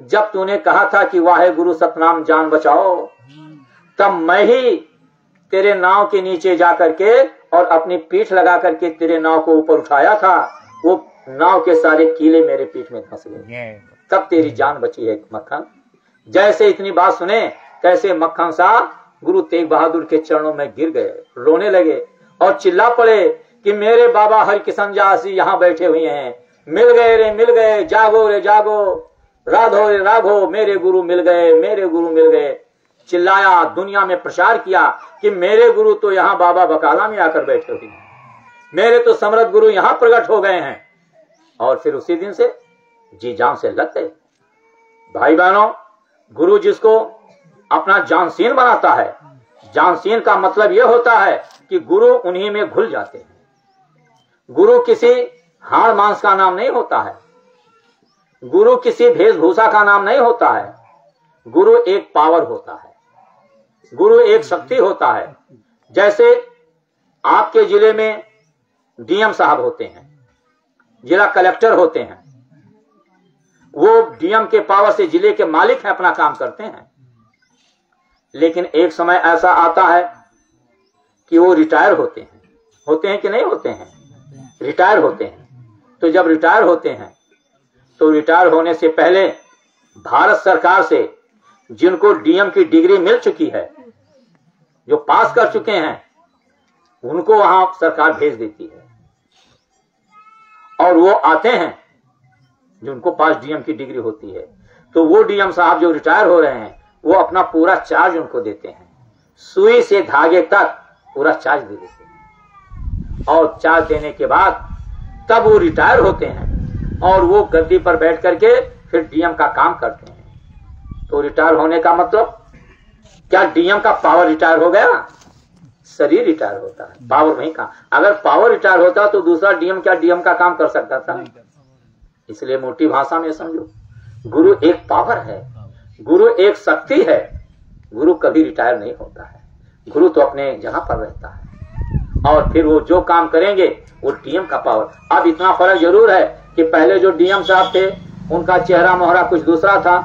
जब तूने कहा था कि वाहे गुरु सतनाम जान बचाओ, तब मैं ही तेरे नाव के नीचे जा करके और अपनी पीठ लगा करके तेरे नाव को ऊपर उठाया था, वो नाव के सारे कीले मेरे पीठ में धंस गए, तब तेरी जान बची है मक्खन। जैसे इतनी बात सुने तैसे मक्खन साहब गुरु तेग बहादुर के चरणों में गिर गए, रोने लगे और चिल्ला पड़े कि मेरे बाबा हरकिशन जी यहाँ बैठे हुए हैं, मिल गए रे मिल गए, जागो रे जागो, राधो रे राघो, मेरे गुरु मिल गए, मेरे गुरु मिल गए। चिल्लाया, दुनिया में प्रचार किया कि मेरे गुरु तो यहाँ बाबा बकाला में आकर बैठे हुए हैं, मेरे तो समर्थ गुरु यहाँ प्रकट हो गए हैं। और फिर उसी दिन से जी जान से लग गए। भाई बहनों, गुरु जिसको अपना जानसीन बनाता है, जानसीन का मतलब यह होता है कि गुरु उन्हीं में घुल जाते हैं। गुरु किसी हाड़ मांस का नाम नहीं होता है, गुरु किसी वेशभूषा का नाम नहीं होता है, गुरु एक पावर होता है। गुरु एक शक्ति होता है। जैसे आपके जिले में डीएम साहब होते हैं, जिला कलेक्टर होते हैं, वो डीएम के पावर से जिले के मालिक हैं, अपना काम करते हैं। लेकिन एक समय ऐसा आता है कि वो रिटायर होते हैं कि नहीं होते हैं? रिटायर होते हैं। तो जब रिटायर होते हैं तो रिटायर होने से पहले भारत सरकार से जिनको डीएम की डिग्री मिल चुकी है, जो पास कर चुके हैं, उनको वहां सरकार भेज देती है और वो आते हैं जिनको पास डीएम की डिग्री होती है। तो वो डीएम साहब जो रिटायर हो रहे हैं वो अपना पूरा चार्ज उनको देते हैं, सुई से धागे तक पूरा चार्ज दे देते हैं। और चार्ज देने के बाद तब वो रिटायर होते हैं और वो गद्दी पर बैठ करके फिर डीएम का काम करते हैं। तो रिटायर होने का मतलब क्या डीएम का पावर रिटायर हो गया? शरीर रिटायर होता है, पावर नहीं काम। अगर पावर रिटायर होता तो दूसरा डीएम क्या डीएम का काम कर सकता था? इसलिए मोटी भाषा में समझो, गुरु एक पावर है, गुरु एक शक्ति है। गुरु कभी रिटायर नहीं होता है, गुरु तो अपने जगह पर रहता है और फिर वो जो काम करेंगे वो डीएम का पावर। अब इतना फर्क जरूर है कि पहले जो डीएम साहब थे उनका चेहरा मोहरा कुछ दूसरा था,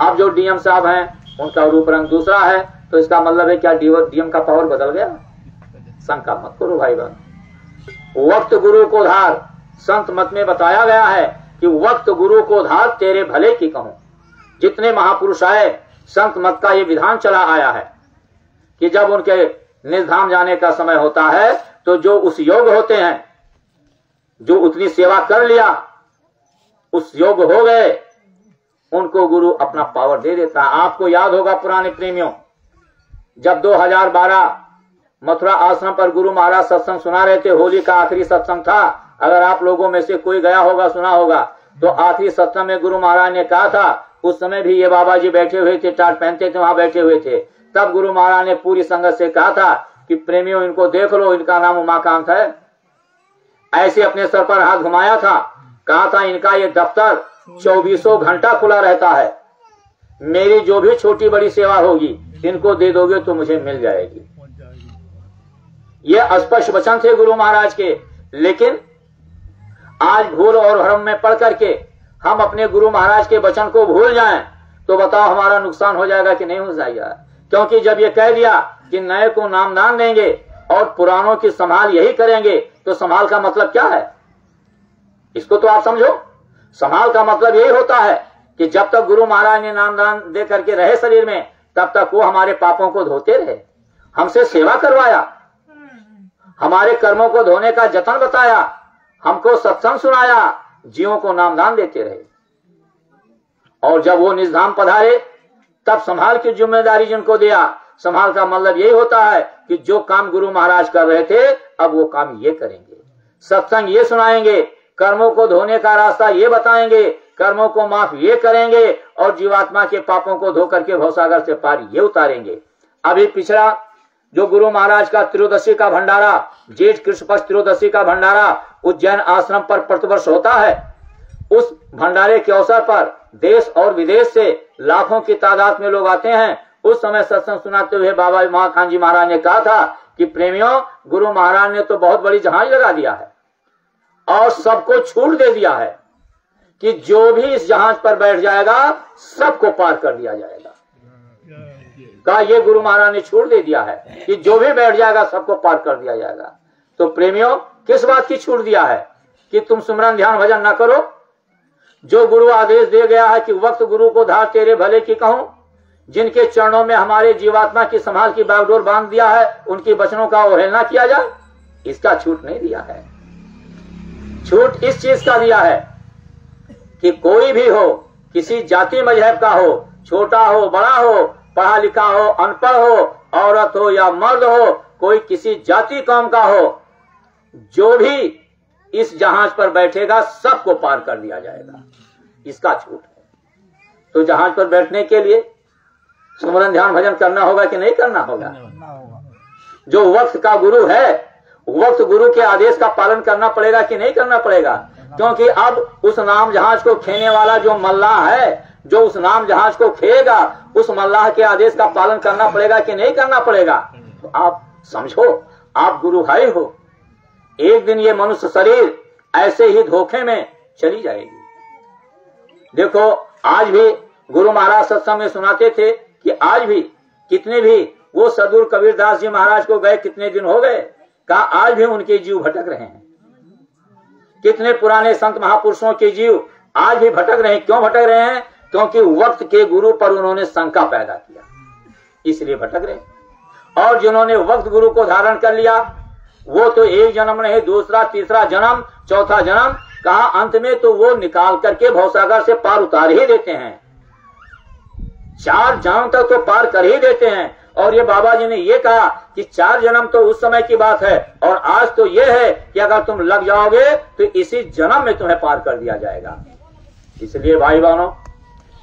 अब जो डीएम साहब हैं उनका रूप रंग दूसरा है। तो इसका मतलब है क्या डीएम का पावर बदल गया? शंका मत करो भाई बहन। वक्त गुरु को धार, संत मत में बताया गया है कि वक्त गुरु को धार तेरे भले की कहूं। जितने महापुरुष आए संत मत का ये विधान चला आया है कि जब उनके निजधाम जाने का समय होता है तो जो उस योग होते हैं, जो उतनी सेवा कर लिया, उस योग हो गए, उनको गुरु अपना पावर दे देता है। आपको याद होगा पुराने प्रेमियों, जब 2012 मथुरा आश्रम पर गुरु महाराज सत्संग सुना रहे थे, होली का आखिरी सत्संग था। अगर आप लोगों में से कोई गया होगा, सुना होगा, तो आखिरी सत्संग में गुरु महाराज ने कहा था, उस समय भी ये बाबा जी बैठे हुए थे, टाट पहनते थे, वहां बैठे हुए थे। तब गुरु महाराज ने पूरी संगत से कहा था कि प्रेमियों इनको देख लो, इनका नाम उमाकांत है। ऐसे अपने सर पर हाथ घुमाया था, कहा था इनका ये दफ्तर 24 घंटा खुला रहता है, मेरी जो भी छोटी बड़ी सेवा होगी इनको दे दोगे तो मुझे मिल जाएगी। ये स्पष्ट वचन थे गुरु महाराज के। लेकिन आज भूल और भ्रम में पड़ करके हम अपने गुरु महाराज के वचन को भूल जाएं तो बताओ हमारा नुकसान हो जाएगा कि नहीं हो जाएगा? क्योंकि जब ये कह दिया कि नए को नाम दान देंगे और पुरानों की संभाल यही करेंगे, तो संभाल का मतलब क्या है? इसको तो आप समझो। संभाल का मतलब यही होता है कि जब तक गुरु महाराज ने नाम दान दे करके रहे शरीर में, तब तक वो हमारे पापों को धोते रहे, हमसे सेवा करवाया, हमारे कर्मों को धोने का जतन बताया, हमको सत्संग सुनाया, जीवों को नामदान देते रहे। और जब वो निजधाम पधारे तब संभाल की जिम्मेदारी जिनको दिया। संभाल का मतलब यही होता है कि जो काम गुरु महाराज कर रहे थे अब वो काम ये करेंगे, सत्संग ये सुनाएंगे, कर्मों को धोने का रास्ता ये बताएंगे, कर्मों को माफ ये करेंगे और जीवात्मा के पापों को धो करके भवसागर से पार ये उतारेंगे। अभी पिछड़ा जो गुरु महाराज का त्रयोदशी का भंडारा, जेठ कृष्ण पक्ष त्रयोदशी का भंडारा उज्जैन आश्रम पर प्रतिवर्ष होता है। उस भंडारे के अवसर पर देश और विदेश से लाखों की तादाद में लोग आते हैं। उस समय सत्संग सुनाते हुए बाबा उमाकांत जी महाराज ने कहा था कि प्रेमियों, गुरु महाराज ने तो बहुत बड़ी जहाज लगा दिया है और सबको छूट दे दिया है कि जो भी इस जहाज पर बैठ जाएगा सबको पार कर दिया जाएगा। कहा ये गुरु महाराज ने छूट दे दिया है कि जो भी बैठ जाएगा सबको पार कर दिया जाएगा। तो प्रेमियों, किस बात की छूट दिया है कि तुम सुमरन ध्यान भजन ना करो? जो गुरु आदेश दे गया है कि वक्त गुरु को धार तेरे भले की कहूं, जिनके चरणों में हमारे जीवात्मा की संभाल की बागडोर बांध दिया है, उनकी वचनों का अवहेलना किया जाए, इसका छूट नहीं दिया है। छूट इस चीज का दिया है कि कोई भी हो, किसी जाति मजहब का हो, छोटा हो बड़ा हो, पढ़ा लिखा हो अनपढ़ हो, औरत हो या मर्द हो, कोई किसी जाति कौम का हो, जो भी इस जहाज पर बैठेगा सबको पार कर दिया जाएगा, इसका छूट है। तो जहाज पर बैठने के लिए सुमरन ध्यान भजन करना होगा कि नहीं करना होगा? जो वक्त का गुरु है, वक्त गुरु के आदेश का पालन करना पड़ेगा कि नहीं करना पड़ेगा? क्योंकि अब उस नाम जहाज को खेने वाला जो मल्लाह है, जो उस नाम जहाज को खेगा, उस मल्लाह के आदेश का पालन करना पड़ेगा कि नहीं करना पड़ेगा? तो आप समझो, आप गुरु भाई हो, एक दिन ये मनुष्य शरीर ऐसे ही धोखे में चली जाएगी। देखो, आज भी गुरु महाराज सत्संग में सुनाते थे कि आज भी कितने भी वो सदगुरु कबीरदास जी महाराज को गए कितने दिन हो गए, कहा आज भी उनके जीव भटक रहे हैं। कितने पुराने संत महापुरुषों के जीव आज भी भटक रहे हैं। क्यों भटक रहे हैं? क्योंकि वक्त के गुरु पर उन्होंने शंका पैदा किया, इसलिए भटक रहे। और जिन्होंने वक्त गुरु को धारण कर लिया, वो तो एक जन्म नहीं, दूसरा, तीसरा जन्म, चौथा जन्म, कहा अंत में तो वो निकाल करके भवसागर से पार उतार ही देते हैं। 4 जन्म तक तो पार कर ही देते हैं। और ये बाबा जी ने ये कहा कि 4 जन्म तो उस समय की बात है, और आज तो ये है कि अगर तुम लग जाओगे तो इसी जन्म में तुम्हें पार कर दिया जाएगा। इसलिए भाई बहनों,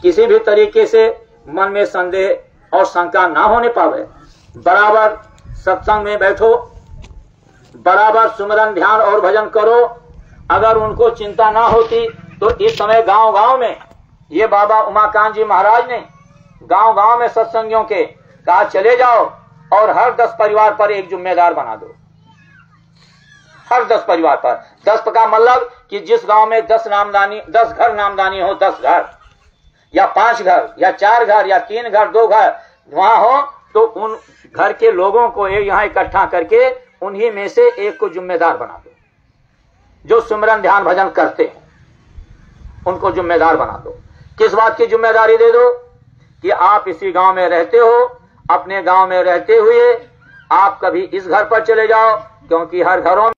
किसी भी तरीके से मन में संदेह और शंका ना होने पावे। बराबर सत्संग में बैठो, बराबर सुमिरन ध्यान और भजन करो। अगर उनको चिंता ना होती तो इस समय गांव गांव में ये बाबा उमाकांत जी महाराज ने गांव गांव में सत्संगियों के कहा चले जाओ और हर 10 परिवार पर एक जिम्मेदार बना दो। हर 10 परिवार पर, 10 का मतलब कि जिस गांव में 10 घर नामदानी हो, 10 घर या 5 घर या 4 घर या 3 घर 2 घर वहां हो, तो उन घर के लोगों को यहाँ इकट्ठा करके उन्हीं में से एक को जिम्मेदार बना दो। जो सुमिरन ध्यान भजन करते हैं उनको जिम्मेदार बना दो। किस बात की जिम्मेदारी दे दो? कि आप इसी गांव में रहते हो, अपने गांव में रहते हुए आप कभी इस घर पर चले जाओ, क्योंकि हर घरों